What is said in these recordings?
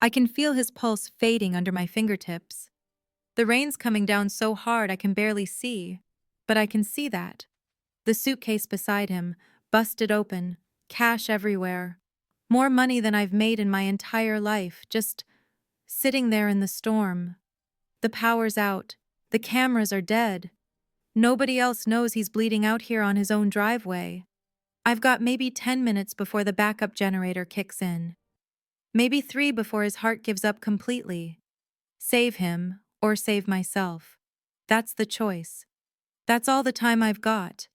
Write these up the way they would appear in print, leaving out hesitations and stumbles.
I can feel his pulse fading under my fingertips. The rain's coming down so hard I can barely see, but I can see that. The suitcase beside him, busted open, cash everywhere. More money than I've made in my entire life, just sitting there in the storm. The power's out. The cameras are dead. Nobody else knows he's bleeding out here on his own driveway. I've got maybe 10 minutes before the backup generator kicks in. Maybe 3 before his heart gives up completely. Save him, or save myself. That's the choice. That's all the time I've got.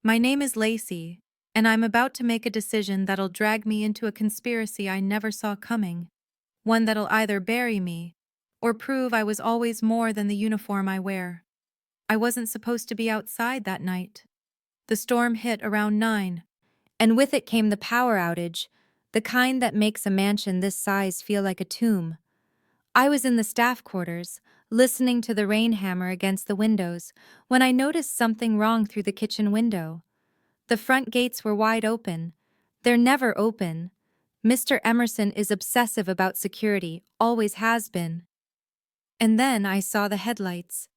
My name is Lacey, and I'm about to make a decision that'll drag me into a conspiracy I never saw coming. One that'll either bury me, or prove I was always more than the uniform I wear. I wasn't supposed to be outside that night. The storm hit around 9, and with it came the power outage, the kind that makes a mansion this size feel like a tomb. I was in the staff quarters, listening to the rain hammer against the windows, when I noticed something wrong through the kitchen window. The front gates were wide open. They're never open. Mr. Emerson is obsessive about security, always has been. And then I saw the headlights.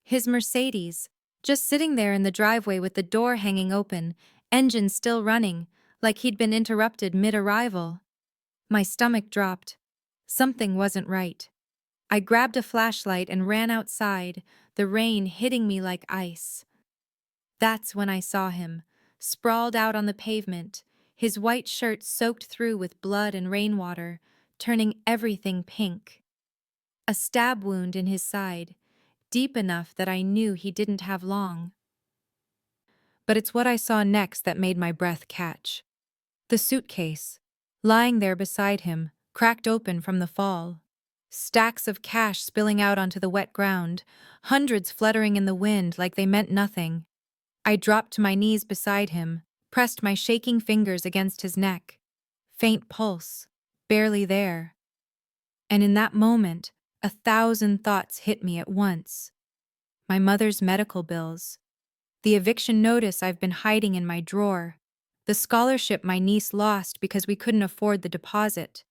His Mercedes, just sitting there in the driveway with the door hanging open, engine still running, like he'd been interrupted mid-arrival. My stomach dropped. Something wasn't right. I grabbed a flashlight and ran outside, the rain hitting me like ice. That's when I saw him, sprawled out on the pavement, his white shirt soaked through with blood and rainwater, turning everything pink. A stab wound in his side, deep enough that I knew he didn't have long. But it's what I saw next that made my breath catch. The suitcase, lying there beside him, cracked open from the fall. Stacks of cash spilling out onto the wet ground, hundreds fluttering in the wind like they meant nothing. I dropped to my knees beside him, pressed my shaking fingers against his neck. Faint pulse, barely there. And in that moment, 1,000 thoughts hit me at once. My mother's medical bills. The eviction notice I've been hiding in my drawer. The scholarship my niece lost because we couldn't afford the deposit.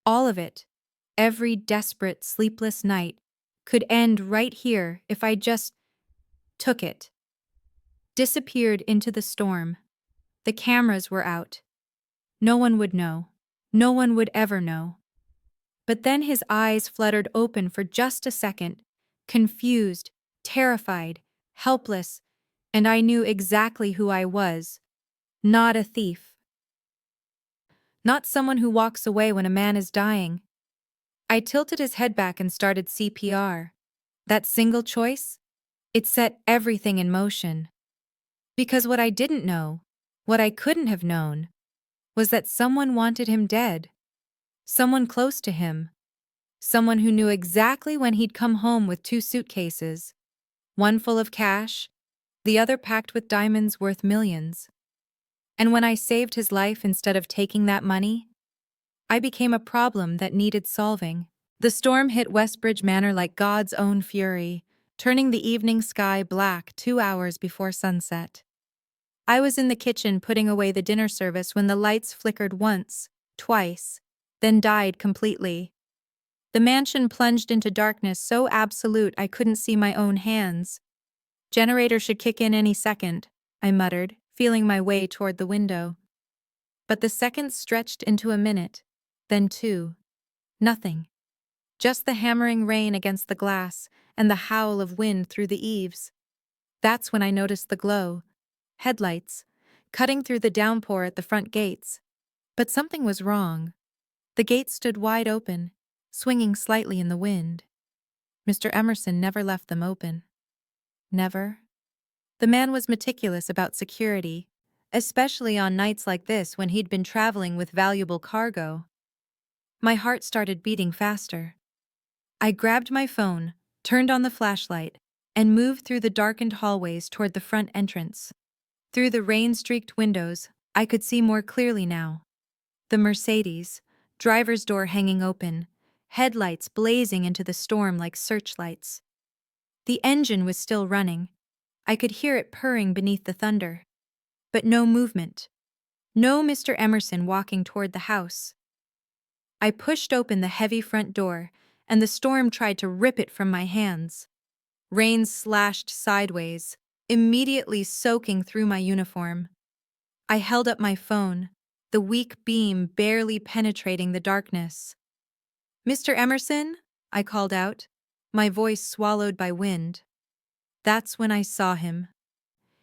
All of it, every desperate, sleepless night, could end right here if I just took it. Disappeared into the storm. The cameras were out. No one would know. No one would ever know. But then his eyes fluttered open for just a second, confused, terrified, helpless, and I knew exactly who I was. Not a thief. Not someone who walks away when a man is dying. I tilted his head back and started CPR. That single choice? It set everything in motion. Because what I didn't know, what I couldn't have known, was that someone wanted him dead. Someone close to him. Someone who knew exactly when he'd come home with 2 suitcases, one full of cash, the other packed with diamonds worth millions. And when I saved his life instead of taking that money, I became a problem that needed solving. The storm hit Westbridge Manor like God's own fury, turning the evening sky black 2 hours before sunset. I was in the kitchen putting away the dinner service when the lights flickered once, twice, then died completely. The mansion plunged into darkness so absolute I couldn't see my own hands. Generator should kick in any second, I muttered, feeling my way toward the window. But the seconds stretched into a minute, then 2. Nothing. Just the hammering rain against the glass and the howl of wind through the eaves. That's when I noticed the glow. Headlights, cutting through the downpour at the front gates. But something was wrong. The gates stood wide open, swinging slightly in the wind. Mr. Emerson never left them open. Never. The man was meticulous about security, especially on nights like this when he'd been traveling with valuable cargo. My heart started beating faster. I grabbed my phone, turned on the flashlight, and moved through the darkened hallways toward the front entrance. Through the rain-streaked windows, I could see more clearly now. The Mercedes, driver's door hanging open, headlights blazing into the storm like searchlights. The engine was still running. I could hear it purring beneath the thunder. But no movement. No Mr. Emerson walking toward the house. I pushed open the heavy front door, and the storm tried to rip it from my hands. Rain slashed sideways, immediately soaking through my uniform. I held up my phone, the weak beam barely penetrating the darkness. "Mr. Emerson?" I called out, my voice swallowed by wind. That's when I saw him.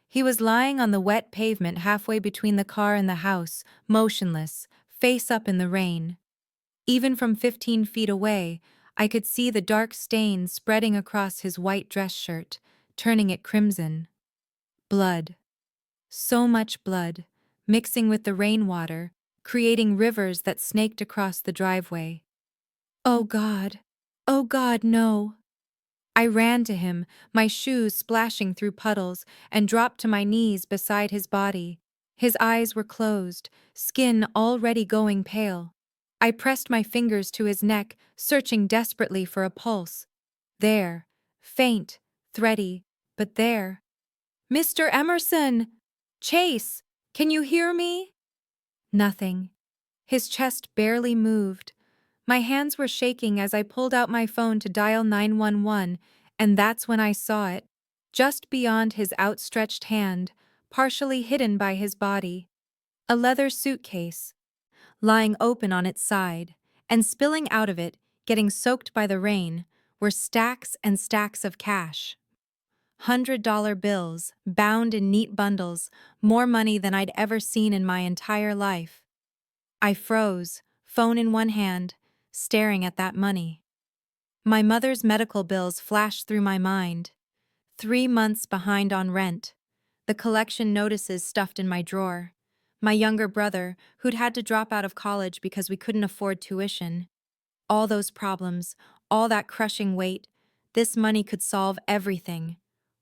He was lying on the wet pavement halfway between the car and the house, motionless, face up in the rain. Even from 15 feet away, I could see the dark stain spreading across his white dress shirt, turning it crimson. Blood. So much blood, mixing with the rainwater, creating rivers that snaked across the driveway. Oh God! Oh God, no! I ran to him, my shoes splashing through puddles, and dropped to my knees beside his body. His eyes were closed, skin already going pale. I pressed my fingers to his neck, searching desperately for a pulse. There, faint, thready, but there. "Mr. Emerson! Chase! Can you hear me?" Nothing. His chest barely moved. My hands were shaking as I pulled out my phone to dial 911, and that's when I saw it, just beyond his outstretched hand, partially hidden by his body. A leather suitcase, lying open on its side, and spilling out of it, getting soaked by the rain, were stacks and stacks of cash. $100 bills, bound in neat bundles, more money than I'd ever seen in my entire life. I froze, phone in one hand, staring at that money. My mother's medical bills flashed through my mind. 3 months behind on rent. The collection notices stuffed in my drawer. My younger brother, who'd had to drop out of college because we couldn't afford tuition. All those problems, all that crushing weight, this money could solve everything.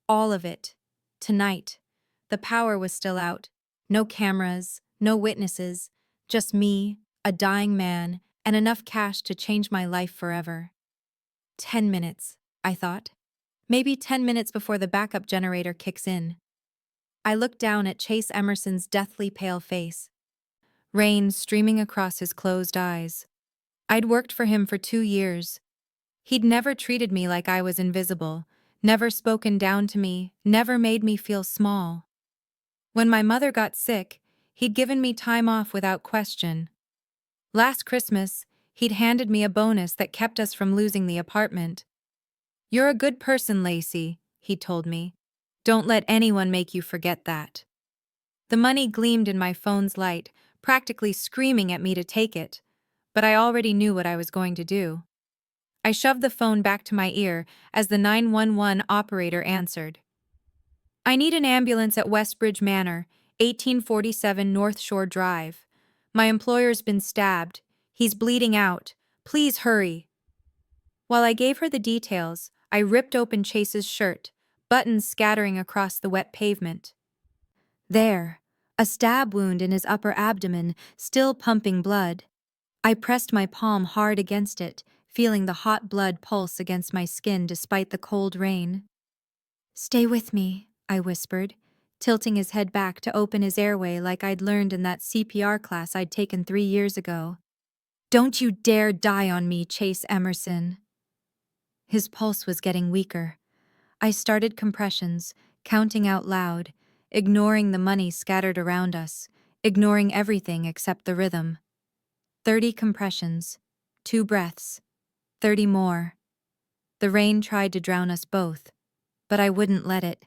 All of it. Tonight. The power was still out. No cameras, no witnesses, just me, a dying man, and enough cash to change my life forever. 10 minutes, I thought. Maybe 10 minutes before the backup generator kicks in. I looked down at Chase Emerson's deathly pale face. Rain streaming across his closed eyes. I'd worked for him for 2 years. He'd never treated me like I was invisible, never spoken down to me, never made me feel small. When my mother got sick, he'd given me time off without question. Last Christmas, he'd handed me a bonus that kept us from losing the apartment. "You're a good person, Lacey," he told me. "Don't let anyone make you forget that." The money gleamed in my phone's light, practically screaming at me to take it, but I already knew what I was going to do. I shoved the phone back to my ear as the 911 operator answered. "I need an ambulance at Westbridge Manor, 1847 North Shore Drive. My employer's been stabbed. He's bleeding out. Please hurry." While I gave her the details, I ripped open Chase's shirt, buttons scattering across the wet pavement. There, a stab wound in his upper abdomen, still pumping blood. I pressed my palm hard against it, feeling the hot blood pulse against my skin despite the cold rain. "Stay with me," I whispered, tilting his head back to open his airway like I'd learned in that CPR class I'd taken 3 years ago. "Don't you dare die on me, Chase Emerson." His pulse was getting weaker. I started compressions, counting out loud, ignoring the money scattered around us, ignoring everything except the rhythm. 30 compressions, 2 breaths, 30 more. The rain tried to drown us both, but I wouldn't let it.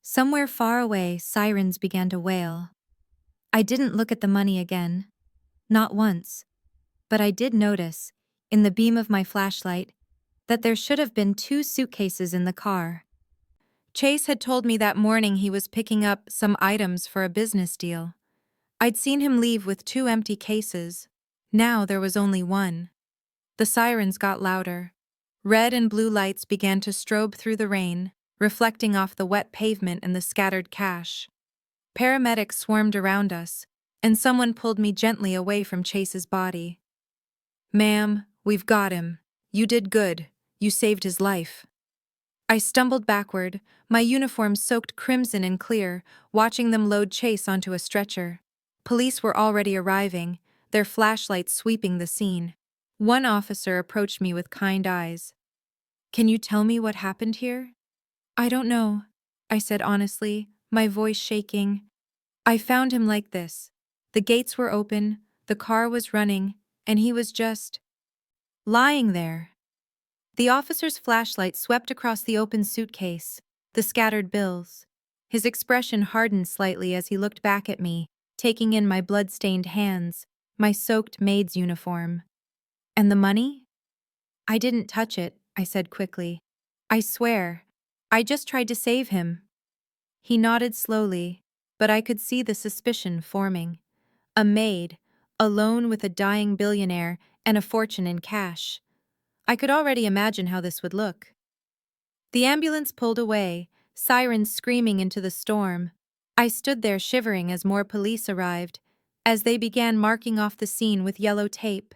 Somewhere far away, sirens began to wail. I didn't look at the money again. Not once. But I did notice, in the beam of my flashlight, that there should have been 2 suitcases in the car. Chase had told me that morning he was picking up some items for a business deal. I'd seen him leave with 2 empty cases. Now there was only one. The sirens got louder. Red and blue lights began to strobe through the rain, reflecting off the wet pavement and the scattered cash. Paramedics swarmed around us, and someone pulled me gently away from Chase's body. "Ma'am, we've got him. You did good. You saved his life." I stumbled backward, my uniform soaked crimson and clear, watching them load Chase onto a stretcher. Police were already arriving, their flashlights sweeping the scene. One officer approached me with kind eyes. "Can you tell me what happened here?" "I don't know," I said honestly, my voice shaking. "I found him like this. The gates were open, the car was running, and he was just lying there." The officer's flashlight swept across the open suitcase, the scattered bills. His expression hardened slightly as he looked back at me, taking in my blood-stained hands, my soaked maid's uniform. "And the money?" "I didn't touch it," I said quickly. "I swear. I just tried to save him." He nodded slowly, but I could see the suspicion forming. A maid, alone with a dying billionaire and a fortune in cash. I could already imagine how this would look. The ambulance pulled away, sirens screaming into the storm. I stood there shivering as more police arrived, as they began marking off the scene with yellow tape,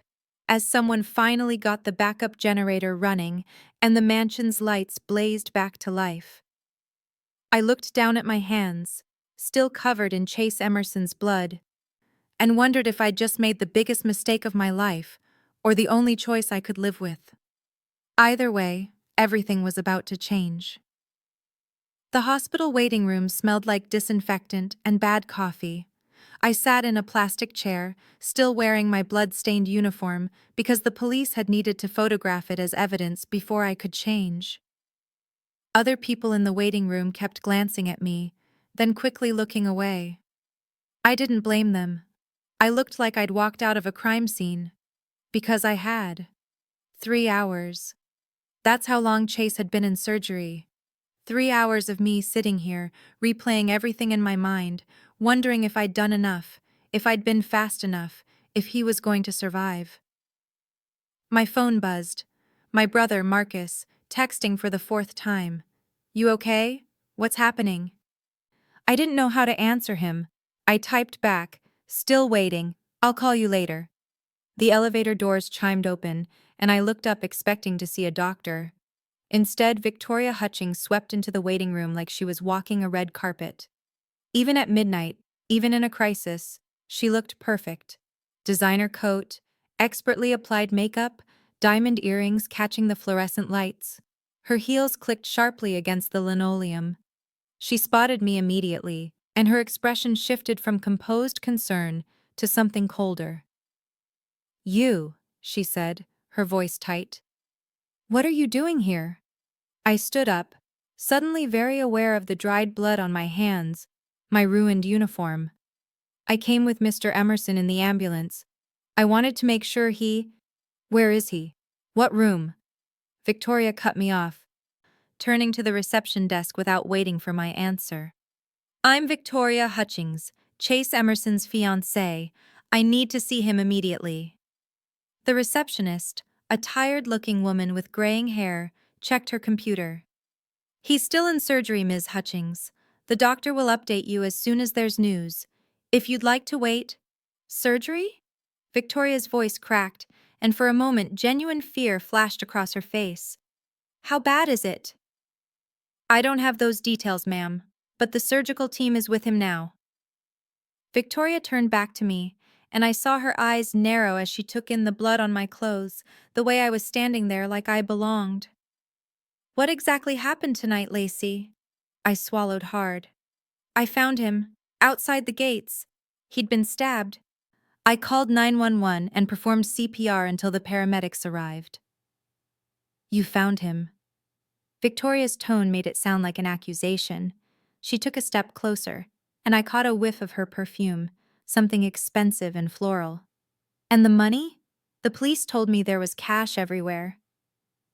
as someone finally got the backup generator running and the mansion's lights blazed back to life. I looked down at my hands, still covered in Chase Emerson's blood, and wondered if I'd just made the biggest mistake of my life, or the only choice I could live with. Either way, everything was about to change. The hospital waiting room smelled like disinfectant and bad coffee. I sat in a plastic chair, still wearing my blood-stained uniform because the police had needed to photograph it as evidence before I could change. Other people in the waiting room kept glancing at me, then quickly looking away. I didn't blame them. I looked like I'd walked out of a crime scene. Because I had. 3 hours. That's how long Chase had been in surgery. 3 hours of me sitting here, replaying everything in my mind, wondering if I'd done enough, if I'd been fast enough, if he was going to survive. My phone buzzed. My brother, Marcus, texting for the 4th time. "You okay? What's happening?" I didn't know how to answer him. I typed back, "Still waiting, I'll call you later." The elevator doors chimed open, and I looked up expecting to see a doctor. Instead, Victoria Hutchings swept into the waiting room like she was walking a red carpet. Even at midnight, even in a crisis, she looked perfect. Designer coat, expertly applied makeup, diamond earrings catching the fluorescent lights. Her heels clicked sharply against the linoleum. She spotted me immediately, and her expression shifted from composed concern to something colder. "You," she said, her voice tight. "What are you doing here?" I stood up, suddenly very aware of the dried blood on my hands, my ruined uniform. "I came with Mr. Emerson in the ambulance. I wanted to make sure he—" "Where is he? What room?" Victoria cut me off, turning to the reception desk without waiting for my answer. "I'm Victoria Hutchings, Chase Emerson's fiancée. I need to see him immediately." The receptionist, a tired-looking woman with graying hair, checked her computer. "He's still in surgery, Ms. Hutchings. The doctor will update you as soon as there's news. If you'd like to wait—" "Surgery?" Victoria's voice cracked, and for a moment genuine fear flashed across her face. "How bad is it?" "I don't have those details, ma'am, but the surgical team is with him now." Victoria turned back to me, and I saw her eyes narrow as she took in the blood on my clothes, the way I was standing there like I belonged. "What exactly happened tonight, Lacey?" I swallowed hard. "I found him, outside the gates. He'd been stabbed. I called 911 and performed CPR until the paramedics arrived." "You found him?" Victoria's tone made it sound like an accusation. She took a step closer, and I caught a whiff of her perfume, something expensive and floral. "And the money? The police told me there was cash everywhere."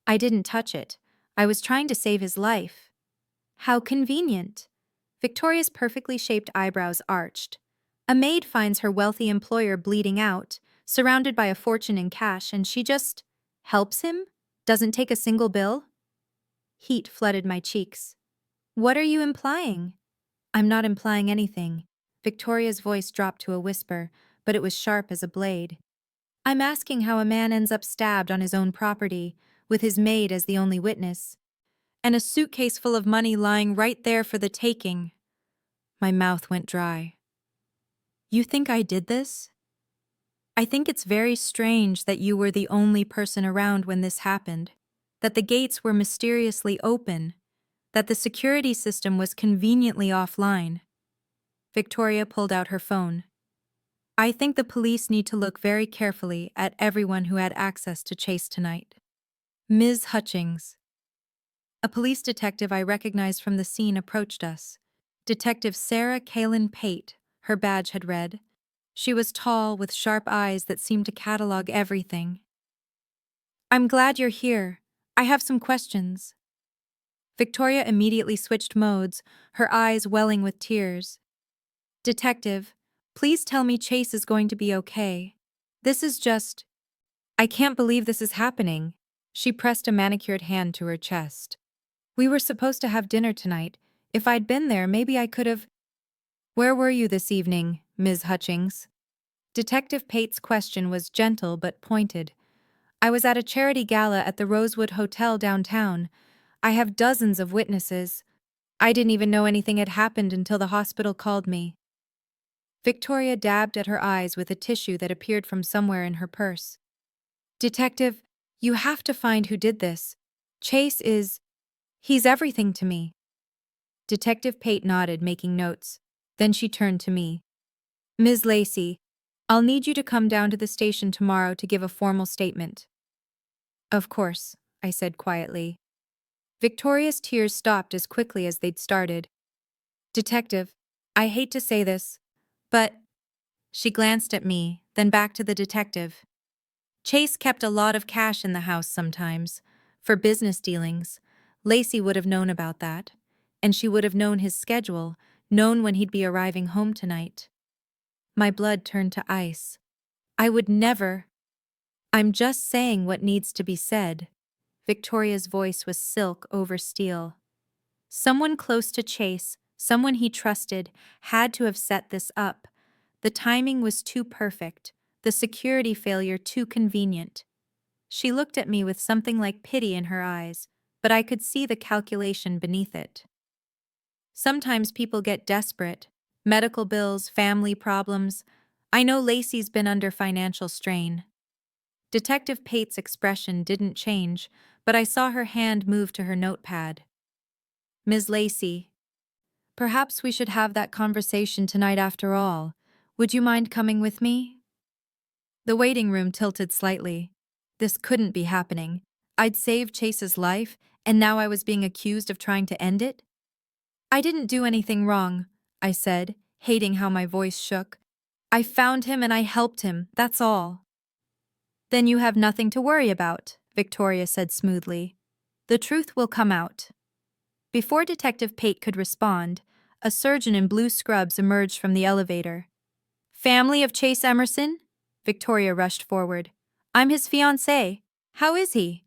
"I didn't touch it. I was trying to save his life." "How convenient." Victoria's perfectly shaped eyebrows arched. "A maid finds her wealthy employer bleeding out, surrounded by a fortune in cash, and she just helps him? Doesn't take a single bill?" Heat flooded my cheeks. "What are you implying?" "I'm not implying anything." Victoria's voice dropped to a whisper, but it was sharp as a blade. "I'm asking how a man ends up stabbed on his own property, with his maid as the only witness, and a suitcase full of money lying right there for the taking." My mouth went dry. "You think I did this?" I think it's very strange that you were the only person around when this happened, that the gates were mysteriously open, that the security system was conveniently offline. Victoria pulled out her phone. I think the police need to look very carefully at everyone who had access to Chase tonight. Ms. Hutchings. A police detective I recognized from the scene approached us. Detective Sarah Kalin Pate, her badge had read. She was tall, with sharp eyes that seemed to catalog everything. I'm glad you're here. I have some questions. Victoria immediately switched modes, her eyes welling with tears. Detective, please tell me Chase is going to be okay. This is just... I can't believe this is happening. She pressed a manicured hand to her chest. We were supposed to have dinner tonight. If I'd been there, maybe I could have... Where were you this evening, Ms. Hutchings? Detective Pate's question was gentle but pointed. I was at a charity gala at the Rosewood Hotel downtown. I have dozens of witnesses. I didn't even know anything had happened until the hospital called me. Victoria dabbed at her eyes with a tissue that appeared from somewhere in her purse. Detective, you have to find who did this. Chase is... He's everything to me. Detective Pate nodded, making notes. Then she turned to me. Ms. Lacey, I'll need you to come down to the station tomorrow to give a formal statement. Of course, I said quietly. Victoria's tears stopped as quickly as they'd started. Detective, I hate to say this, but... She glanced at me, then back to the detective. Chase kept a lot of cash in the house sometimes, for business dealings. Lacey would have known about that, and she would have known his schedule, known when he'd be arriving home tonight. My blood turned to ice. I would never... I'm just saying what needs to be said. Victoria's voice was silk over steel. Someone close to Chase, someone he trusted, had to have set this up. The timing was too perfect, the security failure too convenient. She looked at me with something like pity in her eyes, but I could see the calculation beneath it. Sometimes people get desperate. Medical bills, family problems. I know Lacey's been under financial strain. Detective Pate's expression didn't change, but I saw her hand move to her notepad. Ms. Lacey, perhaps we should have that conversation tonight after all. Would you mind coming with me? The waiting room tilted slightly. This couldn't be happening. I'd saved Chase's life, and now I was being accused of trying to end it? I didn't do anything wrong, I said, hating how my voice shook. I found him and I helped him, that's all. Then you have nothing to worry about, Victoria said smoothly. The truth will come out. Before Detective Pate could respond, a surgeon in blue scrubs emerged from the elevator. Family of Chase Emerson? Victoria rushed forward. I'm his fiancée. How is he?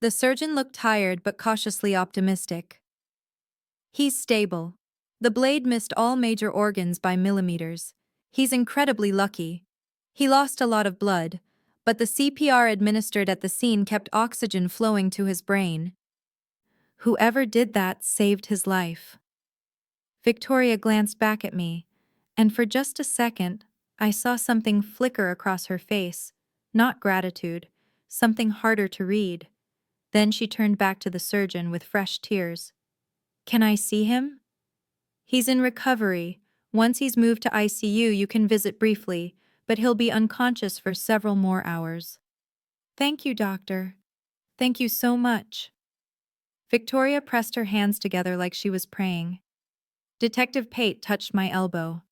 The surgeon looked tired but cautiously optimistic. He's stable. The blade missed all major organs by millimeters. He's incredibly lucky. He lost a lot of blood, but the CPR administered at the scene kept oxygen flowing to his brain. Whoever did that saved his life. Victoria glanced back at me, and for just a second, I saw something flicker across her face, not gratitude, something harder to read. Then she turned back to the surgeon with fresh tears. Can I see him? He's in recovery. Once he's moved to ICU, you can visit briefly, but he'll be unconscious for several more hours. Thank you, doctor. Thank you so much. Victoria pressed her hands together like she was praying. Detective Pate touched my elbow.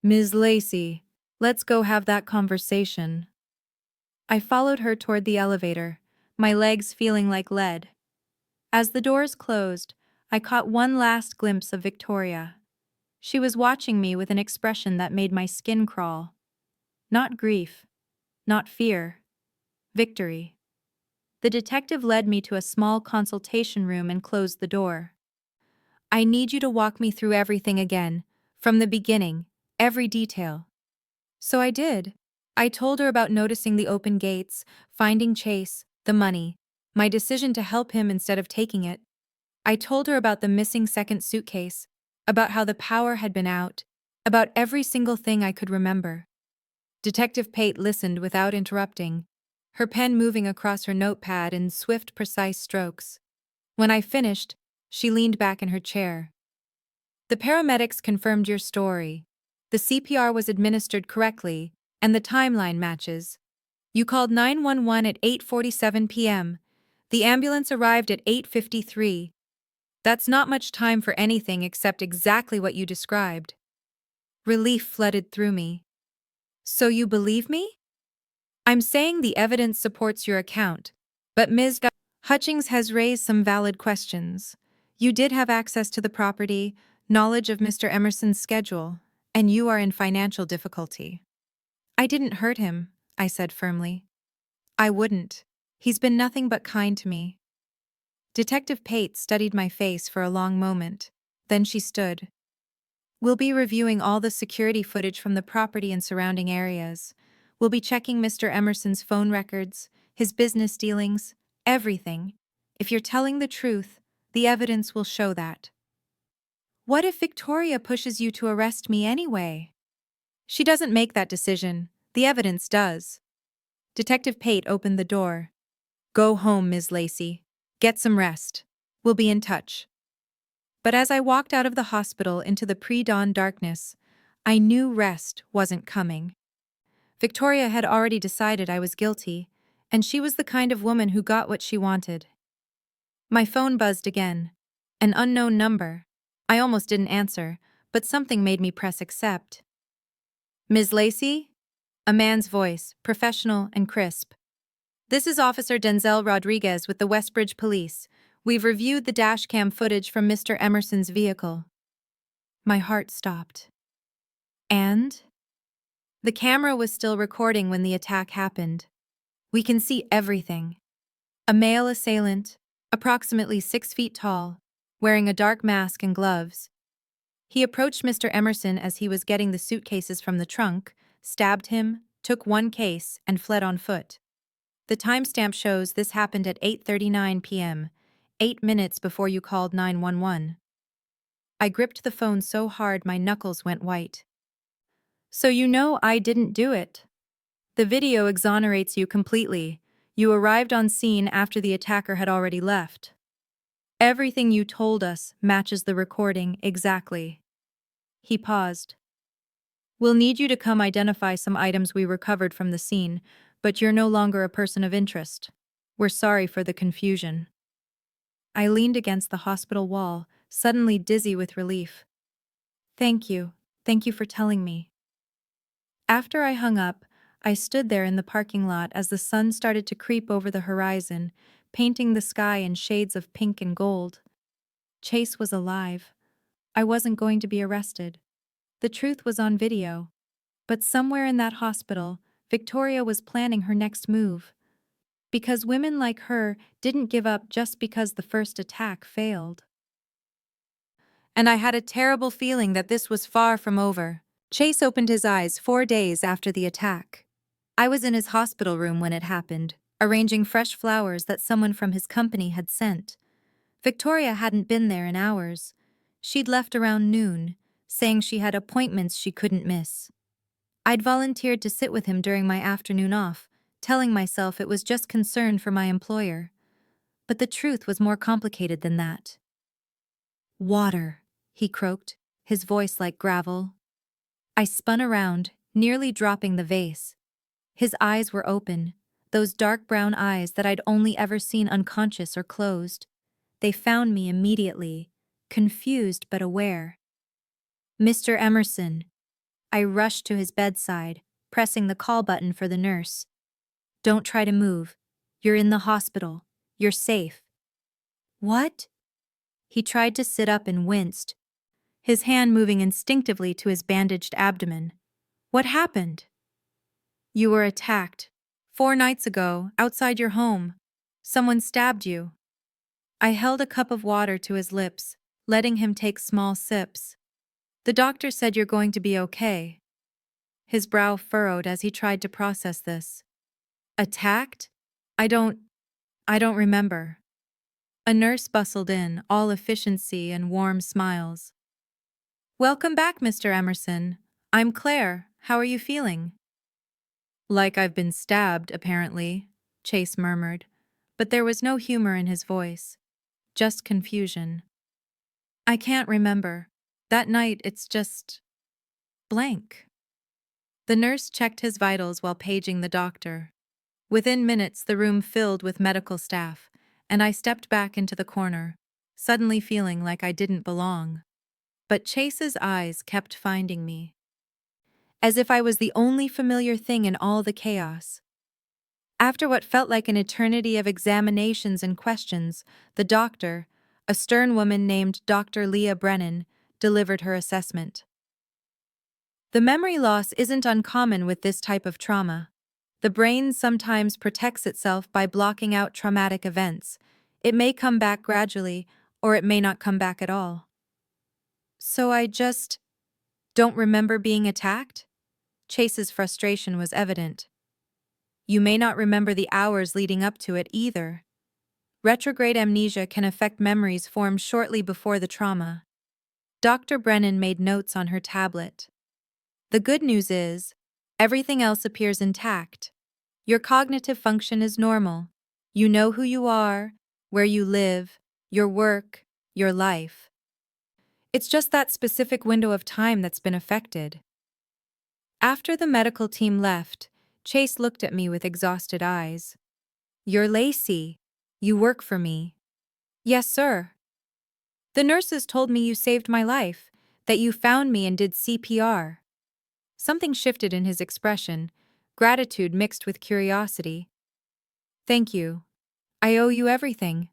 Ms. Lacey, let's go have that conversation. I followed her toward the elevator, my legs feeling like lead. As the doors closed, I caught one last glimpse of Victoria. She was watching me with an expression that made my skin crawl. Not grief, not fear, victory. The detective led me to a small consultation room and closed the door. I need you to walk me through everything again, from the beginning, every detail. So I did. I told her about noticing the open gates, finding Chase, the money, my decision to help him instead of taking it. I told her about the missing second suitcase, about how the power had been out, about every single thing I could remember. Detective Pate listened without interrupting, her pen moving across her notepad in swift, precise strokes. When I finished, she leaned back in her chair. The paramedics confirmed your story. The CPR was administered correctly, and the timeline matches. You called 911 at 8:47 p.m. The ambulance arrived at 8:53. That's not much time for anything except exactly what you described. Relief flooded through me. So you believe me? I'm saying the evidence supports your account, but Ms. Hutchings has raised some valid questions. You did have access to the property, knowledge of Mr. Emerson's schedule, and you are in financial difficulty. I didn't hurt him, I said firmly. I wouldn't. He's been nothing but kind to me. Detective Pate studied my face for a long moment. Then she stood. We'll be reviewing all the security footage from the property and surrounding areas. We'll be checking Mr. Emerson's phone records, his business dealings, everything. If you're telling the truth, the evidence will show that. What if Victoria pushes you to arrest me anyway? She doesn't make that decision. The evidence does. Detective Pate opened the door. Go home, Ms. Lacey. Get some rest. We'll be in touch. But as I walked out of the hospital into the pre-dawn darkness, I knew rest wasn't coming. Victoria had already decided I was guilty, and she was the kind of woman who got what she wanted. My phone buzzed again. An unknown number. I almost didn't answer, but something made me press accept. Ms. Lacey? A man's voice, professional and crisp. This is Officer Denzel Rodriguez with the Westbridge Police. We've reviewed the dashcam footage from Mr. Emerson's vehicle. My heart stopped. And? The camera was still recording when the attack happened. We can see everything. A male assailant, approximately 6 feet tall, wearing a dark mask and gloves. He approached Mr. Emerson as he was getting the suitcases from the trunk, stabbed him, took one case, and fled on foot. The timestamp shows this happened at 8:39 p.m., 8 minutes before you called 911. I gripped the phone so hard my knuckles went white. So you know I didn't do it. The video exonerates you completely. You arrived on scene after the attacker had already left. Everything you told us matches the recording exactly. He paused. We'll need you to come identify some items we recovered from the scene, but you're no longer a person of interest. We're sorry for the confusion. I leaned against the hospital wall, suddenly dizzy with relief. Thank you. Thank you for telling me. After I hung up, I stood there in the parking lot as the sun started to creep over the horizon, painting the sky in shades of pink and gold. Chase was alive. I wasn't going to be arrested. The truth was on video. But somewhere in that hospital, Victoria was planning her next move. Because women like her didn't give up just because the first attack failed. And I had a terrible feeling that this was far from over. Chase opened his eyes 4 days after the attack. I was in his hospital room when it happened, arranging fresh flowers that someone from his company had sent. Victoria hadn't been there in hours. She'd left around noon, saying she had appointments she couldn't miss. I'd volunteered to sit with him during my afternoon off, telling myself it was just concern for my employer. But the truth was more complicated than that. Water, he croaked, his voice like gravel. I spun around, nearly dropping the vase. His eyes were open, those dark brown eyes that I'd only ever seen unconscious or closed. They found me immediately, confused but aware. Mr. Emerson. I rushed to his bedside, pressing the call button for the nurse. Don't try to move. You're in the hospital. You're safe. What? He tried to sit up and winced, his hand moving instinctively to his bandaged abdomen. What happened? You were attacked. 4 nights ago, outside your home. Someone stabbed you. I held a cup of water to his lips, letting him take small sips. The doctor said you're going to be okay. His brow furrowed as he tried to process this. Attacked? I don't remember. A nurse bustled in, all efficiency and warm smiles. Welcome back, Mr. Emerson. I'm Claire. How are you feeling? Like I've been stabbed, apparently, Chase murmured, but there was no humor in his voice, just confusion. I can't remember. That night, it's just blank. The nurse checked his vitals while paging the doctor. Within minutes, the room filled with medical staff, and I stepped back into the corner, suddenly feeling like I didn't belong. But Chase's eyes kept finding me, as if I was the only familiar thing in all the chaos. After what felt like an eternity of examinations and questions, the doctor, a stern woman named Dr. Leah Brennan, delivered her assessment. The memory loss isn't uncommon with this type of trauma. The brain sometimes protects itself by blocking out traumatic events. It may come back gradually, or it may not come back at all. So I just don't remember being attacked? Chase's frustration was evident. You may not remember the hours leading up to it either. Retrograde amnesia can affect memories formed shortly before the trauma. Dr. Brennan made notes on her tablet. The good news is, everything else appears intact. Your cognitive function is normal. You know who you are, where you live, your work, your life. It's just that specific window of time that's been affected. After the medical team left, Chase looked at me with exhausted eyes. You're Lacey. You work for me. Yes, sir. The nurses told me you saved my life, that you found me and did CPR. Something shifted in his expression, gratitude mixed with curiosity. Thank you. I owe you everything.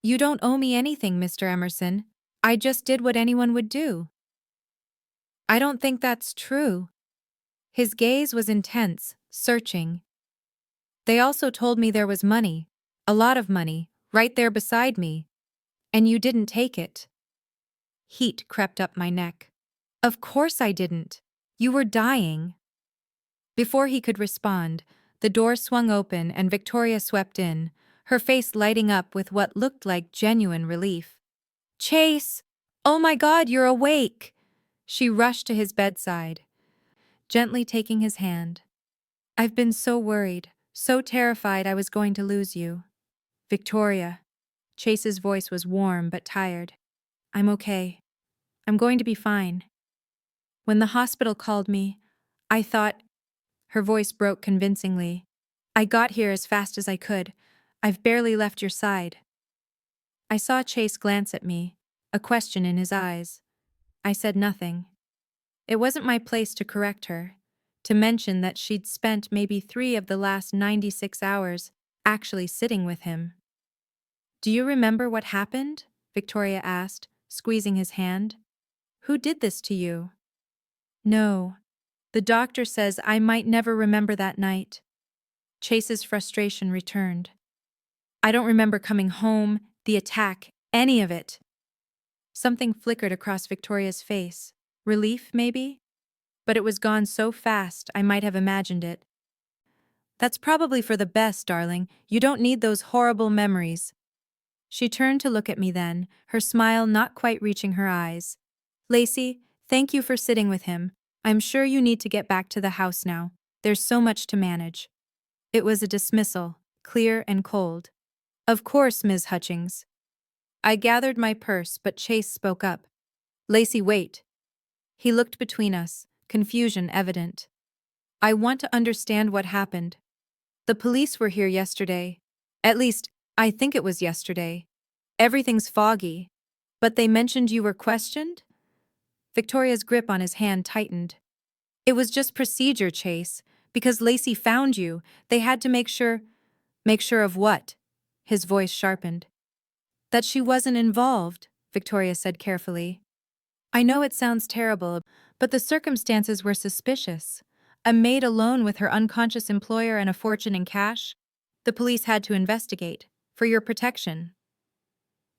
You don't owe me anything, Mr. Emerson. I just did what anyone would do. I don't think that's true. His gaze was intense, searching. They also told me there was money, a lot of money, right there beside me. And you didn't take it. Heat crept up my neck. Of course I didn't. You were dying. Before he could respond, the door swung open and Victoria swept in, her face lighting up with what looked like genuine relief. Chase! Oh my God, you're awake! She rushed to his bedside, gently taking his hand. I've been so worried, so terrified I was going to lose you. Victoria. Chase's voice was warm but tired. I'm okay. I'm going to be fine. When the hospital called me, I thought... Her voice broke convincingly. I got here as fast as I could. I've barely left your side. I saw Chase glance at me, a question in his eyes. I said nothing. It wasn't my place to correct her, to mention that she'd spent maybe 3 of the last 96 hours actually sitting with him. Do you remember what happened? Victoria asked, squeezing his hand. Who did this to you? No. The doctor says I might never remember that night. Chase's frustration returned. I don't remember coming home, the attack, any of it. Something flickered across Victoria's face. Relief, maybe? But it was gone so fast I might have imagined it. That's probably for the best, darling. You don't need those horrible memories. She turned to look at me then, her smile not quite reaching her eyes. Lacey, thank you for sitting with him. I'm sure you need to get back to the house now. There's so much to manage. It was a dismissal, clear and cold. Of course, Ms. Hutchings. I gathered my purse, but Chase spoke up. Lacey, wait. He looked between us, confusion evident. I want to understand what happened. The police were here yesterday. At least, I think it was yesterday. Everything's foggy. But they mentioned you were questioned? Victoria's grip on his hand tightened. It was just procedure, Chase. Because Lacey found you, they had to make sure... Make sure of what? His voice sharpened. That she wasn't involved, Victoria said carefully. I know it sounds terrible, but the circumstances were suspicious. A maid alone with her unconscious employer and a fortune in cash? The police had to investigate, for your protection.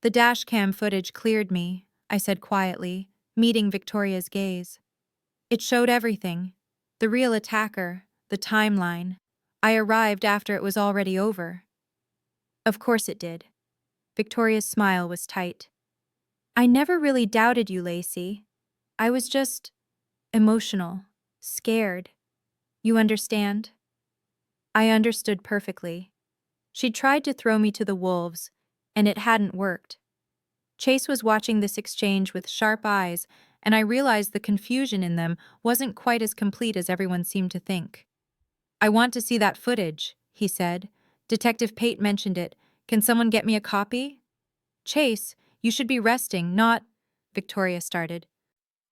The dash cam footage cleared me, I said quietly, meeting Victoria's gaze. It showed everything. The real attacker, the timeline. I arrived after it was already over. Of course it did. Victoria's smile was tight. I never really doubted you, Lacey. I was just emotional, scared. You understand? I understood perfectly. She tried to throw me to the wolves, and it hadn't worked. Chase was watching this exchange with sharp eyes, and I realized the confusion in them wasn't quite as complete as everyone seemed to think. I want to see that footage, he said. Detective Pate mentioned it. Can someone get me a copy? Chase, you should be resting, not... Victoria started.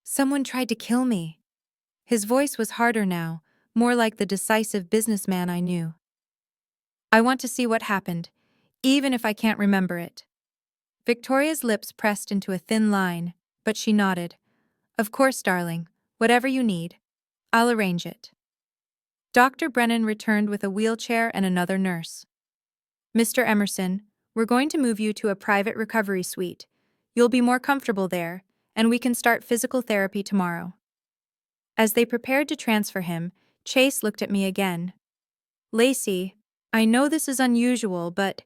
Someone tried to kill me. His voice was harder now, more like the decisive businessman I knew. I want to see what happened, even if I can't remember it. Victoria's lips pressed into a thin line, but she nodded. Of course, darling. Whatever you need. I'll arrange it. Dr. Brennan returned with a wheelchair and another nurse. Mr. Emerson, we're going to move you to a private recovery suite. You'll be more comfortable there, and we can start physical therapy tomorrow. As they prepared to transfer him, Chase looked at me again. Lacey, I know this is unusual, but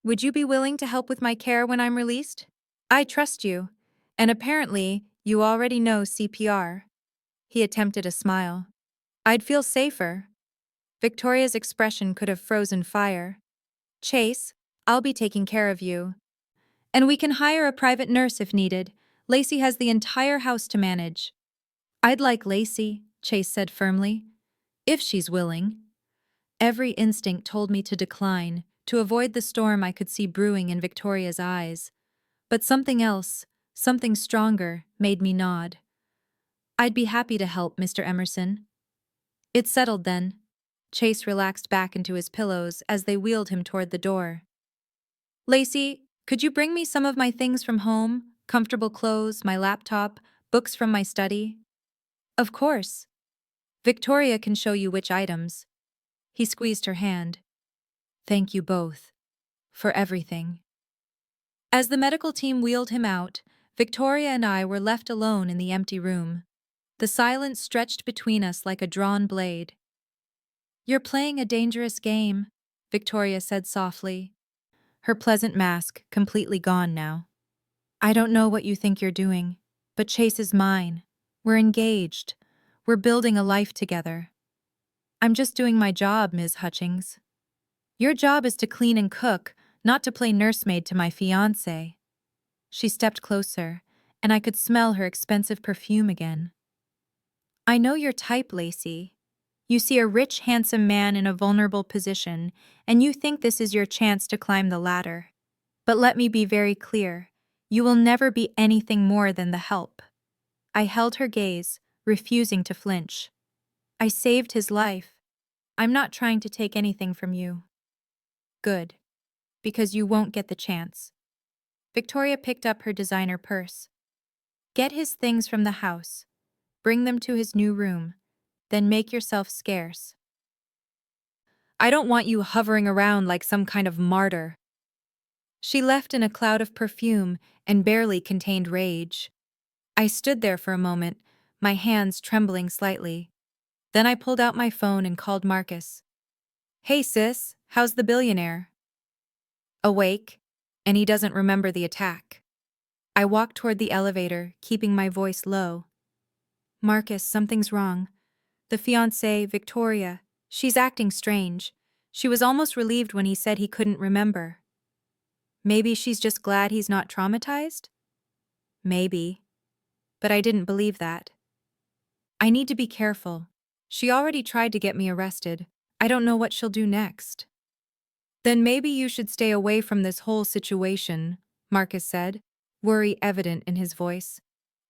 would you be willing to help with my care when I'm released? I trust you, and apparently, you already know CPR. He attempted a smile. I'd feel safer. Victoria's expression could have frozen fire. Chase, I'll be taking care of you. And we can hire a private nurse if needed. Lacey has the entire house to manage. I'd like Lacey, Chase said firmly. If she's willing. Every instinct told me to decline, to avoid the storm I could see brewing in Victoria's eyes. But something else, something stronger, made me nod. I'd be happy to help, Mr. Emerson. It's settled then. Chase relaxed back into his pillows as they wheeled him toward the door. Lacey, could you bring me some of my things from home? Comfortable clothes, my laptop, books from my study? Of course. Victoria can show you which items. He squeezed her hand. Thank you both. For everything. As the medical team wheeled him out, Victoria and I were left alone in the empty room. The silence stretched between us like a drawn blade. You're playing a dangerous game, Victoria said softly. Her pleasant mask completely gone now. I don't know what you think you're doing, but Chase is mine. We're engaged. We're building a life together. I'm just doing my job, Ms. Hutchings. Your job is to clean and cook, not to play nursemaid to my fiancé. She stepped closer, and I could smell her expensive perfume again. I know your type, Lacey. You see a rich, handsome man in a vulnerable position, and you think this is your chance to climb the ladder. But let me be very clear. You will never be anything more than the help. I held her gaze, refusing to flinch. I saved his life. I'm not trying to take anything from you. Good. Because you won't get the chance. Victoria picked up her designer purse. Get his things from the house. Bring them to his new room. Then make yourself scarce. I don't want you hovering around like some kind of martyr. She left in a cloud of perfume and barely contained rage. I stood there for a moment, my hands trembling slightly. Then I pulled out my phone and called Marcus. Hey sis, how's the billionaire? Awake, and he doesn't remember the attack. I walked toward the elevator, keeping my voice low. Marcus, something's wrong. The fiancée, Victoria, she's acting strange. She was almost relieved when he said he couldn't remember. Maybe she's just glad he's not traumatized? Maybe. But I didn't believe that. I need to be careful. She already tried to get me arrested. I don't know what she'll do next. Then maybe you should stay away from this whole situation, Marcus said, worry evident in his voice.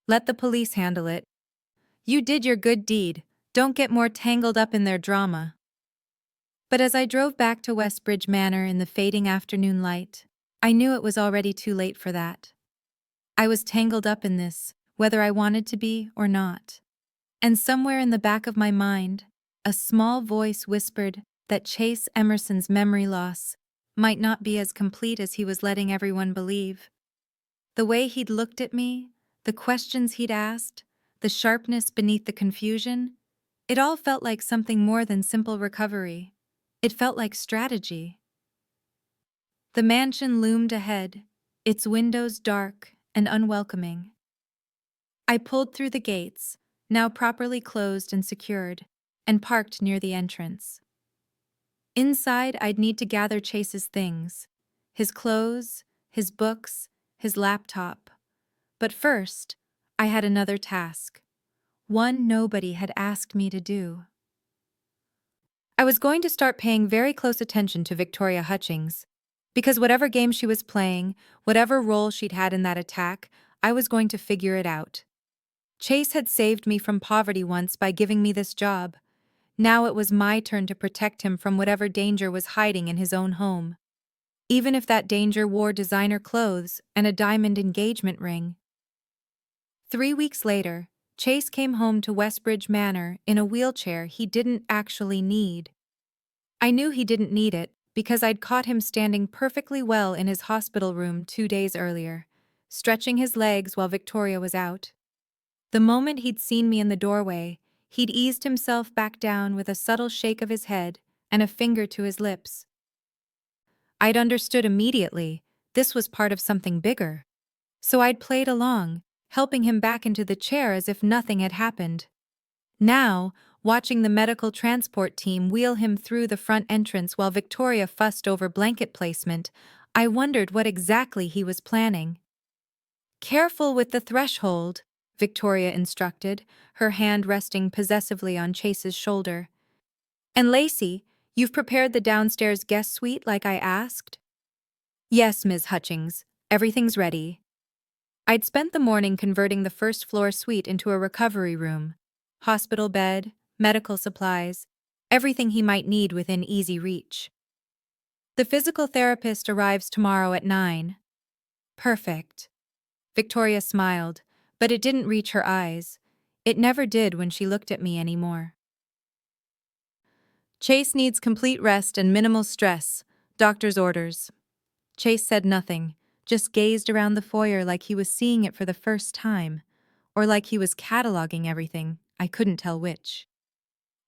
Let the police handle it. You did your good deed. Don't get more tangled up in their drama. But as I drove back to Westbridge Manor in the fading afternoon light, I knew it was already too late for that. I was tangled up in this, whether I wanted to be or not. And somewhere in the back of my mind, a small voice whispered that Chase Emerson's memory loss might not be as complete as he was letting everyone believe. The way he'd looked at me, the questions he'd asked, the sharpness beneath the confusion, it all felt like something more than simple recovery. It felt like strategy. The mansion loomed ahead, its windows dark and unwelcoming. I pulled through the gates, now properly closed and secured, and parked near the entrance. Inside, I'd need to gather Chase's things: his clothes, his books, his laptop. But first, I had another task, one nobody had asked me to do. I was going to start paying very close attention to Victoria Hutchings, because whatever game she was playing, whatever role she'd had in that attack, I was going to figure it out. Chase had saved me from poverty once by giving me this job. Now it was my turn to protect him from whatever danger was hiding in his own home. Even if that danger wore designer clothes and a diamond engagement ring. 3 weeks later, Chase came home to Westbridge Manor in a wheelchair he didn't actually need. I knew he didn't need it because I'd caught him standing perfectly well in his hospital room 2 days earlier, stretching his legs while Victoria was out. The moment he'd seen me in the doorway, he'd eased himself back down with a subtle shake of his head and a finger to his lips. I'd understood immediately this was part of something bigger, so I'd played along, helping him back into the chair as if nothing had happened. Now, watching the medical transport team wheel him through the front entrance while Victoria fussed over blanket placement, I wondered what exactly he was planning. "Careful with the threshold," Victoria instructed, her hand resting possessively on Chase's shoulder. "And Lacey, you've prepared the downstairs guest suite like I asked?" "Yes, Ms. Hutchings, everything's ready." I'd spent the morning converting the first-floor suite into a recovery room. Hospital bed, medical supplies, everything he might need within easy reach. "The physical therapist arrives tomorrow at 9. "Perfect." Victoria smiled, but it didn't reach her eyes. It never did when she looked at me anymore. "Chase needs complete rest and minimal stress. Doctor's orders." Chase said nothing, just gazed around the foyer like he was seeing it for the first time, or like he was cataloging everything, I couldn't tell which.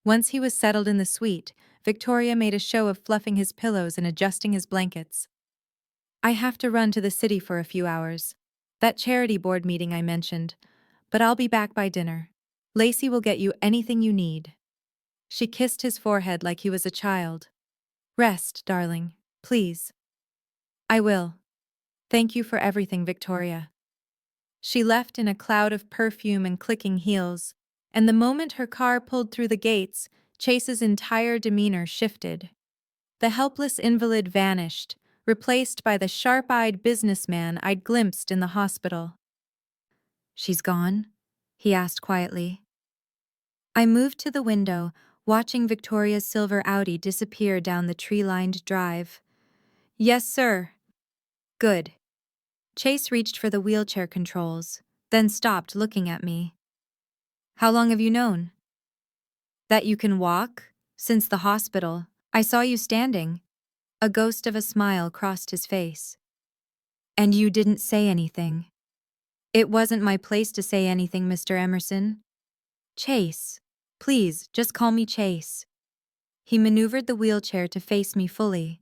Once he was settled in the suite, Victoria made a show of fluffing his pillows and adjusting his blankets. "I have to run to the city for a few hours. That charity board meeting I mentioned, but I'll be back by dinner. Lacey will get you anything you need." She kissed his forehead like he was a child. "Rest, darling, please." "I will. Thank you for everything, Victoria." She left in a cloud of perfume and clicking heels, and the moment her car pulled through the gates, Chase's entire demeanor shifted. The helpless invalid vanished, replaced by the sharp-eyed businessman I'd glimpsed in the hospital. "She's gone?" he asked quietly. I moved to the window, watching Victoria's silver Audi disappear down the tree-lined drive. "Yes, sir." "Good." Chase reached for the wheelchair controls, then stopped looking at me. "How long have you known?" "That you can walk? Since the hospital. I saw you standing." A ghost of a smile crossed his face. "And you didn't say anything." "It wasn't my place to say anything, Mr. Emerson." "Chase. Please, just call me Chase." He maneuvered the wheelchair to face me fully.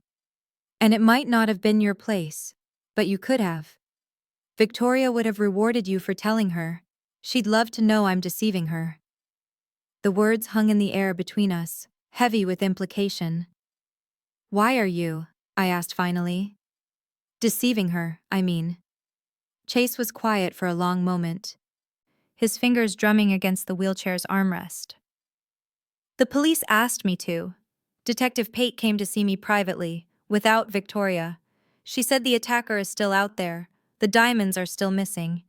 "And it might not have been your place, but you could have. Victoria would have rewarded you for telling her. She'd love to know I'm deceiving her." The words hung in the air between us, heavy with implication. "Why are you?" I asked finally. "Deceiving her, I mean." Chase was quiet for a long moment, his fingers drumming against the wheelchair's armrest. "The police asked me to. Detective Pate came to see me privately, without Victoria. She said the attacker is still out there, the diamonds are still missing,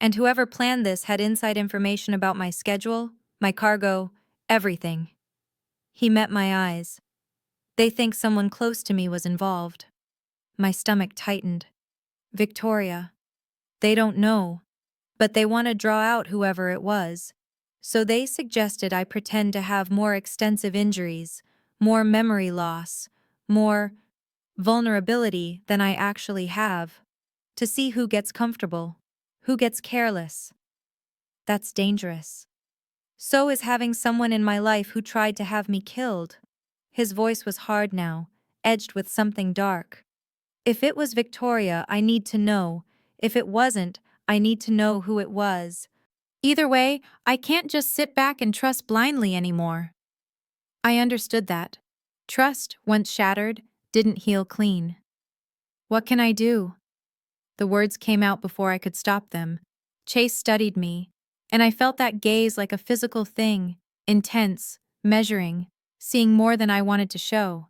and whoever planned this had inside information about my schedule, my cargo, everything." He met my eyes. "They think someone close to me was involved." My stomach tightened. "Victoria. They don't know, but they want to draw out whoever it was. So they suggested I pretend to have more extensive injuries, more memory loss, more vulnerability than I actually have, to see who gets comfortable, who gets careless. That's dangerous. So is having someone in my life who tried to have me killed." His voice was hard now, edged with something dark. "If it was Victoria, I need to know. If it wasn't, I need to know who it was. Either way, I can't just sit back and trust blindly anymore." I understood that. Trust, once shattered, didn't heal clean. What can I do? The words came out before I could stop them. Chase studied me, and I felt that gaze like a physical thing, intense, measuring, seeing more than I wanted to show.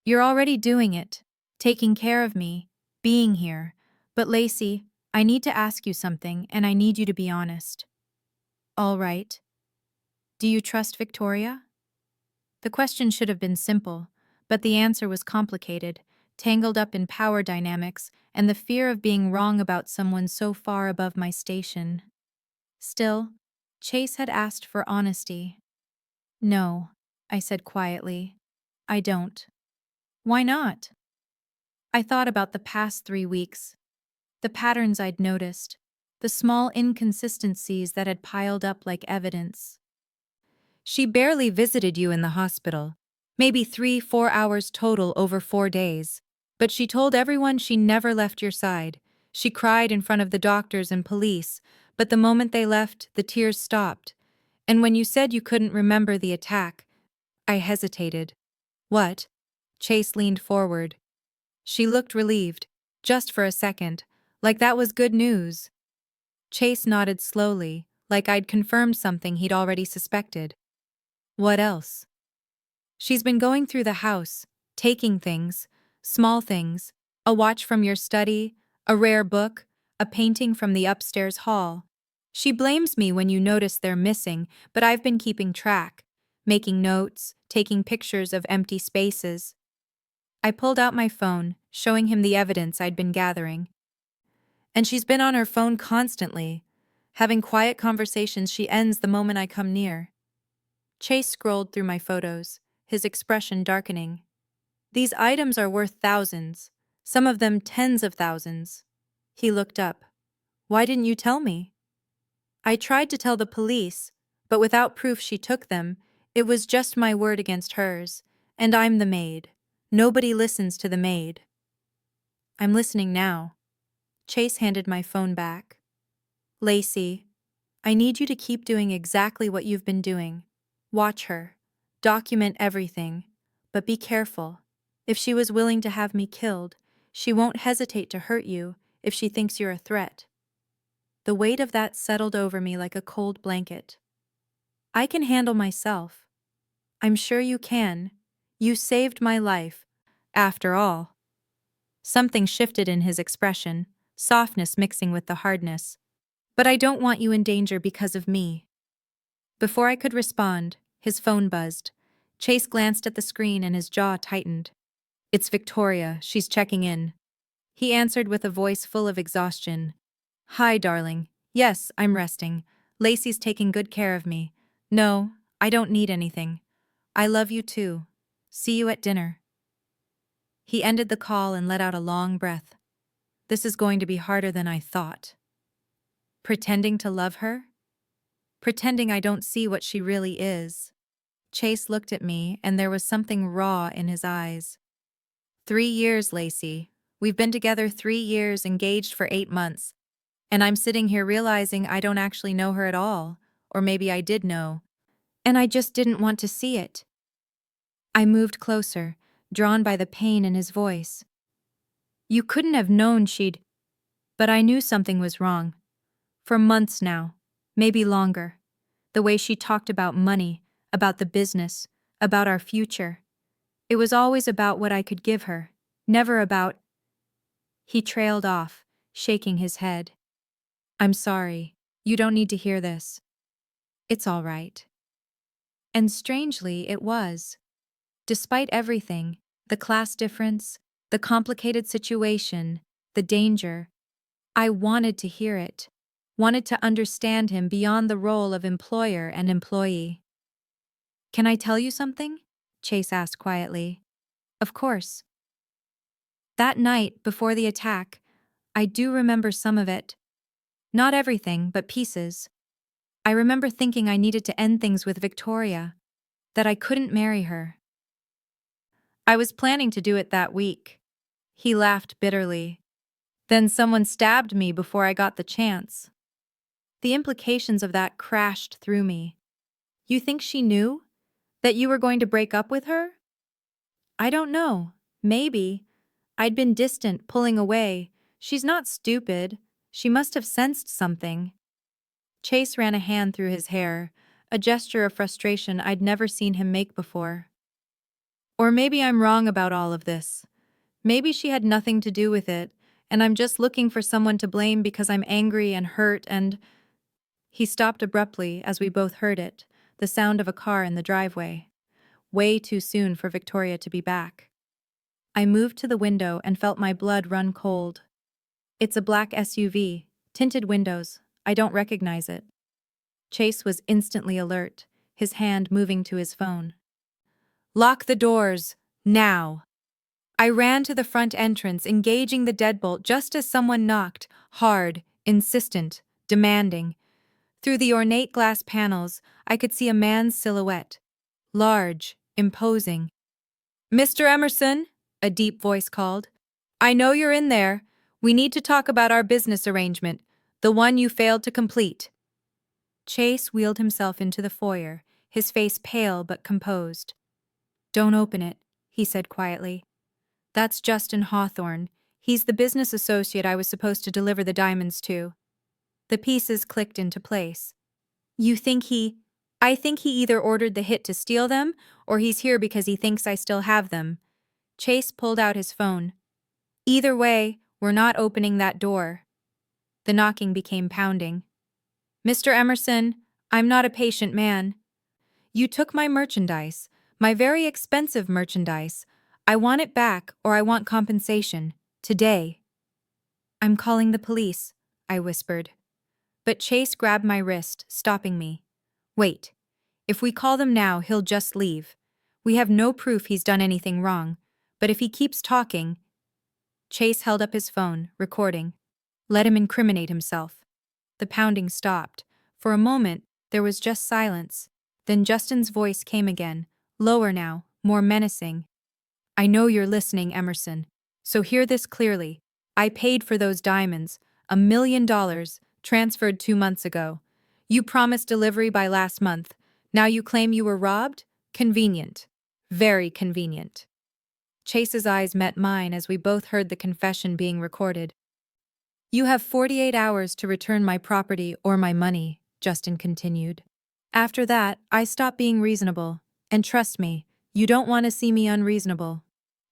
You're already doing it, taking care of me, being here. But Lacey, I need to ask you something, and I need you to be honest. All right. Do you trust Victoria? The question should have been simple, but the answer was complicated, tangled up in power dynamics and the fear of being wrong about someone so far above my station. Still, Chase had asked for honesty. No, I said quietly. I don't. Why not? I thought about the past 3 weeks, the patterns I'd noticed, the small inconsistencies that had piled up like evidence. She barely visited you in the hospital, maybe 3-4 hours total over 4 days. But she told everyone she never left your side. She cried in front of the doctors and police, but the moment they left, the tears stopped. And when you said you couldn't remember the attack, I hesitated. What? Chase leaned forward. She looked relieved, just for a second, like that was good news. Chase nodded slowly, like I'd confirmed something he'd already suspected. What else? She's been going through the house, taking things, small things, a watch from your study, a rare book, a painting from the upstairs hall. She blames me when you notice they're missing, but I've been keeping track, making notes, taking pictures of empty spaces. I pulled out my phone, showing him the evidence I'd been gathering. And she's been on her phone constantly, having quiet conversations she ends the moment I come near. Chase scrolled through my photos, his expression darkening. These items are worth thousands, some of them tens of thousands. He looked up. Why didn't you tell me? I tried to tell the police, but without proof she took them, it was just my word against hers, and I'm the maid. Nobody listens to the maid. I'm listening now. Chase handed my phone back. Lacey, I need you to keep doing exactly what you've been doing. Watch her. Document everything. But be careful. If she was willing to have me killed, she won't hesitate to hurt you if she thinks you're a threat. The weight of that settled over me like a cold blanket. I can handle myself. I'm sure you can. You saved my life. After all. Something shifted in his expression, softness mixing with the hardness. But I don't want you in danger because of me. Before I could respond, his phone buzzed. Chase glanced at the screen and his jaw tightened. It's Victoria, she's checking in. He answered with a voice full of exhaustion. Hi, darling. Yes, I'm resting. Lacey's taking good care of me. No, I don't need anything. I love you too. See you at dinner. He ended the call and let out a long breath. This is going to be harder than I thought. Pretending to love her? Pretending I don't see what she really is. Chase looked at me, and there was something raw in his eyes. 3 years, Lacey. We've been together 3 years, engaged for 8 months. And I'm sitting here realizing I don't actually know her at all. Or maybe I did know. And I just didn't want to see it. I moved closer, drawn by the pain in his voice. You couldn't have known she'd... But I knew something was wrong. For months now. Maybe longer. The way she talked about money, about the business, about our future. It was always about what I could give her, never about... He trailed off, shaking his head. I'm sorry. You don't need to hear this. It's all right. And strangely, it was. Despite everything, the class difference, the complicated situation, the danger, I wanted to hear it, wanted to understand him beyond the role of employer and employee. Can I tell you something? Chase asked quietly. Of course. That night, before the attack, I do remember some of it. Not everything, but pieces. I remember thinking I needed to end things with Victoria, that I couldn't marry her. I was planning to do it that week. He laughed bitterly. Then someone stabbed me before I got the chance. The implications of that crashed through me. You think she knew? That you were going to break up with her? I don't know. Maybe. I'd been distant, pulling away. She's not stupid. She must have sensed something. Chase ran a hand through his hair, a gesture of frustration I'd never seen him make before. Or maybe I'm wrong about all of this. Maybe she had nothing to do with it, and I'm just looking for someone to blame because I'm angry and hurt and… He stopped abruptly as we both heard it, the sound of a car in the driveway. Way too soon for Victoria to be back. I moved to the window and felt my blood run cold. It's a black SUV, tinted windows. I don't recognize it. Chase was instantly alert, his hand moving to his phone. Lock the doors, now. I ran to the front entrance, engaging the deadbolt just as someone knocked, hard, insistent, demanding. Through the ornate glass panels, I could see a man's silhouette. Large, imposing. Mr. Emerson, a deep voice called. I know you're in there. We need to talk about our business arrangement, the one you failed to complete. Chase wheeled himself into the foyer, his face pale but composed. Don't open it, he said quietly. That's Justin Hawthorne. He's the business associate I was supposed to deliver the diamonds to. The pieces clicked into place. I think he either ordered the hit to steal them, or he's here because he thinks I still have them. Chase pulled out his phone. Either way, we're not opening that door. The knocking became pounding. Mr. Emerson, I'm not a patient man. You took my merchandise, my very expensive merchandise. I want it back, or I want compensation. Today. I'm calling the police, I whispered. But Chase grabbed my wrist, stopping me. Wait. If we call them now, he'll just leave. We have no proof he's done anything wrong, but if he keeps talking… Chase held up his phone, recording. Let him incriminate himself. The pounding stopped. For a moment, there was just silence. Then Justin's voice came again, lower now, more menacing. I know you're listening, Emerson. So hear this clearly. I paid for those diamonds, $1 million, transferred 2 months ago. You promised delivery by last month. Now you claim you were robbed? Convenient. Very convenient. Chase's eyes met mine as we both heard the confession being recorded. You have 48 hours to return my property or my money, Justin continued. After that, I stop being reasonable. And trust me, you don't want to see me unreasonable.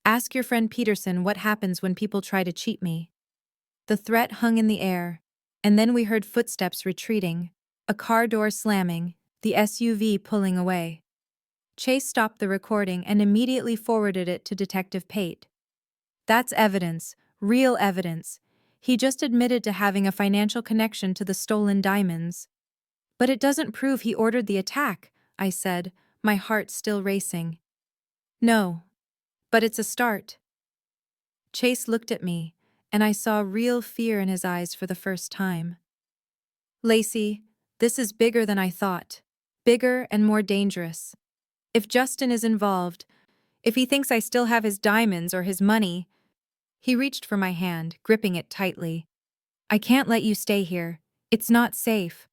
Ask your friend Peterson what happens when people try to cheat me. The threat hung in the air, and then we heard footsteps retreating, a car door slamming, the SUV pulling away. Chase stopped the recording and immediately forwarded it to Detective Pate. That's evidence, real evidence. He just admitted to having a financial connection to the stolen diamonds. But it doesn't prove he ordered the attack, I said, my heart still racing. No, but it's a start. Chase looked at me, and I saw real fear in his eyes for the first time. Lacey, this is bigger than I thought. Bigger and more dangerous. If Justin is involved, if he thinks I still have his diamonds or his money… He reached for my hand, gripping it tightly. I can't let you stay here. It's not safe.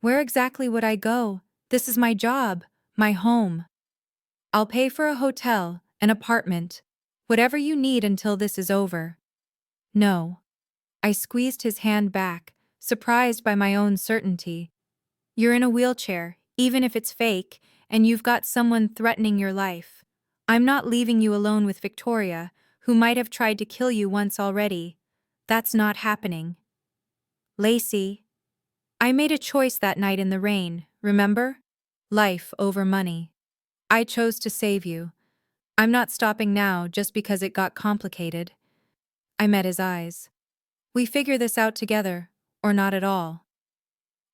Where exactly would I go? This is my job, my home. I'll pay for a hotel, an apartment, whatever you need until this is over. No. I squeezed his hand back, surprised by my own certainty. You're in a wheelchair, even if it's fake, and you've got someone threatening your life. I'm not leaving you alone with Victoria, who might have tried to kill you once already. That's not happening. Lacey. I made a choice that night in the rain, remember? Life over money. I chose to save you. I'm not stopping now just because it got complicated. I met his eyes. We figure this out together, or not at all.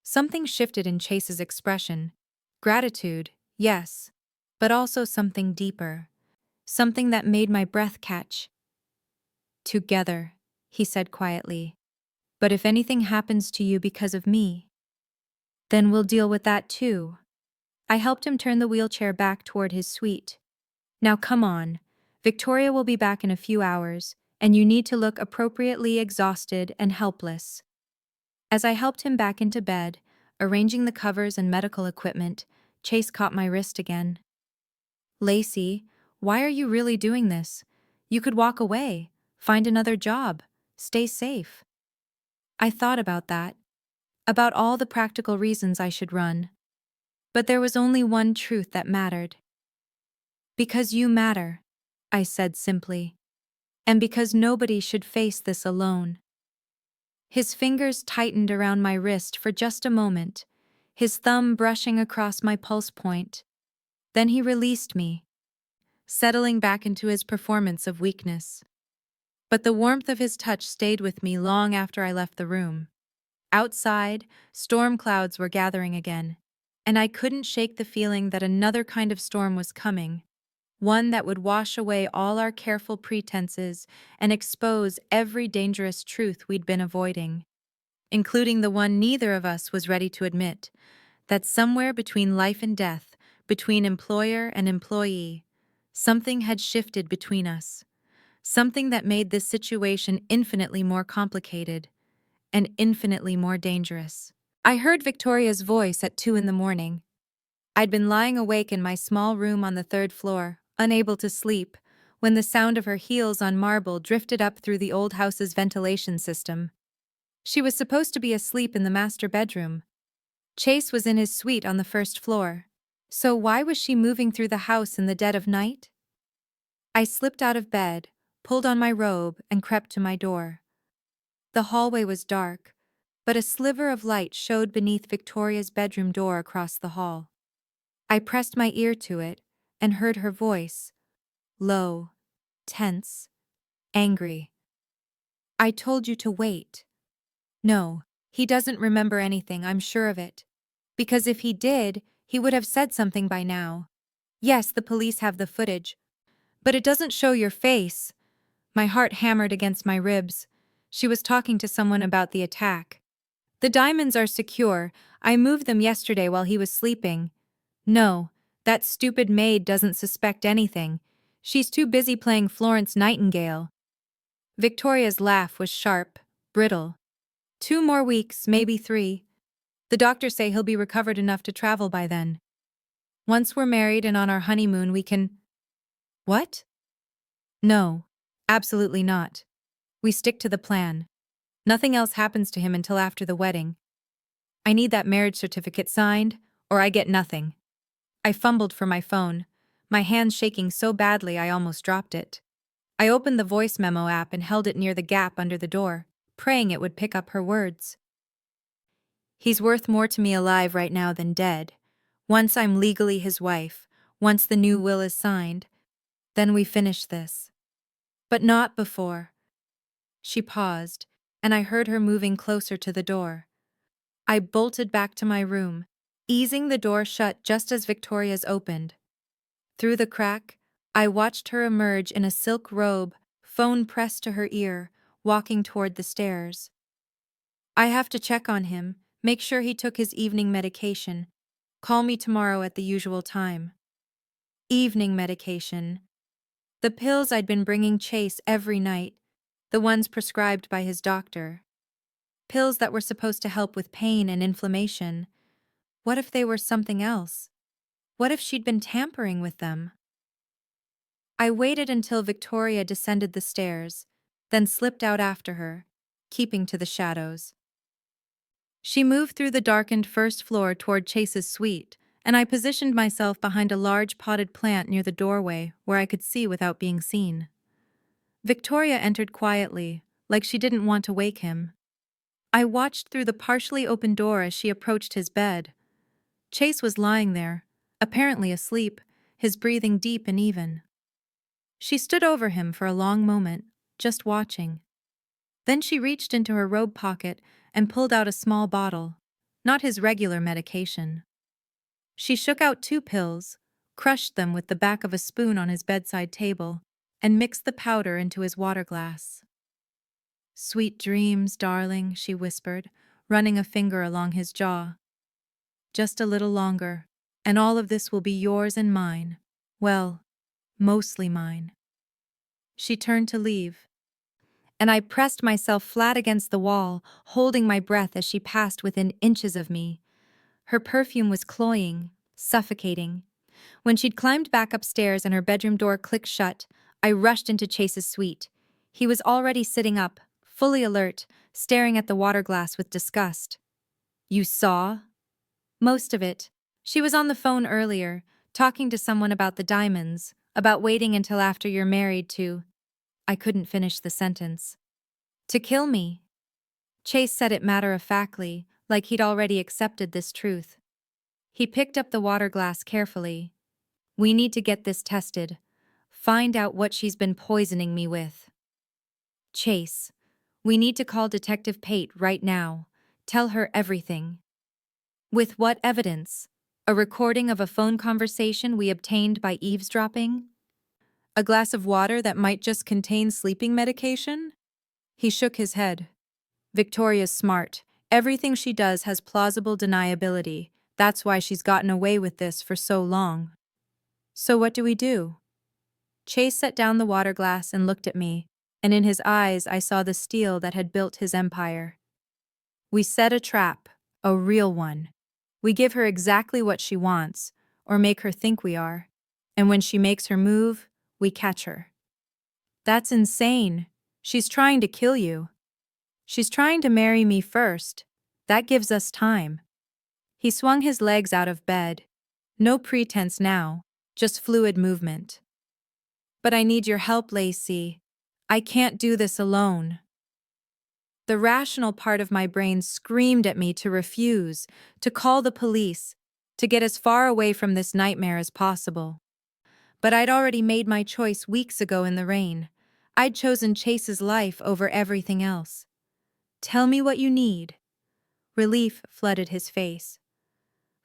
Something shifted in Chase's expression. Gratitude, yes, but also something deeper. Something that made my breath catch. Together, he said quietly. But if anything happens to you because of me, then we'll deal with that too. I helped him turn the wheelchair back toward his suite. Now come on. Victoria will be back in a few hours, and you need to look appropriately exhausted and helpless. As I helped him back into bed, arranging the covers and medical equipment, Chase caught my wrist again. Lacey, why are you really doing this? You could walk away, find another job, stay safe. I thought about that, about all the practical reasons I should run. But there was only one truth that mattered. Because you matter, I said simply. And because nobody should face this alone. His fingers tightened around my wrist for just a moment, his thumb brushing across my pulse point. Then he released me, settling back into his performance of weakness. But the warmth of his touch stayed with me long after I left the room. Outside, storm clouds were gathering again, and I couldn't shake the feeling that another kind of storm was coming, one that would wash away all our careful pretenses and expose every dangerous truth we'd been avoiding, including the one neither of us was ready to admit, that somewhere between life and death, between employer and employee, something had shifted between us, something that made this situation infinitely more complicated and infinitely more dangerous. I heard Victoria's voice at 2 in the morning. I'd been lying awake in my small room on the 3rd floor, unable to sleep, when the sound of her heels on marble drifted up through the old house's ventilation system. She was supposed to be asleep in the master bedroom. Chase was in his suite on the 1st floor. So why was she moving through the house in the dead of night? I slipped out of bed, pulled on my robe, and crept to my door. The hallway was dark, but a sliver of light showed beneath Victoria's bedroom door across the hall. I pressed my ear to it and heard her voice, low, tense, angry. I told you to wait. No, he doesn't remember anything, I'm sure of it. Because if he did, he would have said something by now. Yes, the police have the footage, but it doesn't show your face. My heart hammered against my ribs. She was talking to someone about the attack. The diamonds are secure. I moved them yesterday while he was sleeping. No, that stupid maid doesn't suspect anything. She's too busy playing Florence Nightingale. Victoria's laugh was sharp, brittle. 2 more weeks, maybe 3. The doctors say he'll be recovered enough to travel by then. Once we're married and on our honeymoon, we can… What? No, absolutely not. We stick to the plan. Nothing else happens to him until after the wedding. I need that marriage certificate signed, or I get nothing. I fumbled for my phone, my hands shaking so badly I almost dropped it. I opened the voice memo app and held it near the gap under the door, praying it would pick up her words. He's worth more to me alive right now than dead. Once I'm legally his wife, once the new will is signed, then we finish this. But not before. She paused, and I heard her moving closer to the door. I bolted back to my room, easing the door shut just as Victoria's opened. Through the crack, I watched her emerge in a silk robe, phone pressed to her ear, walking toward the stairs. I have to check on him, make sure he took his evening medication. Call me tomorrow at the usual time. Evening medication. The pills I'd been bringing Chase every night, the ones prescribed by his doctor. Pills that were supposed to help with pain and inflammation. What if they were something else? What if she'd been tampering with them? I waited until Victoria descended the stairs, then slipped out after her, keeping to the shadows. She moved through the darkened 1st floor toward Chase's suite, and I positioned myself behind a large potted plant near the doorway where I could see without being seen. Victoria entered quietly, like she didn't want to wake him. I watched through the partially open door as she approached his bed. Chase was lying there, apparently asleep, his breathing deep and even. She stood over him for a long moment, just watching. Then she reached into her robe pocket and pulled out a small bottle, not his regular medication. She shook out 2 pills, crushed them with the back of a spoon on his bedside table, and mixed the powder into his water glass. "Sweet dreams, darling," she whispered, running a finger along his jaw. "Just a little longer, and all of this will be yours and mine. Well, mostly mine." She turned to leave, and I pressed myself flat against the wall, holding my breath as she passed within inches of me. Her perfume was cloying, suffocating. When she'd climbed back upstairs and her bedroom door clicked shut, I rushed into Chase's suite. He was already sitting up, fully alert, staring at the water glass with disgust. "You saw?" "Most of it. She was on the phone earlier, talking to someone about the diamonds, about waiting until after you're married to—" I couldn't finish the sentence. "To kill me." Chase said it matter-of-factly, like he'd already accepted this truth. He picked up the water glass carefully. "We need to get this tested. Find out what she's been poisoning me with." "Chase, we need to call Detective Pate right now. Tell her everything." "With what evidence? A recording of a phone conversation we obtained by eavesdropping? A glass of water that might just contain sleeping medication?" He shook his head. "Victoria's smart. Everything she does has plausible deniability. That's why she's gotten away with this for so long." "So what do we do?" Chase set down the water glass and looked at me, and in his eyes I saw the steel that had built his empire. "We set a trap, a real one. We give her exactly what she wants, or make her think we are, and when she makes her move, we catch her." "That's insane. She's trying to kill you." "She's trying to marry me first. That gives us time." He swung his legs out of bed. No pretense now, just fluid movement. "But I need your help, Lacey. I can't do this alone." The rational part of my brain screamed at me to refuse, to call the police, to get as far away from this nightmare as possible. But I'd already made my choice weeks ago in the rain. I'd chosen Chase's life over everything else. "Tell me what you need." Relief flooded his face.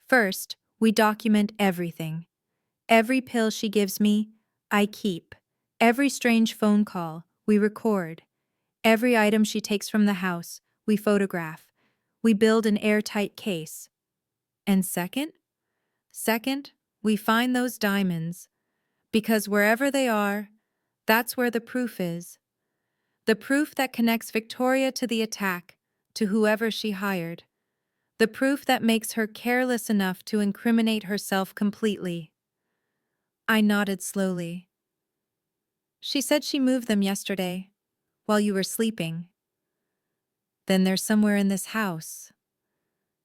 "First, we document everything. Every pill she gives me, I keep. Every strange phone call, we record. Every item she takes from the house, we photograph. We build an airtight case. And second? Second, we find those diamonds. Because wherever they are, that's where the proof is. The proof that connects Victoria to the attack, to whoever she hired. The proof that makes her careless enough to incriminate herself completely." I nodded slowly. "She said she moved them yesterday, while you were sleeping." "Then they're somewhere in this house."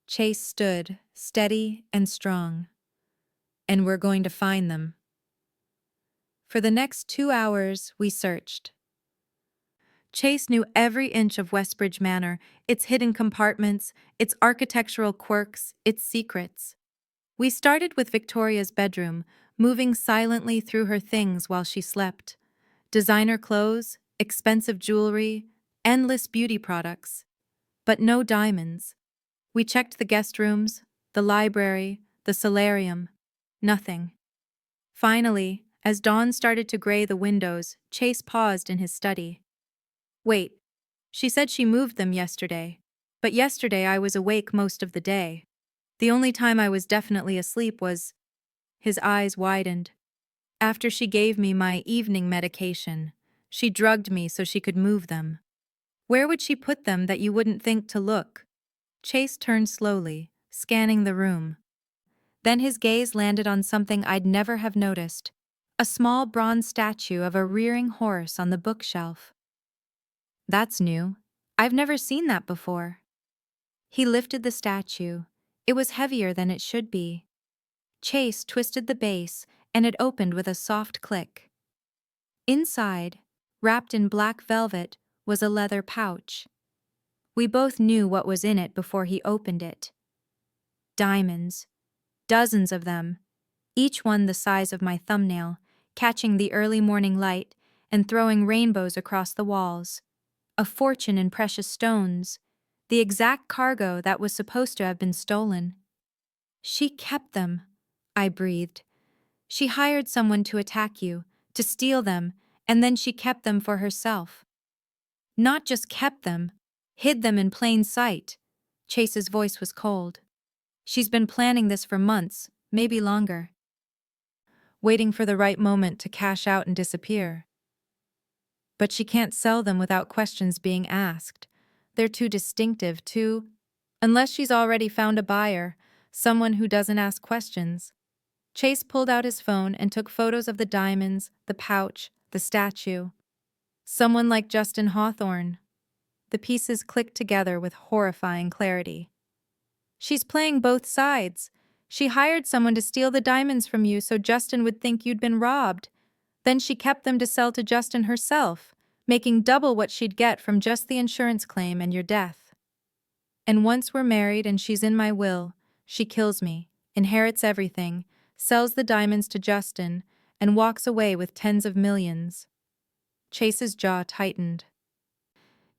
Chase stood, steady and strong. "And we're going to find them." For the next 2 hours, we searched. Chase knew every inch of Westbridge Manor, its hidden compartments, its architectural quirks, its secrets. We started with Victoria's bedroom, moving silently through her things while she slept. Designer clothes, expensive jewelry, endless beauty products. But no diamonds. We checked the guest rooms, the library, the solarium. Nothing. Finally, as dawn started to gray the windows, Chase paused in his study. "Wait, she said she moved them yesterday. But yesterday I was awake most of the day. The only time I was definitely asleep was—" His eyes widened. "After she gave me my evening medication. She drugged me so she could move them." "Where would she put them that you wouldn't think to look?" Chase turned slowly, scanning the room. Then his gaze landed on something I'd never have noticed. A small bronze statue of a rearing horse on the bookshelf. "That's new. I've never seen that before." He lifted the statue. It was heavier than it should be. Chase twisted the base, and it opened with a soft click. Inside, wrapped in black velvet, was a leather pouch. We both knew what was in it before he opened it. Diamonds. Dozens of them, each one the size of my thumbnail, catching the early morning light and throwing rainbows across the walls. A fortune in precious stones, the exact cargo that was supposed to have been stolen. "She kept them," I breathed. "She hired someone to attack you, to steal them, and then she kept them for herself." "Not just kept them, hid them in plain sight." Chase's voice was cold. "She's been planning this for months, maybe longer. Waiting for the right moment to cash out and disappear. But she can't sell them without questions being asked. They're too distinctive, unless she's already found a buyer, someone who doesn't ask questions." Chase pulled out his phone and took photos of the diamonds, the pouch, the statue. Someone like Justin Hawthorne. The pieces clicked together with horrifying clarity. She's playing both sides. She hired someone to steal the diamonds from you so Justin would think you'd been robbed. Then she kept them to sell to Justin herself, making double what she'd get from just the insurance claim and your death. And once we're married and she's in my will, she kills me, inherits everything, sells the diamonds to Justin, and walks away with tens of millions. Chase's jaw tightened.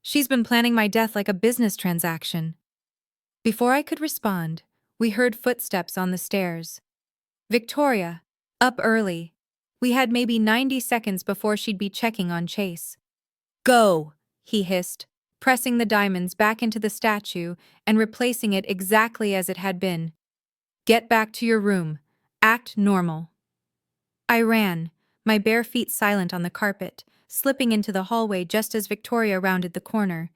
She's been planning my death like a business transaction. Before I could respond, we heard footsteps on the stairs. Victoria, up early. We had maybe 90 seconds before she'd be checking on Chase. Go, he hissed, pressing the diamonds back into the statue and replacing it exactly as it had been. Get back to your room. Act normal. I ran, my bare feet silent on the carpet, slipping into the hallway just as Victoria rounded the corner.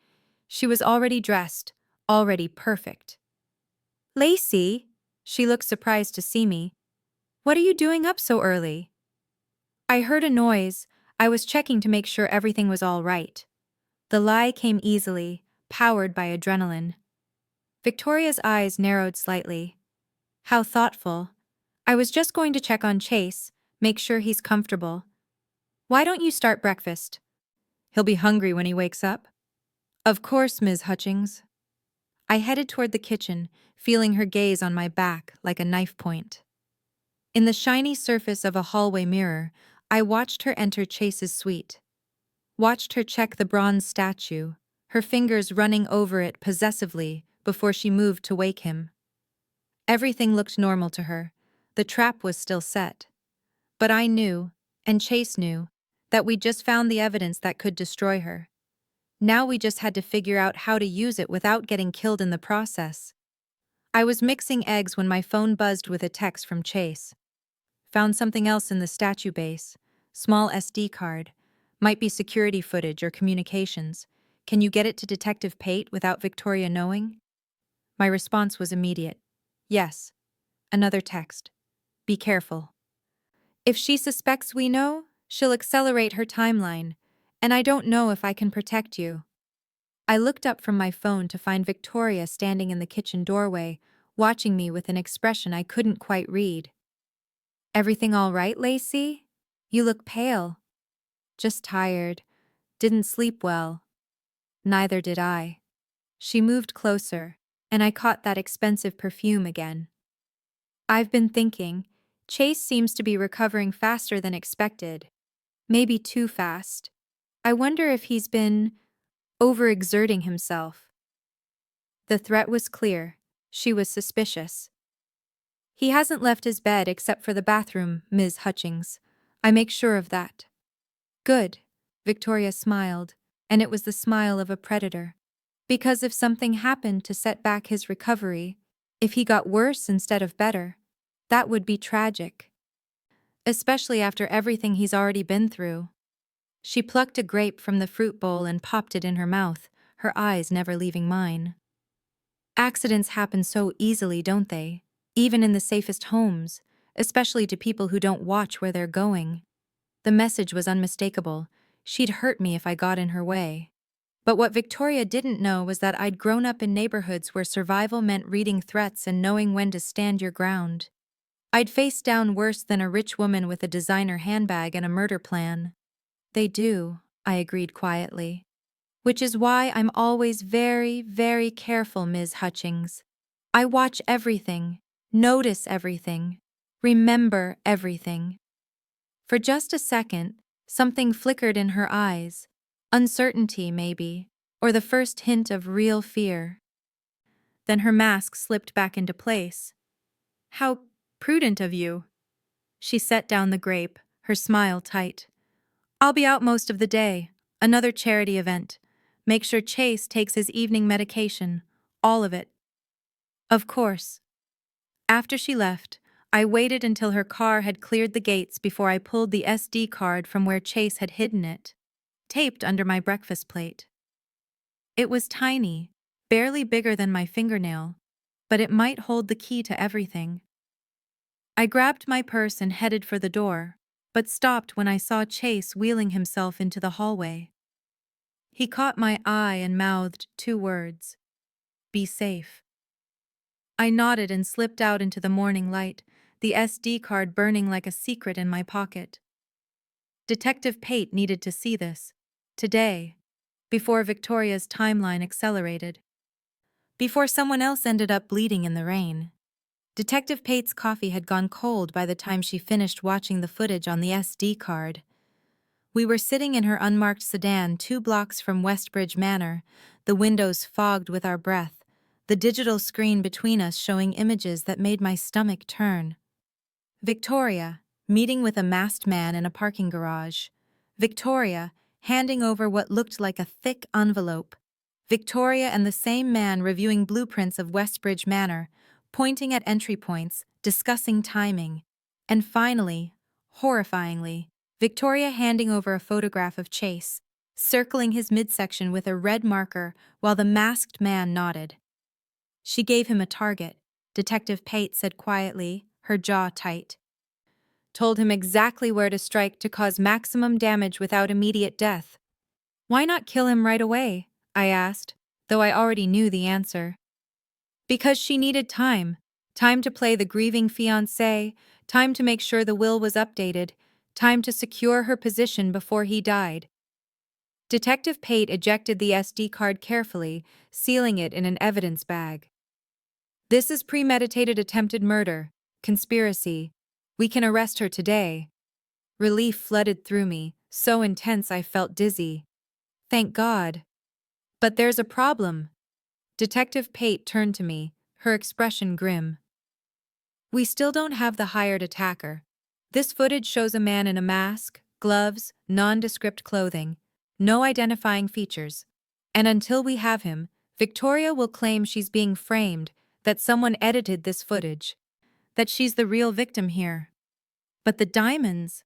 She was already dressed, already perfect. Lacey, she looked surprised to see me. What are you doing up so early? I heard a noise. I was checking to make sure everything was all right. The lie came easily, powered by adrenaline. Victoria's eyes narrowed slightly. How thoughtful. I was just going to check on Chase, make sure he's comfortable. Why don't you start breakfast? He'll be hungry when he wakes up. Of course, Ms. Hutchings. I headed toward the kitchen, feeling her gaze on my back like a knife point. In the shiny surface of a hallway mirror, I watched her enter Chase's suite. Watched her check the bronze statue, her fingers running over it possessively before she moved to wake him. Everything looked normal to her. The trap was still set. But I knew, and Chase knew, that we'd just found the evidence that could destroy her. Now we just had to figure out how to use it without getting killed in the process. I was mixing eggs when my phone buzzed with a text from Chase. Found something else in the statue base. Small SD card. Might be security footage or communications. Can you get it to Detective Pate without Victoria knowing? My response was immediate. Yes. Another text. Be careful. If she suspects we know, she'll accelerate her timeline, and I don't know if I can protect you. I looked up from my phone to find Victoria standing in the kitchen doorway, watching me with an expression I couldn't quite read. Everything all right, Lacey? You look pale. Just tired. Didn't sleep well. Neither did I. She moved closer, and I caught that expensive perfume again. I've been thinking, Chase seems to be recovering faster than expected. Maybe too fast. I wonder if he's been overexerting himself. The threat was clear. She was suspicious. He hasn't left his bed except for the bathroom, Ms. Hutchings. I make sure of that. Good, Victoria smiled, and it was the smile of a predator. Because if something happened to set back his recovery, if he got worse instead of better, that would be tragic. Especially after everything he's already been through. She plucked a grape from the fruit bowl and popped it in her mouth, her eyes never leaving mine. Accidents happen so easily, don't they? Even in the safest homes, especially to people who don't watch where they're going. The message was unmistakable. She'd hurt me if I got in her way. But what Victoria didn't know was that I'd grown up in neighborhoods where survival meant reading threats and knowing when to stand your ground. I'd faced down worse than a rich woman with a designer handbag and a murder plan. They do, I agreed quietly. Which is why I'm always very, very careful, Ms. Hutchings. I watch everything, notice everything, remember everything. For just a second, something flickered in her eyes. Uncertainty, maybe, or the first hint of real fear. Then her mask slipped back into place. How prudent of you. She set down the grape, her smile tight. I'll be out most of the day. Another charity event. Make sure Chase takes his evening medication. All of it. Of course. After she left, I waited until her car had cleared the gates before I pulled the SD card from where Chase had hidden it, taped under my breakfast plate. It was tiny, barely bigger than my fingernail, but it might hold the key to everything. I grabbed my purse and headed for the door, but stopped when I saw Chase wheeling himself into the hallway. He caught my eye and mouthed 2 words. Be safe. I nodded and slipped out into the morning light, the SD card burning like a secret in my pocket. Detective Pate needed to see this. Today. Before Victoria's timeline accelerated. Before someone else ended up bleeding in the rain. Detective Pate's coffee had gone cold by the time she finished watching the footage on the SD card. We were sitting in her unmarked sedan 2 blocks from Westbridge Manor, the windows fogged with our breath, the digital screen between us showing images that made my stomach turn. Victoria, meeting with a masked man in a parking garage. Victoria, handing over what looked like a thick envelope. Victoria and the same man reviewing blueprints of Westbridge Manor, pointing at entry points, discussing timing. And finally, horrifyingly, Victoria handing over a photograph of Chase, circling his midsection with a red marker while the masked man nodded. She gave him a target, Detective Pate said quietly, her jaw tight. Told him exactly where to strike to cause maximum damage without immediate death. Why not kill him right away? I asked, though I already knew the answer. Because she needed time. Time to play the grieving fiancée, time to make sure the will was updated, time to secure her position before he died. Detective Pate ejected the SD card carefully, sealing it in an evidence bag. This is premeditated attempted murder, conspiracy. We can arrest her today. Relief flooded through me, so intense I felt dizzy. Thank God. But there's a problem. Detective Pate turned to me, her expression grim. We still don't have the hired attacker. This footage shows a man in a mask, gloves, nondescript clothing, no identifying features. And until we have him, Victoria will claim she's being framed, that someone edited this footage, that she's the real victim here. But the diamonds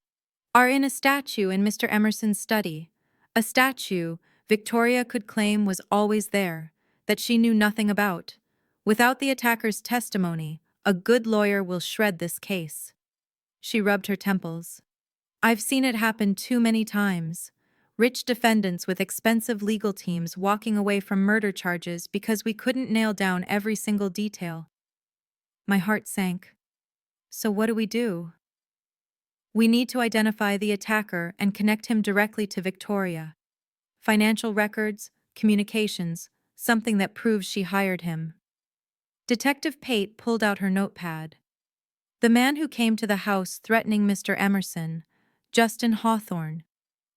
are in a statue in Mr. Emerson's study, a statue Victoria could claim was always there, that she knew nothing about. Without the attacker's testimony, a good lawyer will shred this case. She rubbed her temples. I've seen it happen too many times. Rich defendants with expensive legal teams walking away from murder charges because we couldn't nail down every single detail. My heart sank. So what do we do? We need to identify the attacker and connect him directly to Victoria. Financial records, communications, something that proves she hired him. Detective Pate pulled out her notepad. The man who came to the house threatening Mr. Emerson, Justin Hawthorne.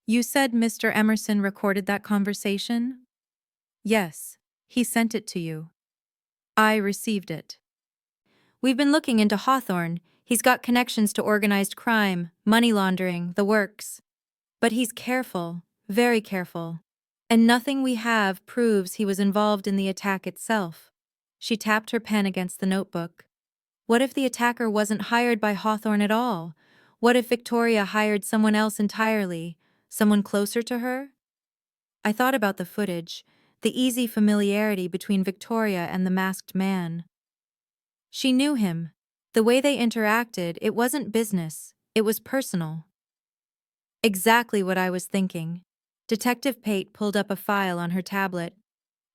You said Mr. Emerson recorded that conversation? Yes, he sent it to you. I received it. We've been looking into Hawthorne. He's got connections to organized crime, money laundering, the works. But he's careful, very careful. And nothing we have proves he was involved in the attack itself. She tapped her pen against the notebook. What if the attacker wasn't hired by Hawthorne at all? What if Victoria hired someone else entirely, someone closer to her? I thought about the footage, the easy familiarity between Victoria and the masked man. She knew him. The way they interacted, it wasn't business, it was personal. Exactly what I was thinking. Detective Pate pulled up a file on her tablet.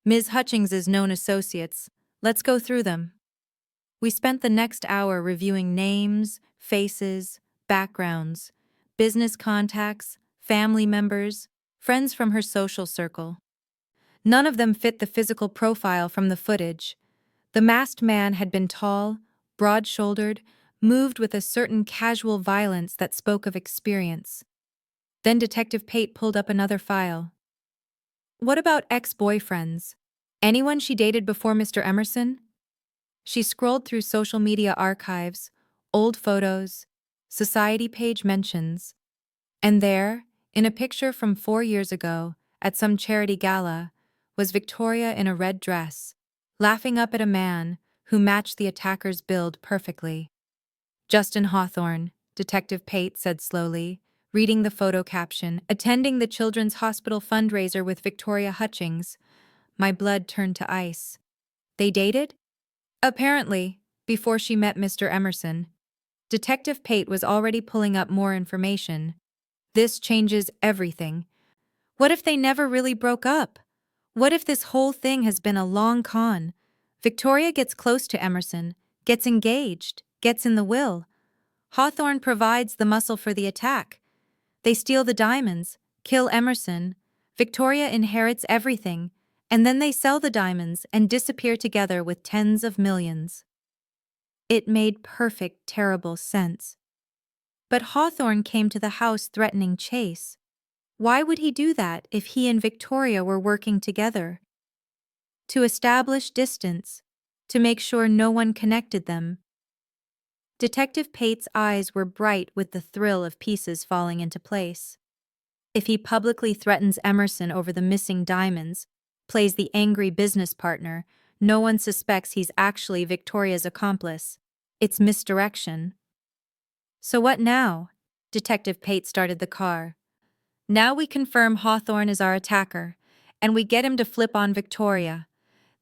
Ms. Hutchings's known associates. Let's go through them. We spent the next hour reviewing names, faces, backgrounds, business contacts, family members, friends from her social circle. None of them fit the physical profile from the footage. The masked man had been tall, broad-shouldered, moved with a certain casual violence that spoke of experience. Then Detective Pate pulled up another file. What about ex-boyfriends? Anyone she dated before Mr. Emerson? She scrolled through social media archives, old photos, society page mentions. And there, in a picture from 4 years ago, at some charity gala, was Victoria in a red dress, laughing up at a man who matched the attacker's build perfectly. Justin Hawthorne, Detective Pate said slowly, reading the photo caption, attending the Children's Hospital fundraiser with Victoria Hutchings. My blood turned to ice. They dated? Apparently, before she met Mr. Emerson. Detective Pate was already pulling up more information. This changes everything. What if they never really broke up? What if this whole thing has been a long con? Victoria gets close to Emerson, gets engaged, gets in the will. Hawthorne provides the muscle for the attack. They steal the diamonds, kill Emerson. Victoria inherits everything, and then they sell the diamonds and disappear together with tens of millions. It made perfect, terrible sense. But Hawthorne came to the house threatening Chase. Why would he do that if he and Victoria were working together? To establish distance, to make sure no one connected them. Detective Pate's eyes were bright with the thrill of pieces falling into place. If he publicly threatens Emerson over the missing diamonds, plays the angry business partner, no one suspects he's actually Victoria's accomplice. It's misdirection. So what now? Detective Pate started the car. Now we confirm Hawthorne is our attacker, and we get him to flip on Victoria.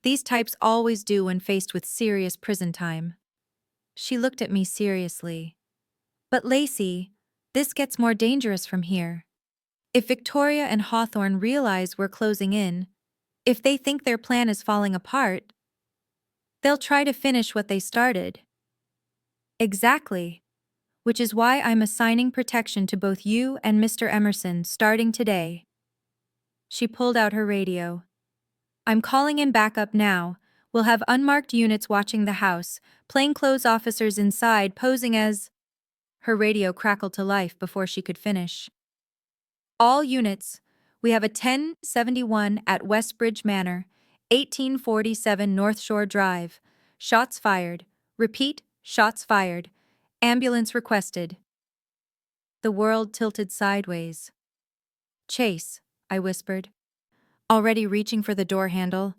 These types always do when faced with serious prison time. She looked at me seriously. But Lacey, this gets more dangerous from here. If Victoria and Hawthorne realize we're closing in, if they think their plan is falling apart, they'll try to finish what they started. Exactly. Which is why I'm assigning protection to both you and Mr. Emerson starting today. She pulled out her radio. I'm calling in backup now. We'll have unmarked units watching the house, plainclothes officers inside posing as... Her radio crackled to life before she could finish. All units, we have a 1071 at Westbridge Manor, 1847 North Shore Drive. Shots fired. Repeat, shots fired. Ambulance requested. The world tilted sideways. Chase, I whispered. Already reaching for the door handle.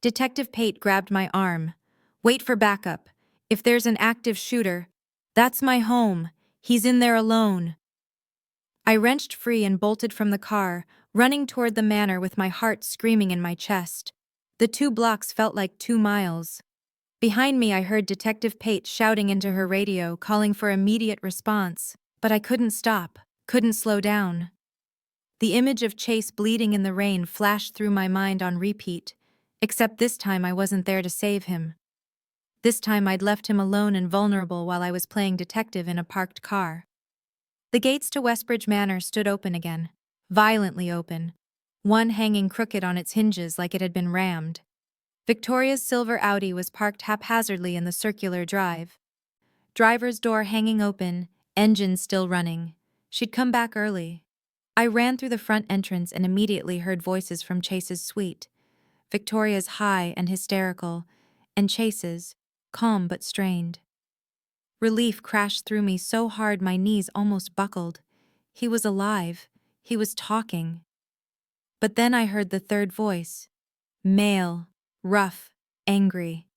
Detective Pate grabbed my arm. Wait for backup. If there's an active shooter, that's my home. He's in there alone. I wrenched free and bolted from the car, running toward the manor with my heart screaming in my chest. The 2 blocks felt like 2 miles. Behind me I heard Detective Pate shouting into her radio, calling for immediate response. But I couldn't stop, couldn't slow down. The image of Chase bleeding in the rain flashed through my mind on repeat, except this time I wasn't there to save him. This time I'd left him alone and vulnerable while I was playing detective in a parked car. The gates to Westbridge Manor stood open again, violently open, one hanging crooked on its hinges like it had been rammed. Victoria's silver Audi was parked haphazardly in the circular drive. Driver's door hanging open, engine still running. She'd come back early. I ran through the front entrance and immediately heard voices from Chase's suite. Victoria's high and hysterical, and Chase's, calm but strained. Relief crashed through me so hard my knees almost buckled. He was alive. He was talking. But then I heard the third voice. Male, rough, angry.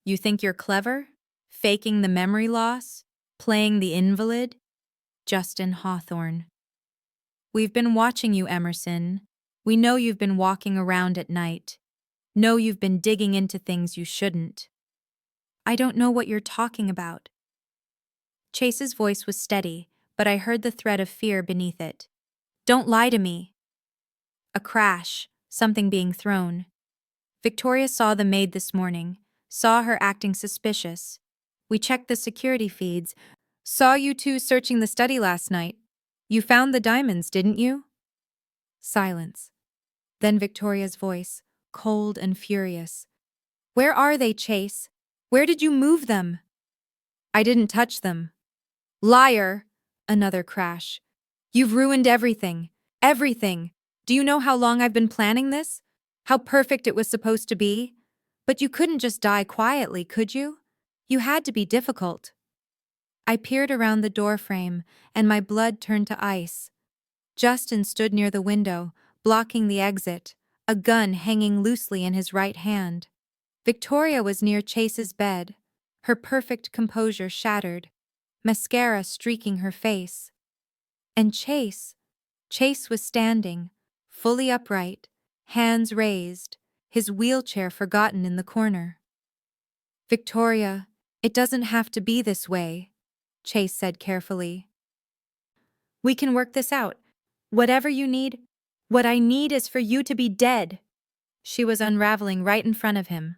You think you're clever? Faking the memory loss? Playing the invalid? Justin Hawthorne. We've been watching you, Emerson. We know you've been walking around at night. Know you've been digging into things you shouldn't. I don't know what you're talking about. Chase's voice was steady, but I heard the thread of fear beneath it. Don't lie to me. A crash, something being thrown. Victoria saw the maid this morning, saw her acting suspicious. We checked the security feeds. Saw you two searching the study last night. You found the diamonds, didn't you? Silence. Then Victoria's voice, cold and furious. Where are they, Chase? Where did you move them? I didn't touch them. Liar! Another crash. You've ruined everything. Everything. Do you know how long I've been planning this? How perfect it was supposed to be? But you couldn't just die quietly, could you? You had to be difficult. I peered around the doorframe, and my blood turned to ice. Justin stood near the window, blocking the exit, a gun hanging loosely in his right hand. Victoria was near Chase's bed, her perfect composure shattered, mascara streaking her face. And Chase was standing, fully upright, hands raised, his wheelchair forgotten in the corner. Victoria, it doesn't have to be this way. Chase said carefully. We can work this out. Whatever you need, what I need is for you to be dead. She was unraveling right in front of him.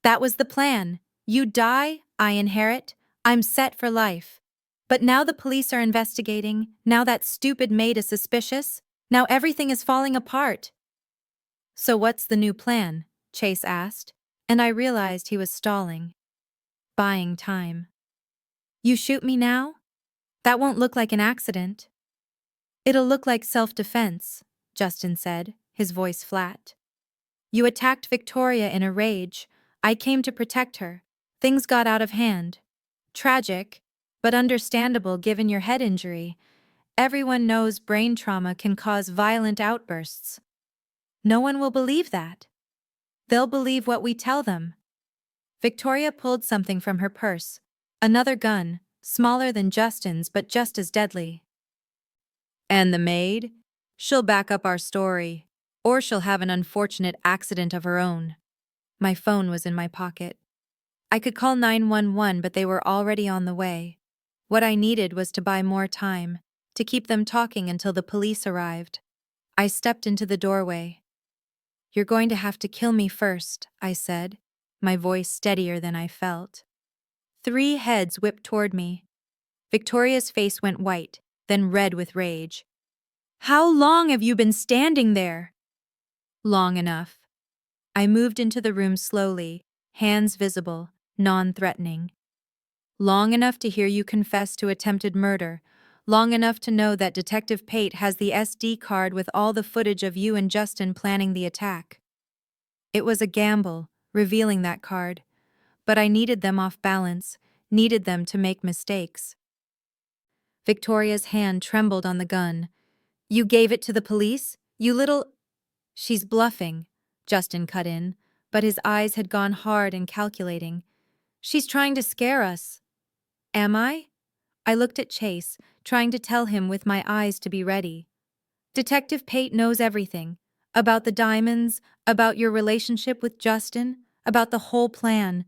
That was the plan. You die, I inherit, I'm set for life. But now the police are investigating, now that stupid maid is suspicious, now everything is falling apart. So what's the new plan? Chase asked, and I realized he was stalling. Buying time. You shoot me now? That won't look like an accident. It'll look like self-defense, Justin said, his voice flat. You attacked Victoria in a rage. I came to protect her. Things got out of hand. Tragic, but understandable given your head injury. Everyone knows brain trauma can cause violent outbursts. No one will believe that. They'll believe what we tell them. Victoria pulled something from her purse. Another gun, smaller than Justin's but just as deadly. And the maid? She'll back up our story. Or she'll have an unfortunate accident of her own. My phone was in my pocket. I could call 911, but they were already on the way. What I needed was to buy more time, to keep them talking until the police arrived. I stepped into the doorway. You're going to have to kill me first, I said, my voice steadier than I felt. 3 heads whipped toward me. Victoria's face went white, then red with rage. How long have you been standing there? Long enough. I moved into the room slowly, hands visible, non-threatening. Long enough to hear you confess to attempted murder, long enough to know that Detective Pate has the SD card with all the footage of you and Justin planning the attack. It was a gamble, revealing that card, but I needed them off balance, needed them to make mistakes. Victoria's hand trembled on the gun. You gave it to the police? You little… She's bluffing, Justin cut in, but his eyes had gone hard and calculating. She's trying to scare us. Am I? I looked at Chase, trying to tell him with my eyes to be ready. Detective Pate knows everything. About the diamonds, about your relationship with Justin, about the whole plan.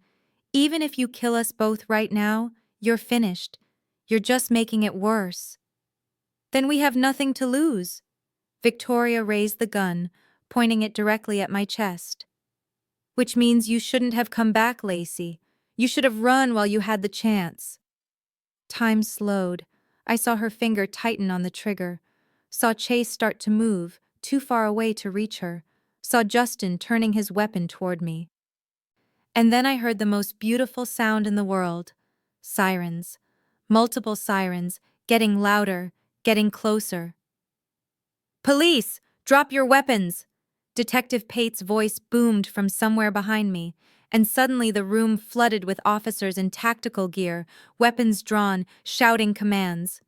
Even if you kill us both right now, you're finished. You're just making it worse. Then we have nothing to lose. Victoria raised the gun, pointing it directly at my chest. Which means you shouldn't have come back, Lacey. You should have run while you had the chance. Time slowed. I saw her finger tighten on the trigger. Saw Chase start to move, too far away to reach her. Saw Justin turning his weapon toward me. And then I heard the most beautiful sound in the world. Sirens. Multiple sirens, getting louder, getting closer. Police! Drop your weapons! Detective Pate's voice boomed from somewhere behind me, and suddenly the room flooded with officers in tactical gear, weapons drawn, shouting commands.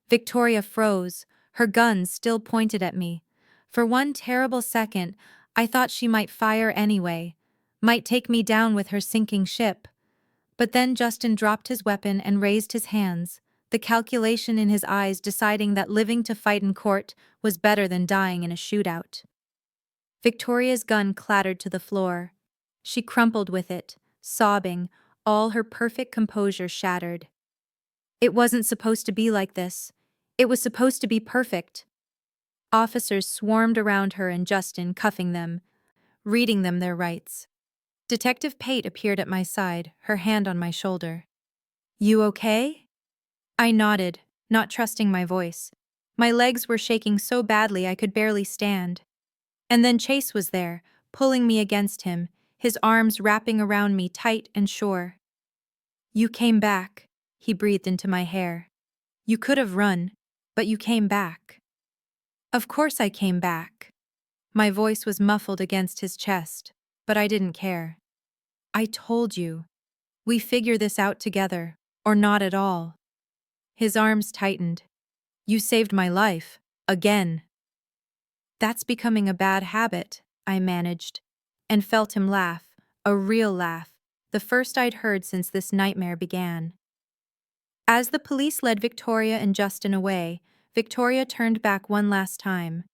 Victoria froze, her gun still pointed at me. For one terrible second, I thought she might fire anyway, might take me down with her sinking ship. But then Justin dropped his weapon and raised his hands, the calculation in his eyes deciding that living to fight in court was better than dying in a shootout. Victoria's gun clattered to the floor. She crumpled with it, sobbing, all her perfect composure shattered. It wasn't supposed to be like this. It was supposed to be perfect. Officers swarmed around her and Justin, cuffing them, reading them their rights. Detective Pate appeared at my side, her hand on my shoulder. You okay? I nodded, not trusting my voice. My legs were shaking so badly I could barely stand. And then Chase was there, pulling me against him, his arms wrapping around me tight and sure. You came back, he breathed into my hair. You could have run, but you came back. Of course I came back. My voice was muffled against his chest, but I didn't care. I told you. We figure this out together, or not at all. His arms tightened. You saved my life, again. That's becoming a bad habit, I managed, and felt him laugh, a real laugh, the first I'd heard since this nightmare began. As the police led Victoria and Justin away, Victoria turned back one last time.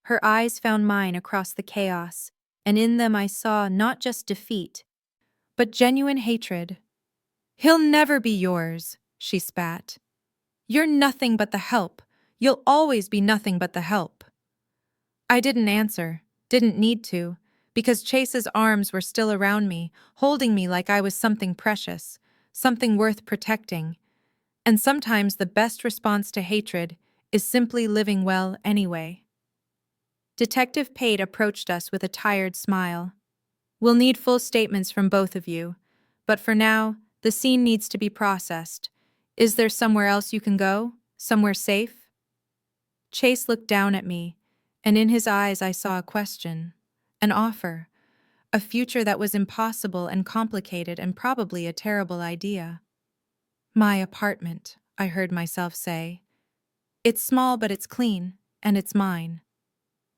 Her eyes found mine across the chaos, and in them I saw not just defeat, but genuine hatred. He'll never be yours, she spat. "You're nothing but the help. You'll always be nothing but the help." I didn't answer, didn't need to, because Chase's arms were still around me, holding me like I was something precious, something worth protecting. And sometimes the best response to hatred is simply living well anyway. Detective Pate approached us with a tired smile. "We'll need full statements from both of you, but for now, the scene needs to be processed. Is there somewhere else you can go? Somewhere safe?" Chase looked down at me, and in his eyes I saw a question, an offer, a future that was impossible and complicated and probably a terrible idea. "My apartment," I heard myself say. "It's small, but it's clean, and it's mine."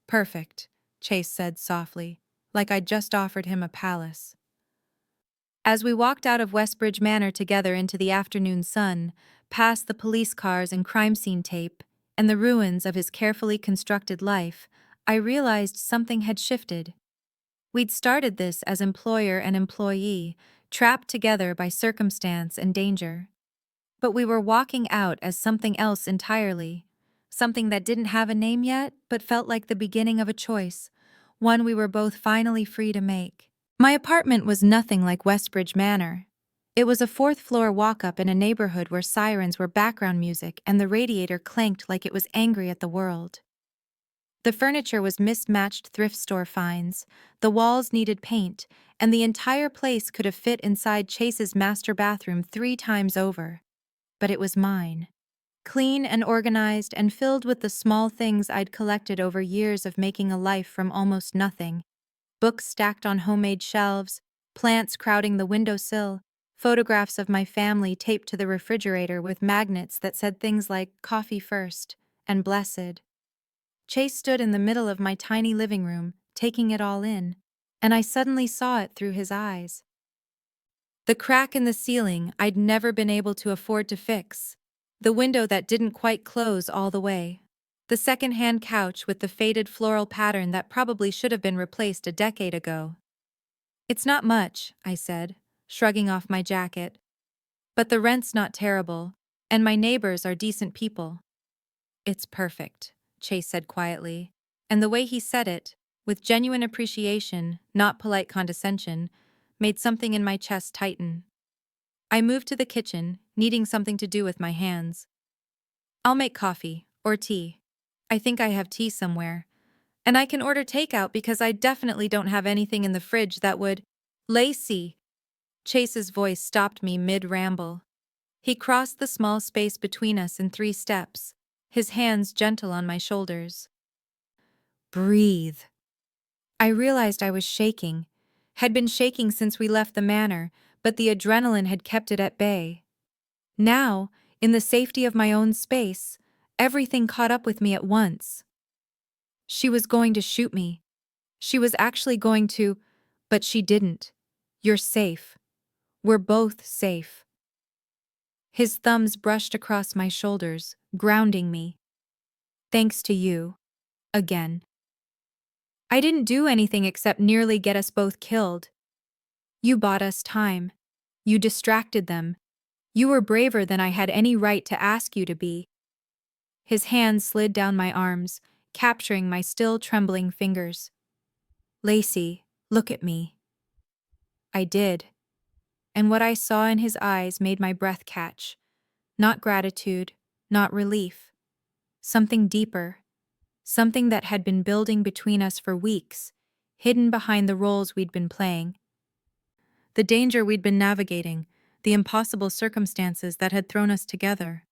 "Perfect," Chase said softly, like I'd just offered him a palace. As we walked out of Westbridge Manor together into the afternoon sun, past the police cars and crime scene tape, and the ruins of his carefully constructed life, I realized something had shifted. We'd started this as employer and employee, trapped together by circumstance and danger. But we were walking out as something else entirely, something that didn't have a name yet, but felt like the beginning of a choice, one we were both finally free to make. My apartment was nothing like Westbridge Manor. It was a fourth-floor walk-up in a neighborhood where sirens were background music and the radiator clanked like it was angry at the world. The furniture was mismatched thrift store finds, the walls needed paint, and the entire place could have fit inside Chase's master bathroom 3 times over. But it was mine. Clean and organized and filled with the small things I'd collected over years of making a life from almost nothing. Books stacked on homemade shelves, plants crowding the windowsill, photographs of my family taped to the refrigerator with magnets that said things like "coffee first" and "blessed." Chase stood in the middle of my tiny living room, taking it all in, and I suddenly saw it through his eyes. The crack in the ceiling I'd never been able to afford to fix, the window that didn't quite close all the way, the second-hand couch with the faded floral pattern that probably should have been replaced a decade ago. "It's not much," I said, shrugging off my jacket. "But the rent's not terrible, and my neighbors are decent people." "It's perfect," Chase said quietly, and the way he said it, with genuine appreciation, not polite condescension, made something in my chest tighten. I moved to the kitchen, needing something to do with my hands. "I'll make coffee, or tea. I think I have tea somewhere. And I can order takeout because I definitely don't have anything in the fridge that would—" "Lacey!" Chase's voice stopped me mid-ramble. He crossed the small space between us in 3 steps, his hands gentle on my shoulders. "Breathe." I realized I was shaking, had been shaking since we left the manor, but the adrenaline had kept it at bay. Now, in the safety of my own space, everything caught up with me at once. She was going to shoot me. She was actually going to, but she didn't. "You're safe. We're both safe." His thumbs brushed across my shoulders, grounding me. "Thanks to you. Again. I didn't do anything except nearly get us both killed. You bought us time. You distracted them. You were braver than I had any right to ask you to be." His hand slid down my arms, capturing my still trembling fingers. "Lacey, look at me." I did. And what I saw in his eyes made my breath catch. Not gratitude, not relief. Something deeper. Something that had been building between us for weeks, hidden behind the roles we'd been playing. The danger we'd been navigating, the impossible circumstances that had thrown us together.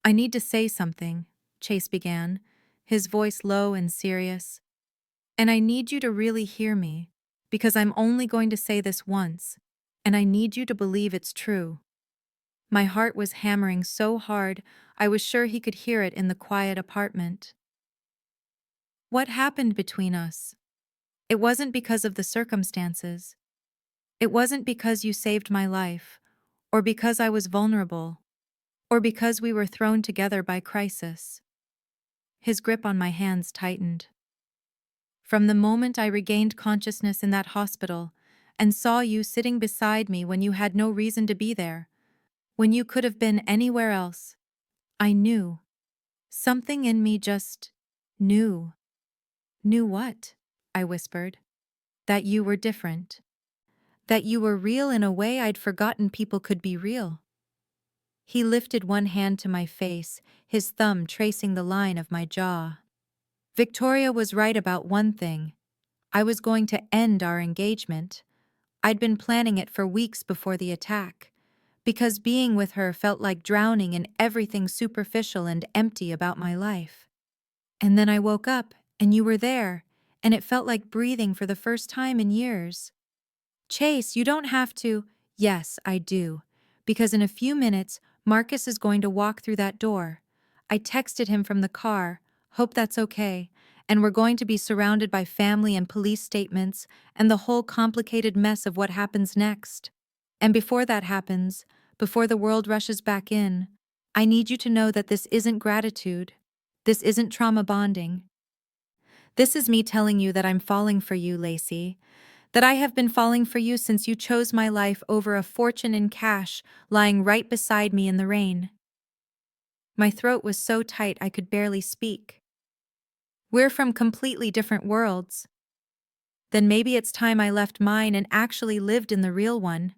"I need to say something," Chase began, his voice low and serious. "And I need you to really hear me, because I'm only going to say this once, and I need you to believe it's true." My heart was hammering so hard I was sure he could hear it in the quiet apartment. What happened between us? It wasn't because of the circumstances. It wasn't because you saved my life, or because I was vulnerable, or because we were thrown together by crisis. His grip on my hands tightened. From the moment I regained consciousness in that hospital and saw you sitting beside me when you had no reason to be there, when you could have been anywhere else. I knew. Something in me just knew. Knew what? I whispered. That you were different. That you were real in a way I'd forgotten people could be real. He lifted one hand to my face, his thumb tracing the line of my jaw. Victoria was right about one thing. I was going to end our engagement. I'd been planning it for weeks before the attack, because being with her felt like drowning in everything superficial and empty about my life. And then I woke up, and you were there, and it felt like breathing for the first time in years. Chase, you don't have to. Yes, I do. Because in a few minutes, Marcus is going to walk through that door. I texted him from the car, hope that's okay, and we're going to be surrounded by family and police statements and the whole complicated mess of what happens next. And before that happens, before the world rushes back in, I need you to know that this isn't gratitude. This isn't trauma bonding. This is me telling you that I'm falling for you, Lacey. That I have been falling for you since you chose my life over a fortune in cash lying right beside me in the rain. My throat was so tight I could barely speak. We're from completely different worlds. Then maybe it's time I left mine and actually lived in the real one.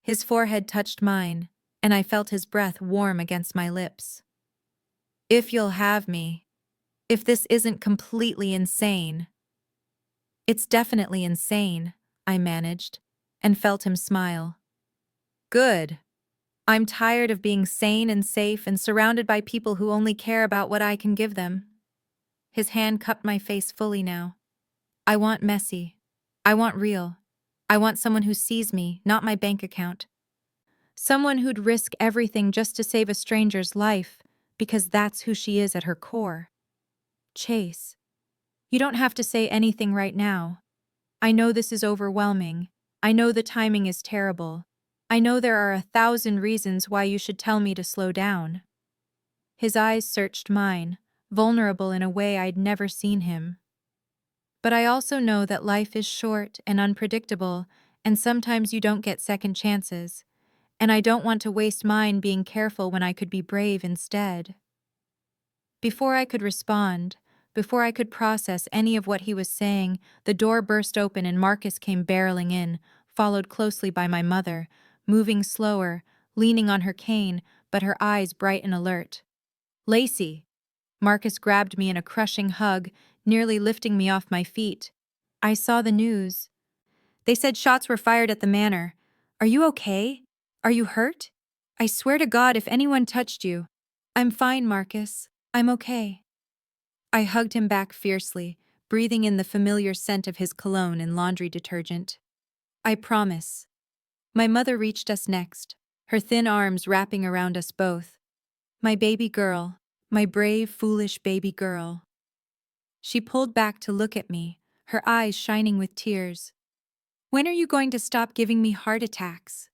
His forehead touched mine, and I felt his breath warm against my lips. If you'll have me. If this isn't completely insane. It's definitely insane, I managed, and felt him smile. Good. I'm tired of being sane and safe and surrounded by people who only care about what I can give them. His hand cupped my face fully now. I want messy. I want real. I want someone who sees me, not my bank account. Someone who'd risk everything just to save a stranger's life, because that's who she is at her core. Chase. You don't have to say anything right now. I know this is overwhelming. I know the timing is terrible. I know there are 1,000 reasons why you should tell me to slow down. His eyes searched mine, vulnerable in a way I'd never seen him. But I also know that life is short and unpredictable, and sometimes you don't get second chances, and I don't want to waste mine being careful when I could be brave instead. Before I could respond, before I could process any of what he was saying, the door burst open and Marcus came barreling in, followed closely by my mother, moving slower, leaning on her cane, but her eyes bright and alert. Lacey! Marcus grabbed me in a crushing hug, nearly lifting me off my feet. I saw the news. They said shots were fired at the manor. Are you okay? Are you hurt? I swear to God if anyone touched you. I'm fine, Marcus. I'm okay. I hugged him back fiercely, breathing in the familiar scent of his cologne and laundry detergent. I promise. My mother reached us next, her thin arms wrapping around us both. My baby girl, my brave, foolish baby girl. She pulled back to look at me, her eyes shining with tears. When are you going to stop giving me heart attacks?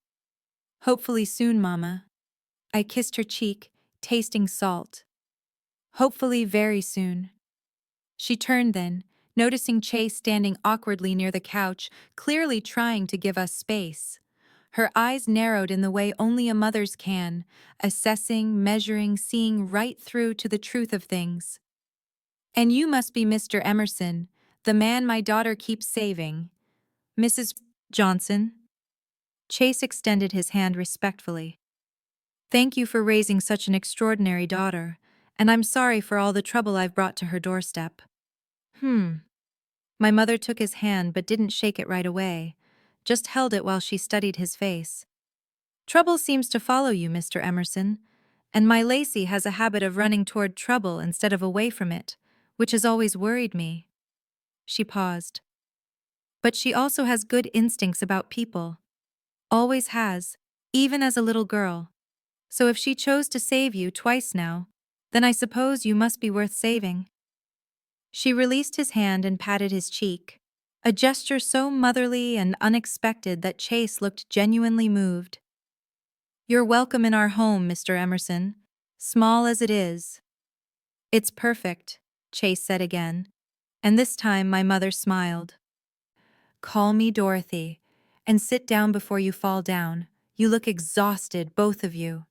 Hopefully soon, Mama. I kissed her cheek, tasting salt. Hopefully very soon. She turned then, noticing Chase standing awkwardly near the couch, clearly trying to give us space. Her eyes narrowed in the way only a mother's can, assessing, measuring, seeing right through to the truth of things. And you must be Mr. Emerson, the man my daughter keeps saving. Mrs. Johnson? Chase extended his hand respectfully. Thank you for raising such an extraordinary daughter, and I'm sorry for all the trouble I've brought to her doorstep. My mother took his hand but didn't shake it right away, just held it while she studied his face. Trouble seems to follow you, Mr. Emerson, and my Lacey has a habit of running toward trouble instead of away from it, which has always worried me. She paused. But she also has good instincts about people. Always has, even as a little girl. So if she chose to save you twice now, then I suppose you must be worth saving. She released his hand and patted his cheek, a gesture so motherly and unexpected that Chase looked genuinely moved. You're welcome in our home, Mr. Emerson, small as it is. It's perfect, Chase said again, and this time my mother smiled. Call me Dorothy, and sit down before you fall down. You look exhausted, both of you."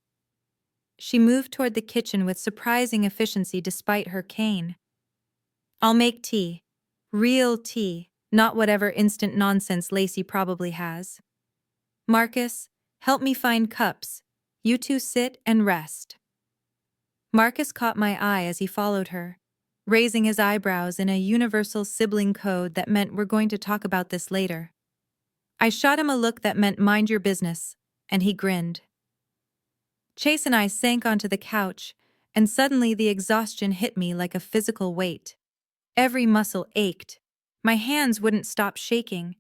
She moved toward the kitchen with surprising efficiency despite her cane. "I'll make tea. Real tea, not whatever instant nonsense Lacey probably has. Marcus, help me find cups. You two sit and rest." Marcus caught my eye as he followed her, raising his eyebrows in a universal sibling code that meant we're going to talk about this later. I shot him a look that meant mind your business, and he grinned. Chase and I sank onto the couch, and suddenly the exhaustion hit me like a physical weight. Every muscle ached, my hands wouldn't stop shaking,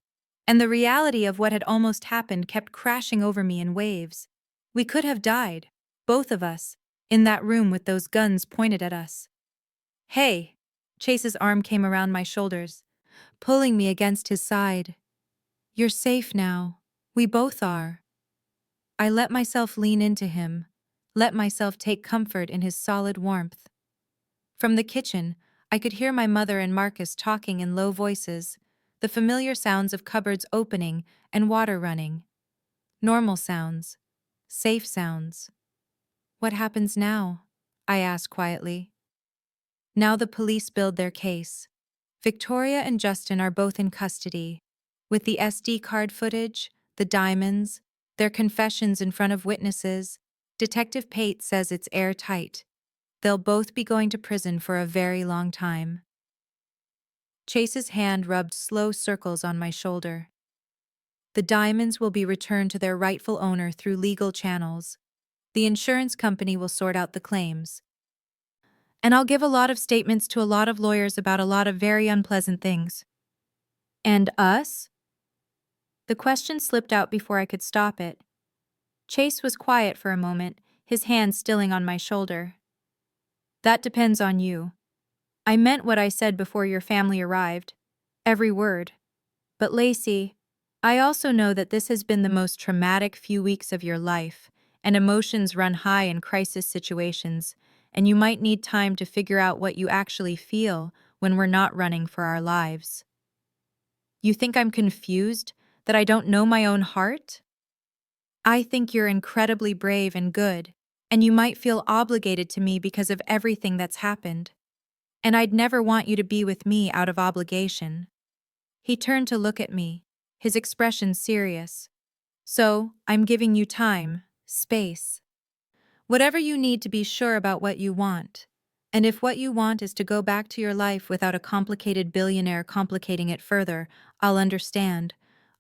and the reality of what had almost happened kept crashing over me in waves. We could have died, both of us, in that room with those guns pointed at us. "Hey!" Chase's arm came around my shoulders, pulling me against his side. "You're safe now. We both are." I let myself lean into him, let myself take comfort in his solid warmth. From the kitchen, I could hear my mother and Marcus talking in low voices, the familiar sounds of cupboards opening and water running. Normal sounds. Safe sounds. "What happens now?" I asked quietly. Now the police build their case. Victoria and Justin are both in custody. With the SD card footage, the diamonds, their confessions in front of witnesses, Detective Pate says it's airtight. They'll both be going to prison for a very long time. Chase's hand rubbed slow circles on my shoulder. The diamonds will be returned to their rightful owner through legal channels. The insurance company will sort out the claims. And I'll give a lot of statements to a lot of lawyers about a lot of very unpleasant things. "And us?" The question slipped out before I could stop it. Chase was quiet for a moment, his hand stilling on my shoulder. "That depends on you. I meant what I said before your family arrived. Every word. But Lacey, I also know that this has been the most traumatic few weeks of your life, and emotions run high in crisis situations, and you might need time to figure out what you actually feel when we're not running for our lives." "You think I'm confused? That I don't know my own heart?" "I think you're incredibly brave and good, and you might feel obligated to me because of everything that's happened. And I'd never want you to be with me out of obligation." He turned to look at me, his expression serious. "So, I'm giving you time, space. Whatever you need to be sure about what you want. And if what you want is to go back to your life without a complicated billionaire complicating it further, I'll understand.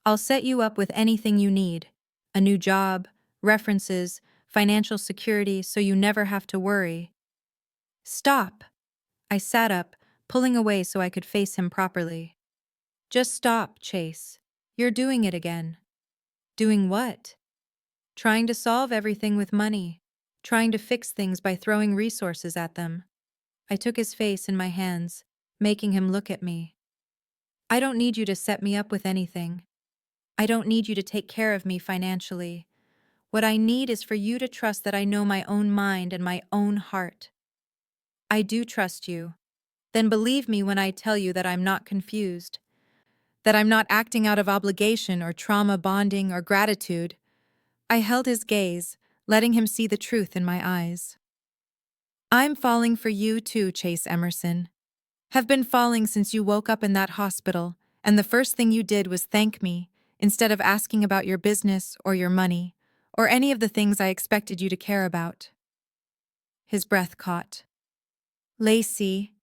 I'll set you up with anything you need. A new job, references, financial security so you never have to worry." "Stop." I sat up, pulling away so I could face him properly. "Just stop, Chase. You're doing it again." "Doing what?" "Trying to solve everything with money. Trying to fix things by throwing resources at them." I took his face in my hands, making him look at me. "I don't need you to set me up with anything. I don't need you to take care of me financially. What I need is for you to trust that I know my own mind and my own heart." "I do trust you. Then believe me when I tell you that I'm not confused. That I'm not acting out of obligation or trauma bonding or gratitude." I held his gaze, letting him see the truth in my eyes. "I'm falling for you too, Chase Emerson. Have been falling since you woke up in that hospital, and the first thing you did was thank me, instead of asking about your business or your money, or any of the things I expected you to care about." His breath caught. "Lacey,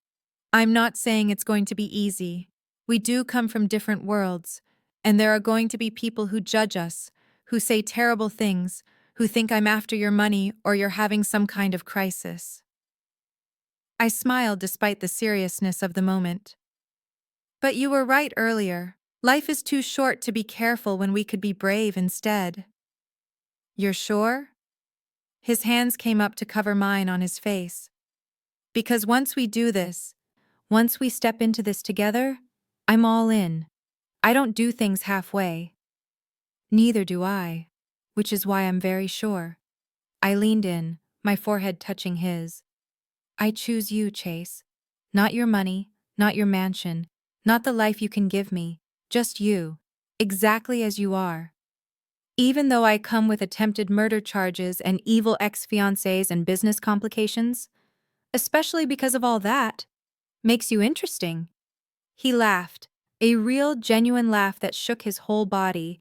I'm not saying it's going to be easy. We do come from different worlds, and there are going to be people who judge us, who say terrible things, who think I'm after your money or you're having some kind of crisis." I smiled despite the seriousness of the moment. "But you were right earlier. Life is too short to be careful when we could be brave instead." "You're sure?" His hands came up to cover mine on his face. "Because once we do this, once we step into this together, I'm all in. I don't do things halfway." "Neither do I, which is why I'm very sure." I leaned in, my forehead touching his. "I choose you, Chase. Not your money, not your mansion, not the life you can give me, just you, exactly as you are." Even though I come with attempted murder charges and evil ex-fiancés and business complications, especially because of all that, makes you interesting. He laughed, a real, genuine laugh that shook his whole body,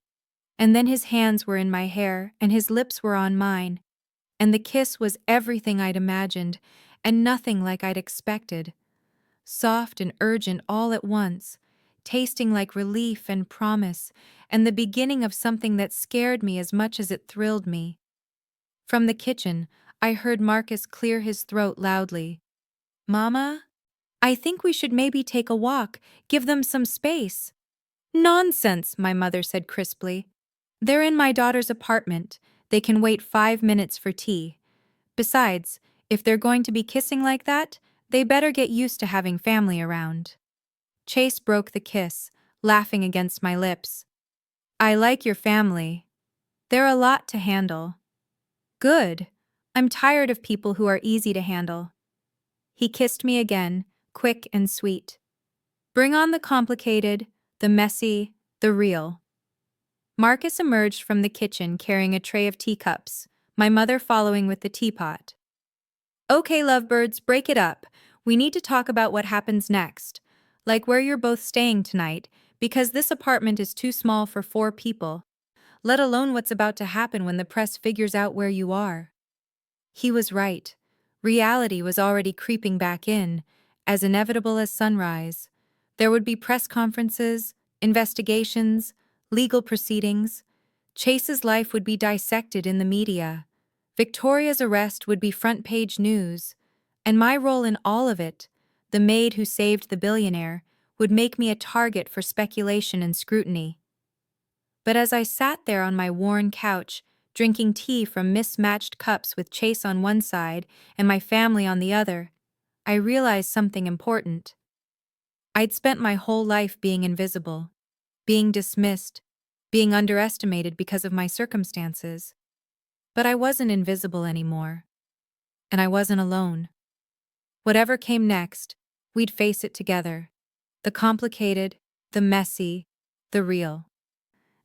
and then his hands were in my hair and his lips were on mine, and the kiss was everything I'd imagined and nothing like I'd expected. Soft and urgent all at once, tasting like relief and promise, and the beginning of something that scared me as much as it thrilled me. From the kitchen, I heard Marcus clear his throat loudly. "Mama, I think we should maybe take a walk, give them some space." "Nonsense," my mother said crisply. "They're in my daughter's apartment. They can wait 5 minutes for tea. Besides, if they're going to be kissing like that, they better get used to having family around." Chase broke the kiss, laughing against my lips. "I like your family. They're a lot to handle." "Good. I'm tired of people who are easy to handle." He kissed me again, quick and sweet. "Bring on the complicated, the messy, the real." Marcus emerged from the kitchen carrying a tray of teacups, my mother following with the teapot. "Okay, lovebirds, break it up. We need to talk about what happens next, like where you're both staying tonight, because this apartment is too small for 4 people, let alone what's about to happen when the press figures out where you are." He was right. Reality was already creeping back in, as inevitable as sunrise. There would be press conferences, investigations, legal proceedings. Chase's life would be dissected in the media. Victoria's arrest would be front-page news. And my role in all of it, the maid who saved the billionaire, would make me a target for speculation and scrutiny. But as I sat there on my worn couch, drinking tea from mismatched cups with Chase on one side and my family on the other, I realized something important. I'd spent my whole life being invisible, being dismissed, being underestimated because of my circumstances. But I wasn't invisible anymore. And I wasn't alone. Whatever came next, we'd face it together. The complicated, the messy, the real.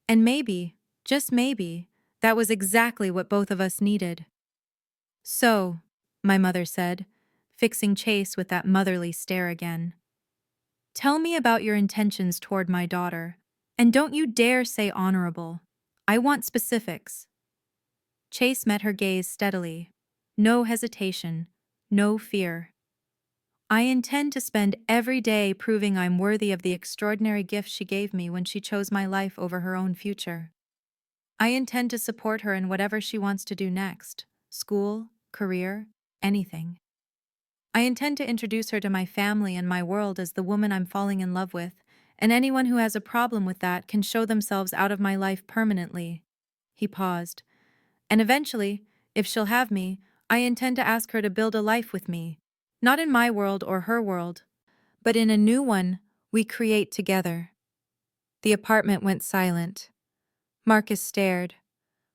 And maybe, just maybe, that was exactly what both of us needed. "So," my mother said, fixing Chase with that motherly stare again, "tell me about your intentions toward my daughter. And don't you dare say honorable. I want specifics." Chase met her gaze steadily. No hesitation, no fear. "I intend to spend every day proving I'm worthy of the extraordinary gift she gave me when she chose my life over her own future. I intend to support her in whatever she wants to do next, school, career, anything. I intend to introduce her to my family and my world as the woman I'm falling in love with, and anyone who has a problem with that can show themselves out of my life permanently." He paused. "And eventually, if she'll have me, I intend to ask her to build a life with me, not in my world or her world, but in a new one we create together." The apartment went silent. Marcus stared.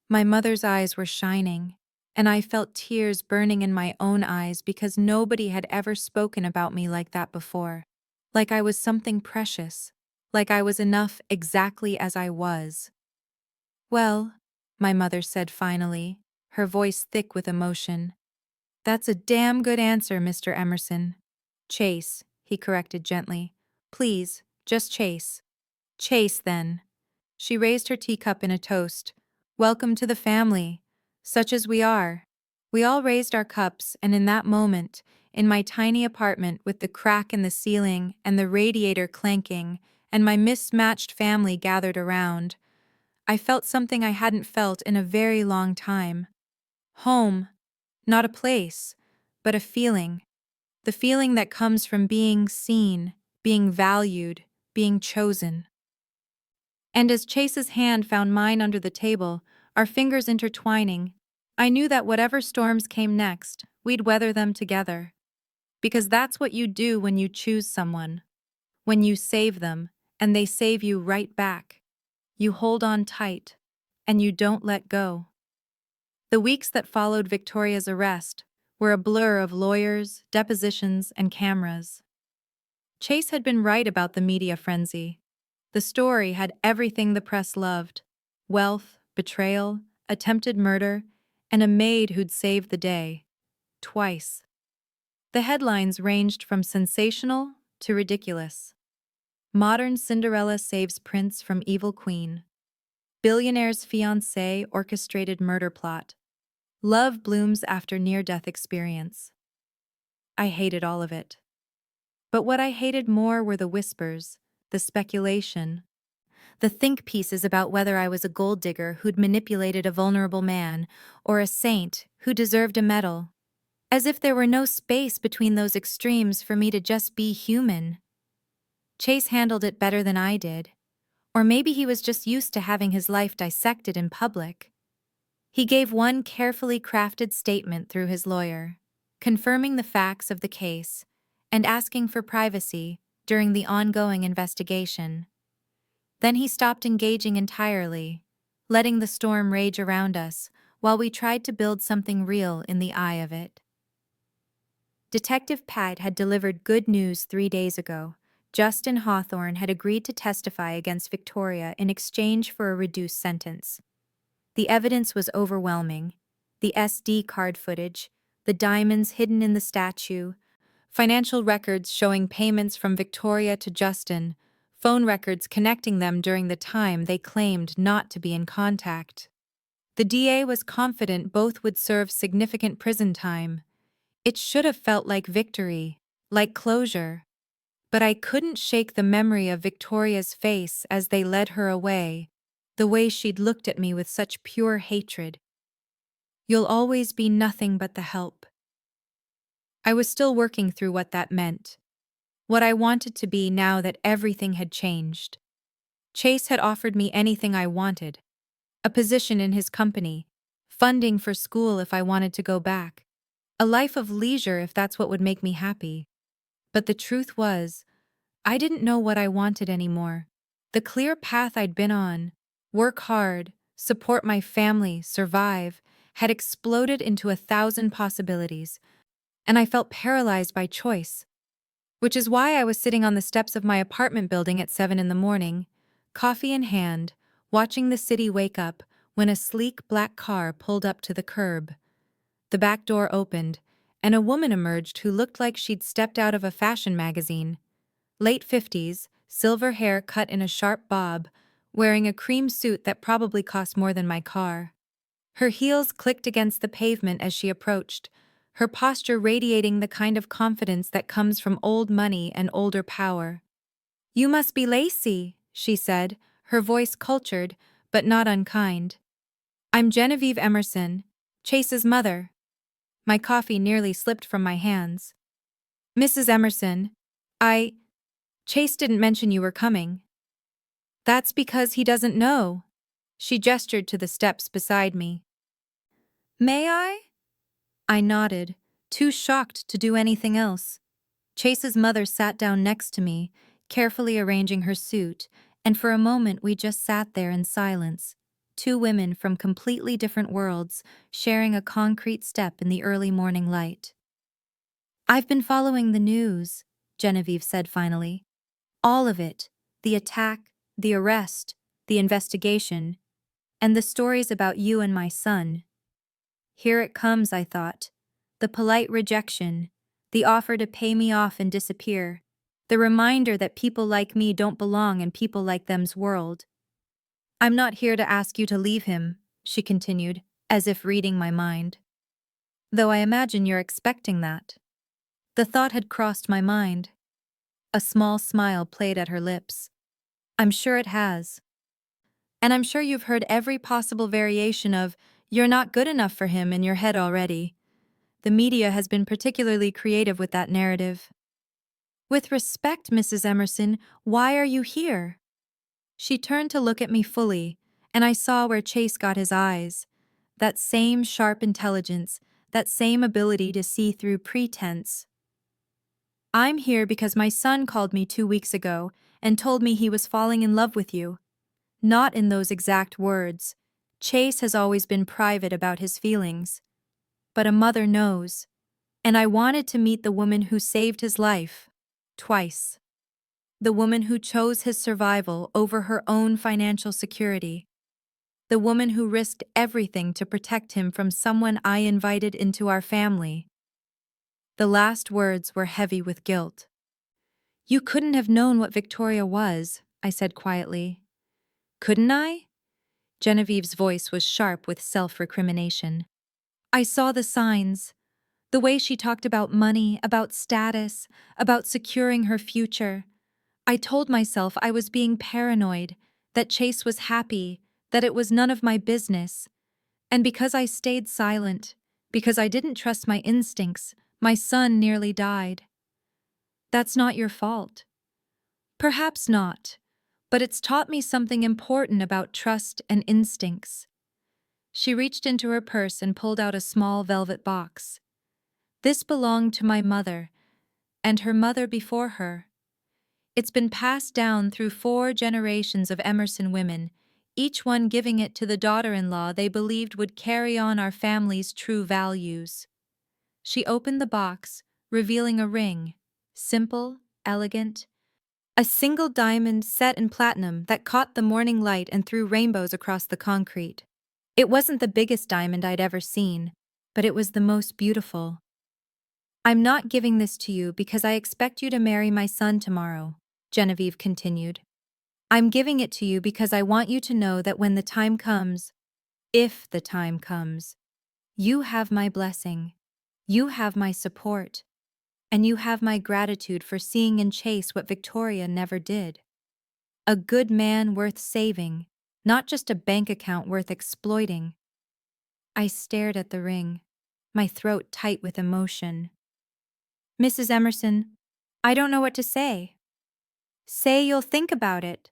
My mother's eyes were shining, and I felt tears burning in my own eyes because nobody had ever spoken about me like that before. Like I was something precious. Like I was enough exactly as I was. "Well," my mother said finally, her voice thick with emotion, "that's a damn good answer, Mr. Emerson." "Chase," he corrected gently. "Please, just Chase." "Chase, then." She raised her teacup in a toast. "Welcome to the family. Such as we are." We all raised our cups, and in that moment, in my tiny apartment with the crack in the ceiling and the radiator clanking, and my mismatched family gathered around, I felt something I hadn't felt in a very long time. Home. Not a place, but a feeling. The feeling that comes from being seen, being valued, being chosen. And as Chase's hand found mine under the table, our fingers intertwining, I knew that whatever storms came next, we'd weather them together. Because that's what you do when you choose someone. When you save them, and they save you right back. You hold on tight, and you don't let go. The weeks that followed Victoria's arrest were a blur of lawyers, depositions, and cameras. Chase had been right about the media frenzy. The story had everything the press loved: wealth, betrayal, attempted murder, and a maid who'd saved the day. Twice. The headlines ranged from sensational to ridiculous. Modern Cinderella saves prince from evil queen. Billionaire's fiancée orchestrated murder plot. Love blooms after near-death experience. I hated all of it. But what I hated more were the whispers, the speculation, the think pieces about whether I was a gold digger who'd manipulated a vulnerable man or a saint who deserved a medal. As if there were no space between those extremes for me to just be human. Chase handled it better than I did. Or maybe he was just used to having his life dissected in public. He gave one carefully crafted statement through his lawyer, confirming the facts of the case and asking for privacy during the ongoing investigation. Then he stopped engaging entirely, letting the storm rage around us while we tried to build something real in the eye of it. Detective Pat had delivered good news 3 days ago. Justin Hawthorne had agreed to testify against Victoria in exchange for a reduced sentence. The evidence was overwhelming. The SD card footage, the diamonds hidden in the statue, financial records showing payments from Victoria to Justin, phone records connecting them during the time they claimed not to be in contact. The DA was confident both would serve significant prison time. It should have felt like victory, like closure. But I couldn't shake the memory of Victoria's face as they led her away, the way she'd looked at me with such pure hatred. You'll always be nothing but the help. I was still working through what that meant, what I wanted to be now that everything had changed. Chase had offered me anything I wanted, a position in his company, funding for school if I wanted to go back, a life of leisure if that's what would make me happy. But the truth was, I didn't know what I wanted anymore. The clear path I'd been on, work hard, support my family, survive, had exploded into 1,000 possibilities, and I felt paralyzed by choice. Which is why I was sitting on the steps of my apartment building at 7 in the morning, coffee in hand, watching the city wake up when a sleek black car pulled up to the curb. The back door opened, and a woman emerged who looked like she'd stepped out of a fashion magazine. Late 50s, silver hair cut in a sharp bob, wearing a cream suit that probably cost more than my car. Her heels clicked against the pavement as she approached, her posture radiating the kind of confidence that comes from old money and older power. "You must be Lacey," she said, her voice cultured, but not unkind. "I'm Genevieve Emerson, Chase's mother." My coffee nearly slipped from my hands. "Mrs. Emerson, Chase didn't mention you were coming." "That's because he doesn't know." She gestured to the steps beside me. "May I?" I nodded, too shocked to do anything else. Chase's mother sat down next to me, carefully arranging her suit, and for a moment we just sat there in silence, two women from completely different worlds, sharing a concrete step in the early morning light. "I've been following the news," Genevieve said finally. "All of it, the attack, the arrest, the investigation, and the stories about you and my son. Here it comes, I thought. The polite rejection, the offer to pay me off and disappear, the reminder that people like me don't belong in people like them's world. I'm not here to ask you to leave him," she continued, as if reading my mind. "Though I imagine you're expecting that." The thought had crossed my mind. A small smile played at her lips. "I'm sure it has. And I'm sure you've heard every possible variation of 'you're not good enough for him' in your head already. The media has been particularly creative with that narrative." "With respect, Mrs. Emerson, why are you here?" She turned to look at me fully, and I saw where Chase got his eyes. That same sharp intelligence, that same ability to see through pretense. "I'm here because my son called me 2 weeks ago and told me he was falling in love with you." Not in those exact words. Chase has always been private about his feelings. But a mother knows. And I wanted to meet the woman who saved his life. Twice. The woman who chose his survival over her own financial security. The woman who risked everything to protect him from someone I invited into our family. The last words were heavy with guilt. You couldn't have known what Victoria was, I said quietly. Couldn't I? Genevieve's voice was sharp with self-recrimination. I saw the signs. The way she talked about money, about status, about securing her future. I told myself I was being paranoid, that Chase was happy, that it was none of my business. And because I stayed silent, because I didn't trust my instincts, my son nearly died. That's not your fault. Perhaps not, but it's taught me something important about trust and instincts. She reached into her purse and pulled out a small velvet box. This belonged to my mother, and her mother before her. It's been passed down through 4 generations of Emerson women, each one giving it to the daughter-in-law they believed would carry on our family's true values. She opened the box, revealing a ring, simple, elegant, a single diamond set in platinum that caught the morning light and threw rainbows across the concrete. It wasn't the biggest diamond I'd ever seen, but it was the most beautiful. I'm not giving this to you because I expect you to marry my son tomorrow, Genevieve continued. I'm giving it to you because I want you to know that when the time comes, if the time comes, you have my blessing, you have my support, and you have my gratitude for seeing in Chase what Victoria never did. A good man worth saving, not just a bank account worth exploiting. I stared at the ring, my throat tight with emotion. Mrs. Emerson, I don't know what to say. Say you'll think about it.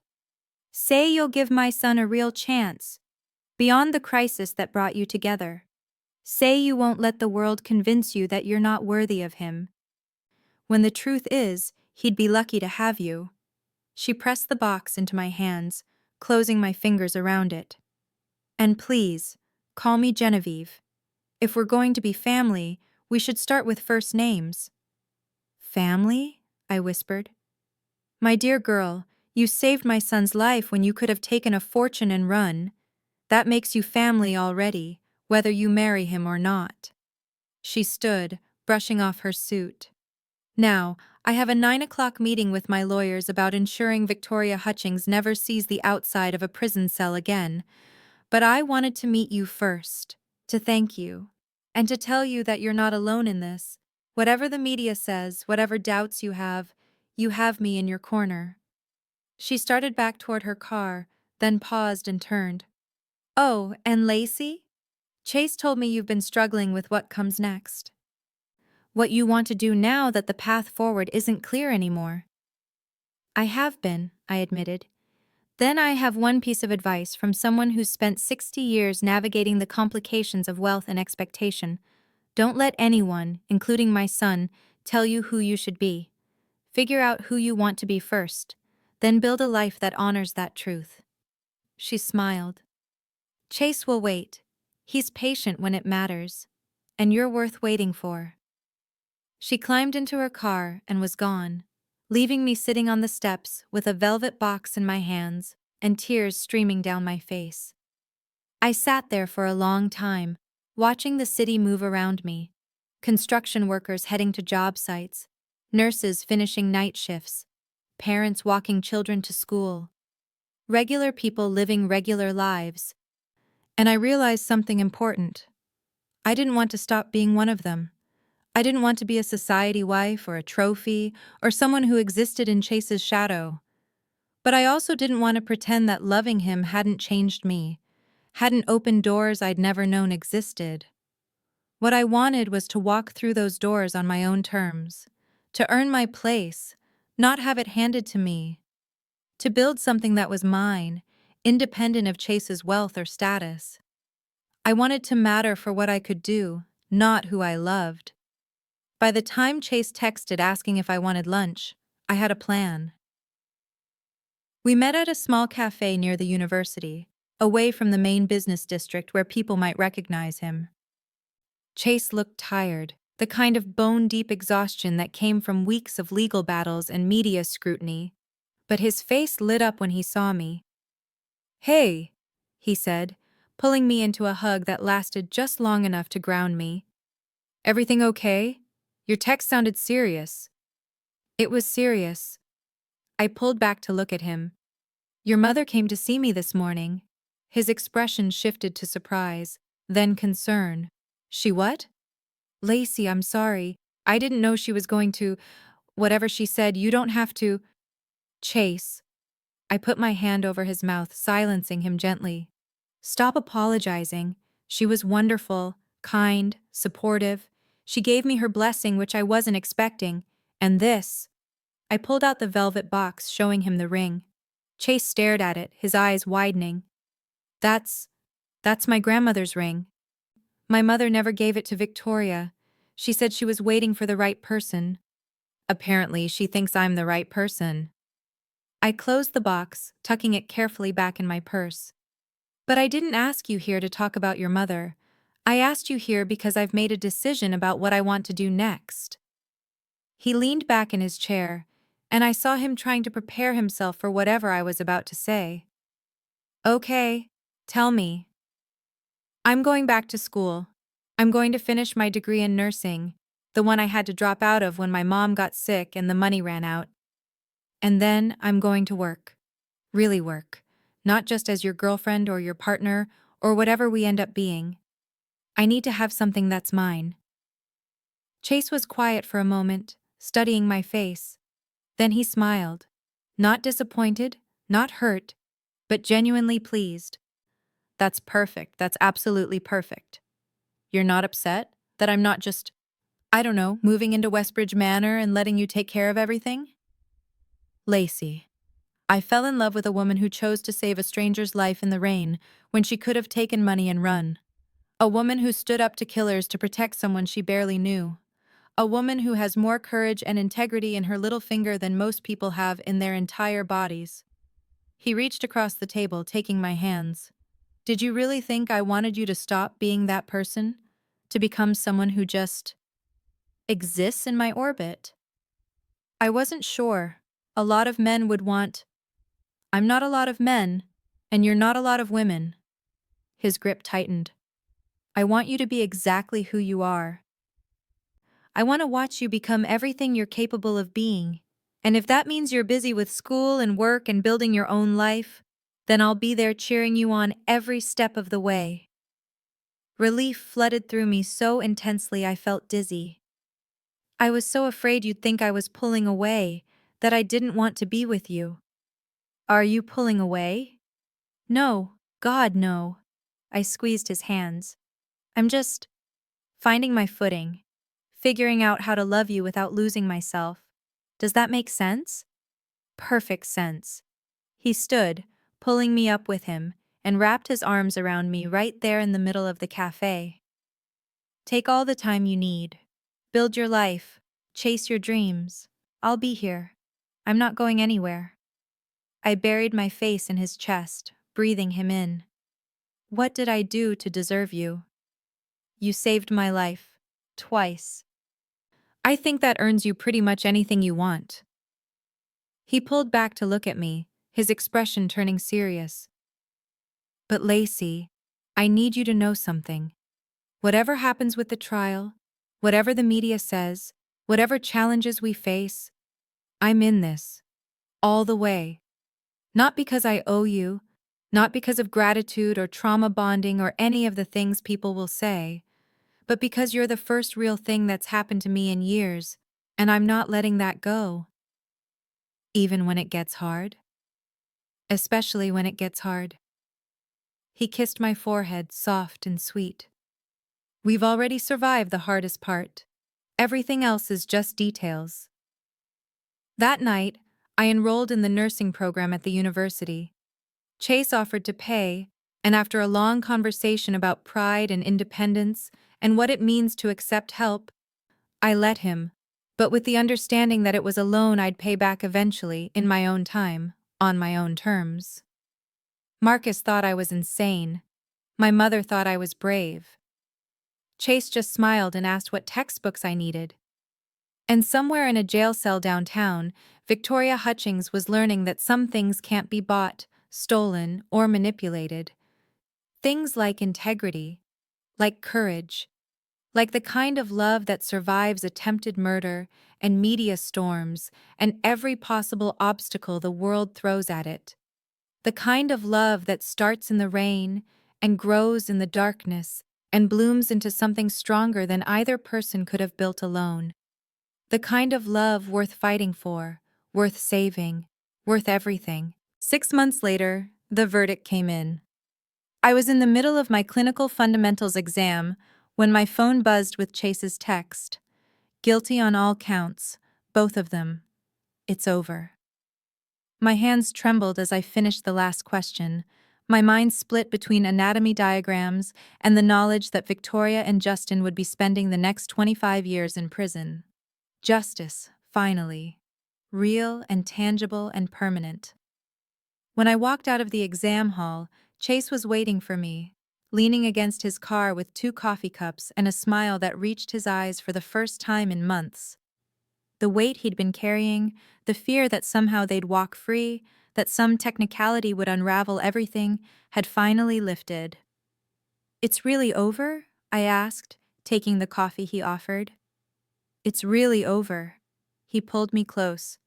Say you'll give my son a real chance, beyond the crisis that brought you together. Say you won't let the world convince you that you're not worthy of him. When the truth is, he'd be lucky to have you. She pressed the box into my hands, closing my fingers around it. And please, call me Genevieve. If we're going to be family, we should start with first names. Family? I whispered. My dear girl, you saved my son's life when you could have taken a fortune and run. That makes you family already, whether you marry him or not. She stood, brushing off her suit. Now, I have a 9 o'clock meeting with my lawyers about ensuring Victoria Hutchings never sees the outside of a prison cell again, but I wanted to meet you first, to thank you, and to tell you that you're not alone in this. Whatever the media says, whatever doubts you have me in your corner. She started back toward her car, then paused and turned. Oh, and Lacey? Chase told me you've been struggling with what comes next. What you want to do now that the path forward isn't clear anymore. I have been, I admitted. Then I have one piece of advice from someone who's spent 60 years navigating the complications of wealth and expectation. Don't let anyone, including my son, tell you who you should be. Figure out who you want to be first, then build a life that honors that truth. She smiled. Chase will wait. He's patient when it matters, and you're worth waiting for. She climbed into her car and was gone, leaving me sitting on the steps with a velvet box in my hands and tears streaming down my face. I sat there for a long time, watching the city move around me. Construction workers heading to job sites, nurses finishing night shifts, parents walking children to school, regular people living regular lives. And I realized something important. I didn't want to stop being one of them. I didn't want to be a society wife or a trophy or someone who existed in Chase's shadow. But I also didn't want to pretend that loving him hadn't changed me, hadn't opened doors I'd never known existed. What I wanted was to walk through those doors on my own terms, to earn my place, not have it handed to me, to build something that was mine, independent of Chase's wealth or status. I wanted to matter for what I could do, not who I loved. By the time Chase texted asking if I wanted lunch, I had a plan. We met at a small cafe near the university, away from the main business district where people might recognize him. Chase looked tired, the kind of bone-deep exhaustion that came from weeks of legal battles and media scrutiny, but his face lit up when he saw me. Hey, he said, pulling me into a hug that lasted just long enough to ground me. "Everything okay? Your text sounded serious." It was serious. I pulled back to look at him. "Your mother came to see me this morning." His expression shifted to surprise, then concern. "She what?" "Lacey, I'm sorry. I didn't know she was going to. Whatever she said, you don't have to." "Chase." I put my hand over his mouth, silencing him gently. "Stop apologizing. She was wonderful, kind, supportive. She gave me her blessing, which I wasn't expecting. And this." I pulled out the velvet box, showing him the ring. Chase stared at it, his eyes widening. That's my grandmother's ring. My mother never gave it to Victoria. She said she was waiting for the right person." "Apparently, she thinks I'm the right person." I closed the box, tucking it carefully back in my purse. "But I didn't ask you here to talk about your mother. I asked you here because I've made a decision about what I want to do next." He leaned back in his chair, and I saw him trying to prepare himself for whatever I was about to say. "Okay, tell me." "I'm going back to school. I'm going to finish my degree in nursing, the one I had to drop out of when my mom got sick and the money ran out. And then I'm going to work. Really work. Not just as your girlfriend or your partner or whatever we end up being. I need to have something that's mine." Chase was quiet for a moment, studying my face. Then he smiled. Not disappointed, not hurt, but genuinely pleased. "That's perfect. That's absolutely perfect. You're not upset that I'm not just, I don't know, moving into Westbridge Manor and letting you take care of everything?" "Lacey, I fell in love with a woman who chose to save a stranger's life in the rain when she could have taken money and run. A woman who stood up to killers to protect someone she barely knew. A woman who has more courage and integrity in her little finger than most people have in their entire bodies." He reached across the table, taking my hands. "Did you really think I wanted you to stop being that person? To become someone who just exists in my orbit?" I wasn't sure. A lot of men would want. I'm not a lot of men, and you're not a lot of women. His grip tightened. "I want you to be exactly who you are. I want to watch you become everything you're capable of being. And if that means you're busy with school and work and building your own life, then I'll be there cheering you on every step of the way." Relief flooded through me so intensely I felt dizzy. "I was so afraid you'd think I was pulling away, that I didn't want to be with you." "Are you pulling away?" "No, God, no." I squeezed his hands. "I'm just finding my footing, figuring out how to love you without losing myself. Does that make sense?" "Perfect sense." He stood, pulling me up with him, and wrapped his arms around me right there in the middle of the cafe. "Take all the time you need. Build your life. Chase your dreams. I'll be here. I'm not going anywhere." I buried my face in his chest, breathing him in. "What did I do to deserve you? You saved my life. Twice. I think that earns you pretty much anything you want." He pulled back to look at me, his expression turning serious. "But Lacey, I need you to know something. Whatever happens with the trial, whatever the media says, whatever challenges we face, I'm in this. All the way. Not because I owe you, not because of gratitude or trauma bonding or any of the things people will say, but because you're the first real thing that's happened to me in years, and I'm not letting that go. Even when it gets hard. Especially when it gets hard." He kissed my forehead, soft and sweet. "We've already survived the hardest part. Everything else is just details." That night, I enrolled in the nursing program at the university. Chase offered to pay, and after a long conversation about pride and independence and what it means to accept help, I let him, but with the understanding that it was a loan I'd pay back eventually, in my own time, on my own terms. Marcus thought I was insane. My mother thought I was brave. Chase just smiled and asked what textbooks I needed. And somewhere in a jail cell downtown, Victoria Hutchings was learning that some things can't be bought, stolen, or manipulated. Things like integrity, like courage, like the kind of love that survives attempted murder and media storms and every possible obstacle the world throws at it. The kind of love that starts in the rain and grows in the darkness and blooms into something stronger than either person could have built alone. The kind of love worth fighting for, worth saving, worth everything. 6 months later, the verdict came in. I was in the middle of my clinical fundamentals exam when my phone buzzed with Chase's text. Guilty on all counts, both of them. It's over. My hands trembled as I finished the last question. My mind split between anatomy diagrams and the knowledge that Victoria and Justin would be spending the next 25 years in prison. Justice, finally. Real and tangible and permanent. When I walked out of the exam hall, Chase was waiting for me, leaning against his car with 2 coffee cups and a smile that reached his eyes for the first time in months. The weight he'd been carrying, the fear that somehow they'd walk free, that some technicality would unravel everything, had finally lifted. "It's really over?" I asked, taking the coffee he offered. "It's really over." He pulled me close,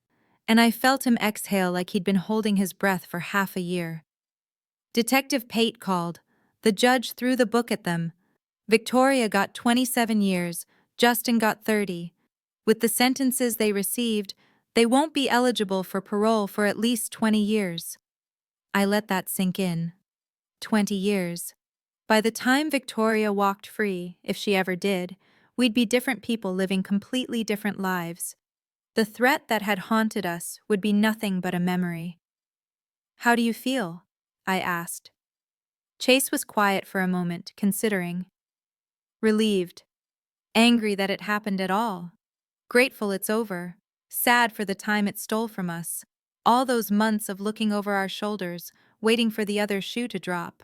and I felt him exhale like he'd been holding his breath for half a year. Detective Pate called. The judge threw the book at them. Victoria got 27 years, Justin got 30. With the sentences they received, they won't be eligible for parole for at least 20 years. I let that sink in. 20 years. By the time Victoria walked free, if she ever did, we'd be different people living completely different lives. The threat that had haunted us would be nothing but a memory. "How do you feel?" I asked. Chase was quiet for a moment, considering. Relieved. Angry that it happened at all. Grateful it's over. Sad for the time it stole from us. All those months of looking over our shoulders, waiting for the other shoe to drop.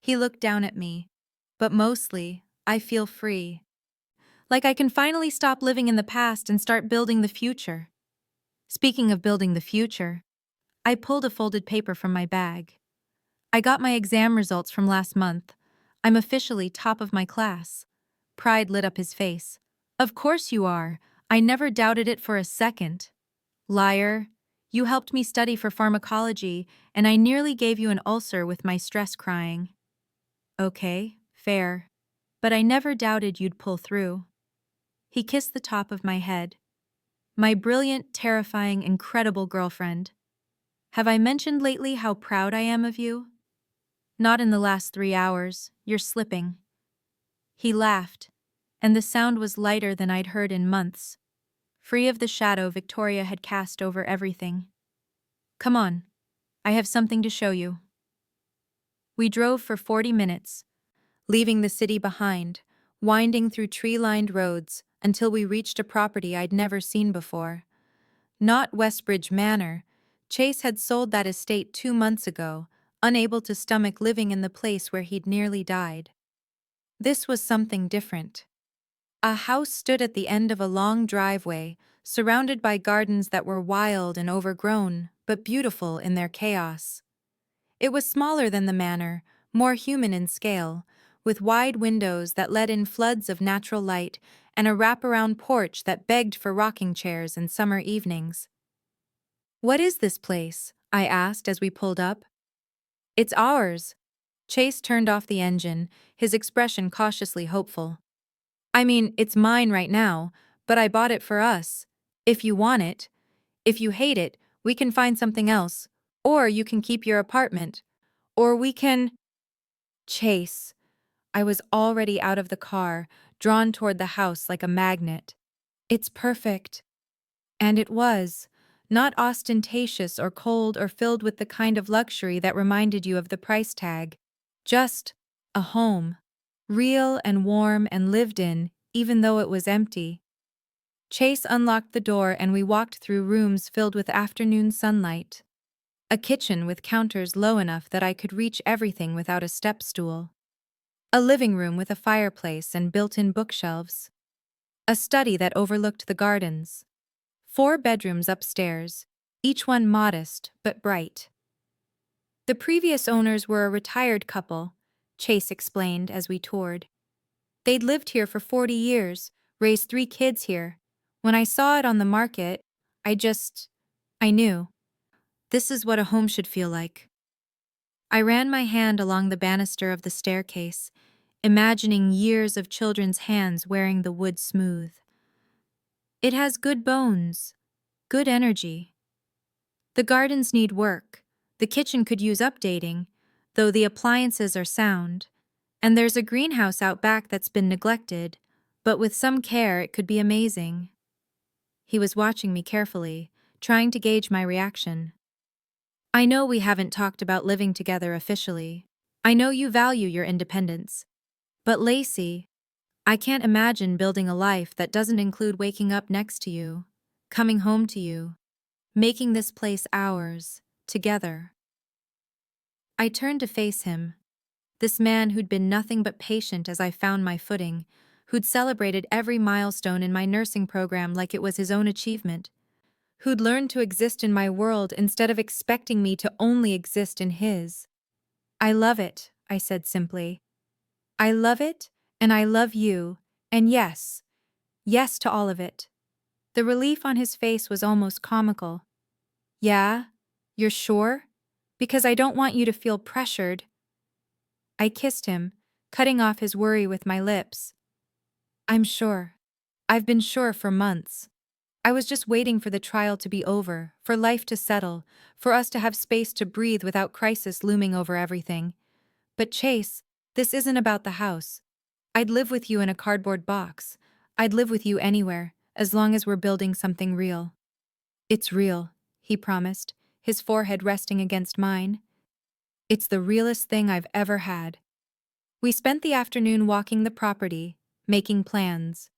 He looked down at me. But mostly, I feel free. Like I can finally stop living in the past and start building the future. Speaking of building the future, I pulled a folded paper from my bag. I got my exam results from last month. I'm officially top of my class. Pride lit up his face. "Of course you are. I never doubted it for a second." "Liar. You helped me study for pharmacology, and I nearly gave you an ulcer with my stress crying." "Okay, fair. But I never doubted you'd pull through." He kissed the top of my head. "My brilliant, terrifying, incredible girlfriend. Have I mentioned lately how proud I am of you?" "Not in the last 3 hours. You're slipping." He laughed, and the sound was lighter than I'd heard in months, free of the shadow Victoria had cast over everything. "Come on. I have something to show you." We drove for 40 minutes, leaving the city behind, winding through tree-lined roads until we reached a property I'd never seen before. Not Westbridge Manor. Chase had sold that estate 2 months ago, unable to stomach living in the place where he'd nearly died. This was something different. A house stood at the end of a long driveway, surrounded by gardens that were wild and overgrown, but beautiful in their chaos. It was smaller than the manor, more human in scale, with wide windows that let in floods of natural light and a wraparound porch that begged for rocking chairs in summer evenings. "What is this place?" I asked as we pulled up. "It's ours." Chase turned off the engine, his expression cautiously hopeful. "I mean, it's mine right now, but I bought it for us. If you want it. If you hate it, we can find something else. Or you can keep your apartment. Or we can—" Chase. I was already out of the car, drawn toward the house like a magnet. "It's perfect." And it was. Not ostentatious or cold or filled with the kind of luxury that reminded you of the price tag. Just a home. Real and warm and lived in, even though it was empty. Chase unlocked the door and we walked through rooms filled with afternoon sunlight. A kitchen with counters low enough that I could reach everything without a step stool. A living room with a fireplace and built-in bookshelves. A study that overlooked the gardens. 4 bedrooms upstairs, each one modest but bright. The previous owners were a retired couple, Chase explained as we toured. They'd lived here for 40 years, raised 3 kids here. When I saw it on the market, I knew. This is what a home should feel like. I ran my hand along the banister of the staircase, imagining years of children's hands wearing the wood smooth. It has good bones, good energy. The gardens need work, the kitchen could use updating, though the appliances are sound, and there's a greenhouse out back that's been neglected, but with some care it could be amazing. He was watching me carefully, trying to gauge my reaction. I know we haven't talked about living together officially. I know you value your independence. But Lacey, I can't imagine building a life that doesn't include waking up next to you, coming home to you, making this place ours, together. I turned to face him, this man who'd been nothing but patient as I found my footing, who'd celebrated every milestone in my nursing program like it was his own achievement, who'd learned to exist in my world instead of expecting me to only exist in his. I love it, I said simply. I love it, and I love you, and yes to all of it. The relief on his face was almost comical. Yeah? You're sure? Because I don't want you to feel pressured. I kissed him, cutting off his worry with my lips. I'm sure. I've been sure for months. I was just waiting for the trial to be over, for life to settle, for us to have space to breathe without crisis looming over everything. But Chase, this isn't about the house. I'd live with you in a cardboard box. I'd live with you anywhere, as long as we're building something real. It's real, he promised, his forehead resting against mine. It's the realest thing I've ever had. We spent the afternoon walking the property, making plans.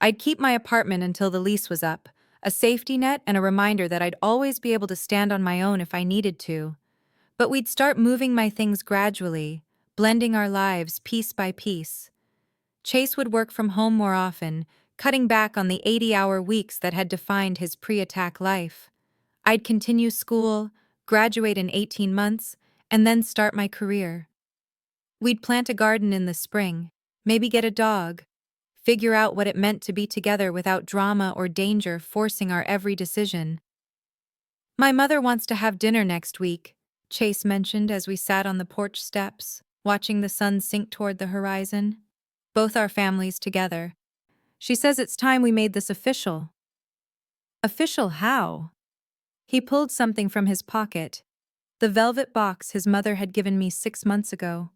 I'd keep my apartment until the lease was up, a safety net and a reminder that I'd always be able to stand on my own if I needed to. But we'd start moving my things gradually, blending our lives piece by piece. Chase would work from home more often, cutting back on the 80-hour weeks that had defined his pre-attack life. I'd continue school, graduate in 18 months, and then start my career. We'd plant a garden in the spring, maybe get a dog, figure out what it meant to be together without drama or danger forcing our every decision. My mother wants to have dinner next week, Chase mentioned as we sat on the porch steps, watching the sun sink toward the horizon. Both our families together. She says it's time we made this official. Official how? He pulled something from his pocket, the velvet box his mother had given me 6 months ago.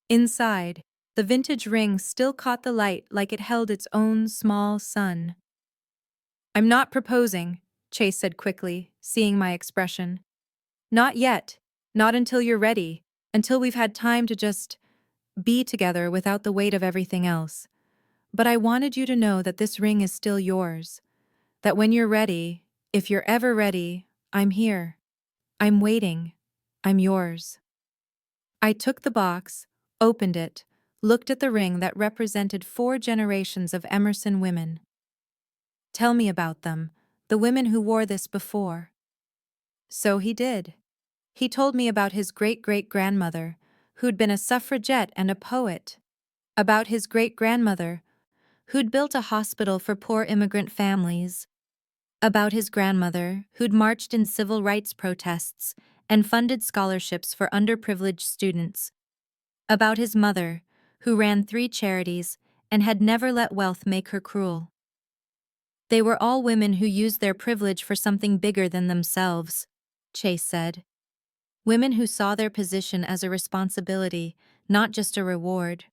Inside, the vintage ring still caught the light like it held its own small sun. I'm not proposing, Chase said quickly, seeing my expression. Not yet. Not until you're ready, until we've had time to just be together without the weight of everything else. But I wanted you to know that this ring is still yours. That when you're ready, if you're ever ready, I'm here. I'm waiting. I'm yours. I took the box, opened it, looked at the ring that represented 4 generations of Emerson women. Tell me about them, the women who wore this before. So he did. He told me about his great-great-grandmother, who'd been a suffragette and a poet. About his great-grandmother, who'd built a hospital for poor immigrant families. About his grandmother, who'd marched in civil rights protests and funded scholarships for underprivileged students. About his mother, who ran 3 charities and had never let wealth make her cruel. They were all women who used their privilege for something bigger than themselves, Chase said. Women who saw their position as a responsibility, not just a reward.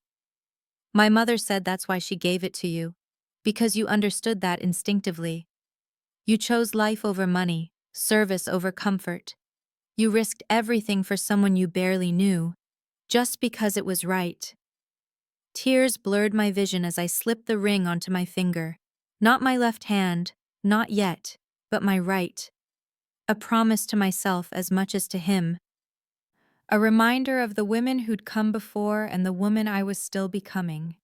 My mother said that's why she gave it to you, because you understood that instinctively. You chose life over money, service over comfort. You risked everything for someone you barely knew, just because it was right. Tears blurred my vision as I slipped the ring onto my finger. Not my left hand, not yet, but my right. A promise to myself as much as to him. A reminder of the women who'd come before and the woman I was still becoming.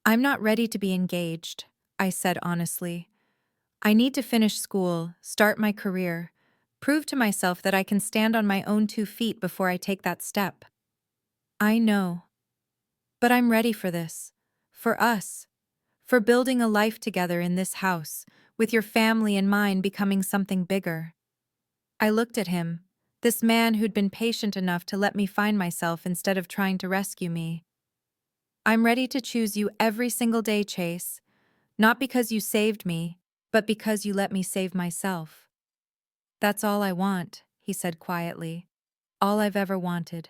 I'm not ready to be engaged, I said honestly. I need to finish school, start my career, prove to myself that I can stand on my own 2 feet before I take that step. I know. But I'm ready for this. For us. For building a life together in this house, with your family and mine becoming something bigger. I looked at him, this man who'd been patient enough to let me find myself instead of trying to rescue me. I'm ready to choose you every single day, Chase. Not because you saved me, but because you let me save myself. That's all I want, he said quietly. All I've ever wanted.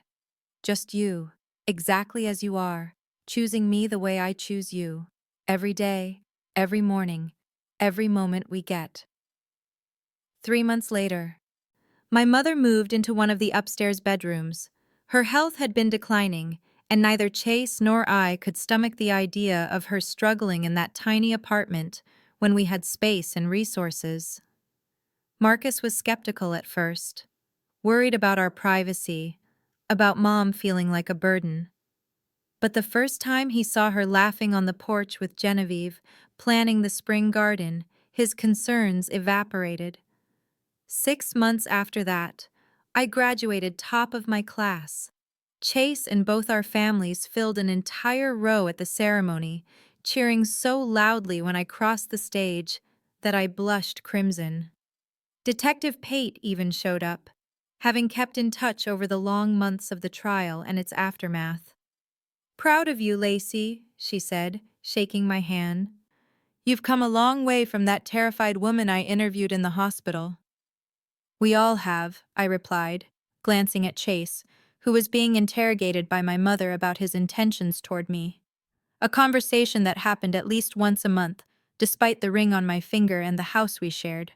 Just you, exactly as you are, choosing me the way I choose you. Every day, every morning, every moment we get. 3 months later, my mother moved into one of the upstairs bedrooms. Her health had been declining, and neither Chase nor I could stomach the idea of her struggling in that tiny apartment when we had space and resources. Marcus was skeptical at first, worried about our privacy, about Mom feeling like a burden. But the first time he saw her laughing on the porch with Genevieve, planning the spring garden, his concerns evaporated. 6 months after that, I graduated top of my class. Chase and both our families filled an entire row at the ceremony, cheering so loudly when I crossed the stage that I blushed crimson. Detective Pate even showed up, having kept in touch over the long months of the trial and its aftermath. "Proud of you, Lacey," she said, shaking my hand. "You've come a long way from that terrified woman I interviewed in the hospital." "We all have," I replied, glancing at Chase, who was being interrogated by my mother about his intentions toward me. A conversation that happened at least once a month, despite the ring on my finger and the house we shared.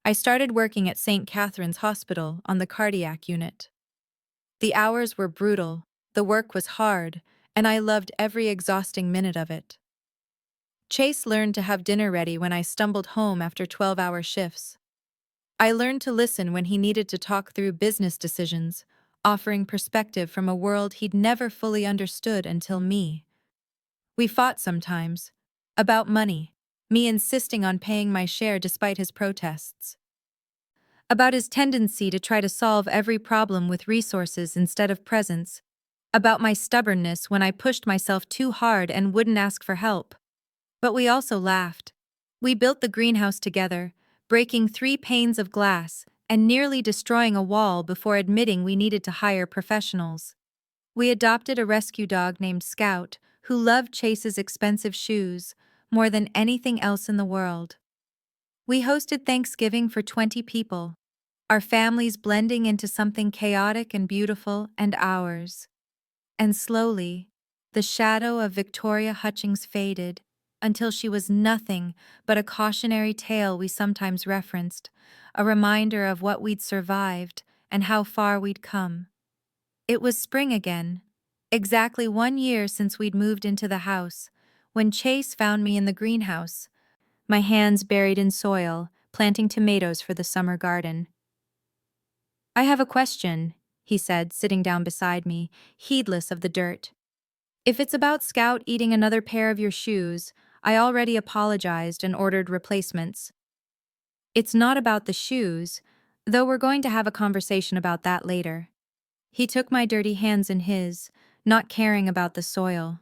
I started working at St. Catherine's Hospital on the cardiac unit. The hours were brutal, the work was hard, and I loved every exhausting minute of it. Chase learned to have dinner ready when I stumbled home after 12-hour shifts. I learned to listen when he needed to talk through business decisions, offering perspective from a world he'd never fully understood until me. We fought sometimes. About money, me insisting on paying my share despite his protests. About his tendency to try to solve every problem with resources instead of presence. About my stubbornness when I pushed myself too hard and wouldn't ask for help. But we also laughed. We built the greenhouse together, breaking 3 panes of glass and nearly destroying a wall before admitting we needed to hire professionals. We adopted a rescue dog named Scout, who loved Chase's expensive shoes more than anything else in the world. We hosted Thanksgiving for 20 people, our families blending into something chaotic and beautiful and ours. And slowly, the shadow of Victoria Hutchings faded, until she was nothing but a cautionary tale we sometimes referenced, a reminder of what we'd survived and how far we'd come. It was spring again, exactly 1 year since we'd moved into the house, when Chase found me in the greenhouse, my hands buried in soil, planting tomatoes for the summer garden. "I have a question," he said, sitting down beside me, heedless of the dirt. "If it's about Scout eating another pair of your shoes, I already apologized and ordered replacements. It's not about the shoes, though we're going to have a conversation about that later." He took my dirty hands in his, not caring about the soil.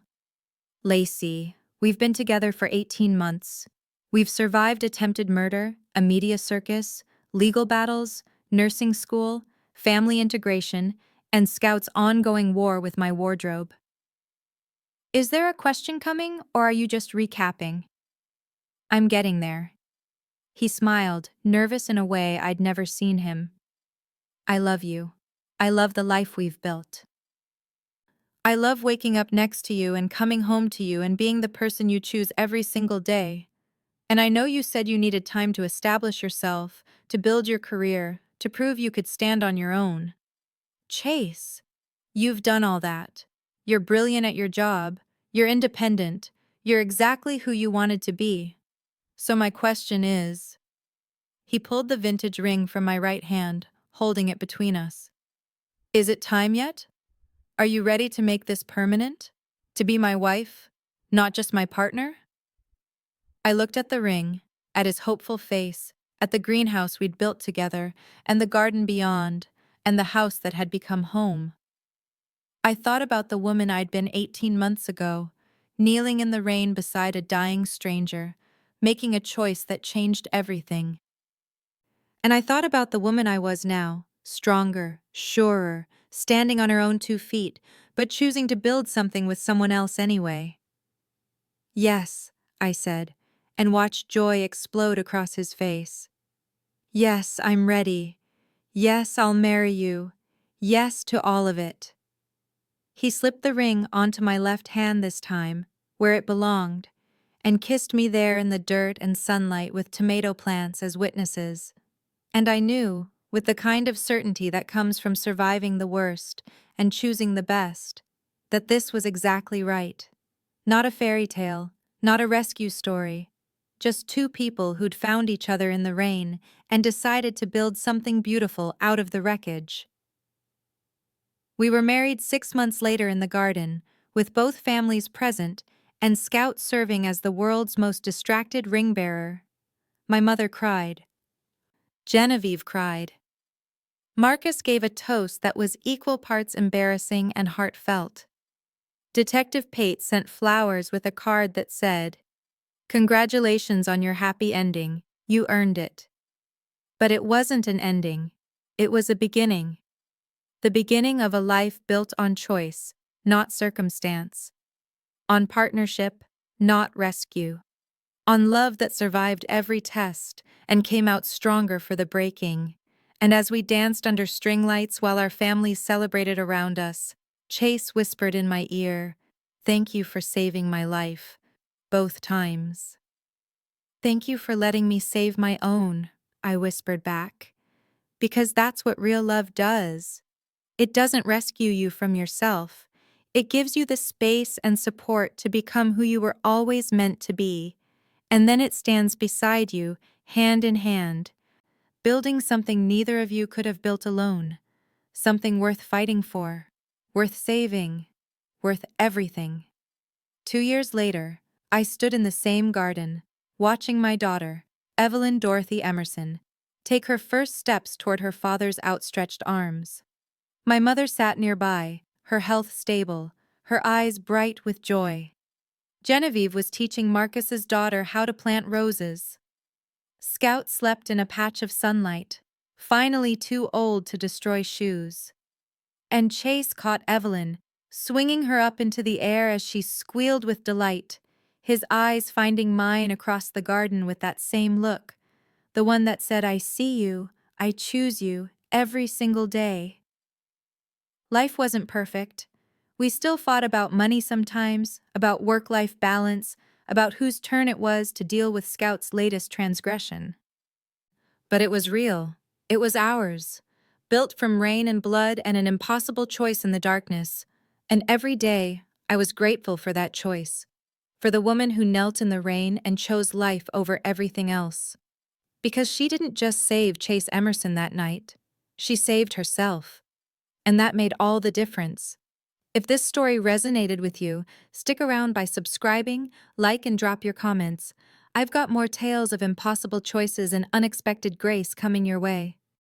"Lacey, we've been together for 18 months. We've survived attempted murder, a media circus, legal battles, nursing school, family integration, and Scout's ongoing war with my wardrobe. Is there a question coming, or are you just recapping?" "I'm getting there." He smiled, nervous in a way I'd never seen him. "I love you. I love the life we've built. I love waking up next to you and coming home to you and being the person you choose every single day. And I know you said you needed time to establish yourself, to build your career, to prove you could stand on your own. Chase, you've done all that. You're brilliant at your job. You're independent. You're exactly who you wanted to be. So my question is..." He pulled the vintage ring from my right hand, holding it between us. "Is it time yet? Are you ready to make this permanent? To be my wife, not just my partner?" I looked at the ring, at his hopeful face, at the greenhouse we'd built together, and the garden beyond, and the house that had become home. I thought about the woman I'd been 18 months ago, kneeling in the rain beside a dying stranger, making a choice that changed everything. And I thought about the woman I was now, stronger, surer, standing on her own 2 feet, but choosing to build something with someone else anyway. "Yes," I said, and watched joy explode across his face. "Yes, I'm ready. Yes, I'll marry you. Yes to all of it." He slipped the ring onto my left hand this time, where it belonged, and kissed me there in the dirt and sunlight with tomato plants as witnesses. And I knew, with the kind of certainty that comes from surviving the worst and choosing the best, that this was exactly right. Not a fairy tale, not a rescue story, just 2 people who'd found each other in the rain and decided to build something beautiful out of the wreckage. We were married 6 months later in the garden, with both families present and Scout serving as the world's most distracted ring bearer. My mother cried. Genevieve cried. Marcus gave a toast that was equal parts embarrassing and heartfelt. Detective Pate sent flowers with a card that said, "Congratulations on your happy ending, you earned it." But it wasn't an ending. It was a beginning. The beginning of a life built on choice, not circumstance. On partnership, not rescue. On love that survived every test and came out stronger for the breaking. And as we danced under string lights while our families celebrated around us, Chase whispered in my ear, "Thank you for saving my life, both times." "Thank you for letting me save my own," I whispered back. "Because that's what real love does. It doesn't rescue you from yourself. It gives you the space and support to become who you were always meant to be. And then it stands beside you, hand in hand, building something neither of you could have built alone. Something worth fighting for, worth saving, worth everything." 2 years later, I stood in the same garden, watching my daughter, Evelyn Dorothy Emerson, take her first steps toward her father's outstretched arms. My mother sat nearby, her health stable, her eyes bright with joy. Genevieve was teaching Marcus's daughter how to plant roses. Scout slept in a patch of sunlight, finally too old to destroy shoes. And Chase caught Evelyn, swinging her up into the air as she squealed with delight, his eyes finding mine across the garden with that same look, the one that said, "I see you, I choose you, every single day." Life wasn't perfect. We still fought about money sometimes, about work-life balance, about whose turn it was to deal with Scout's latest transgression. But it was real. It was ours, built from rain and blood and an impossible choice in the darkness. And every day, I was grateful for that choice, for the woman who knelt in the rain and chose life over everything else. Because she didn't just save Chase Emerson that night, she saved herself. And that made all the difference. If this story resonated with you, stick around by subscribing, like, and drop your comments. I've got more tales of impossible choices and unexpected grace coming your way.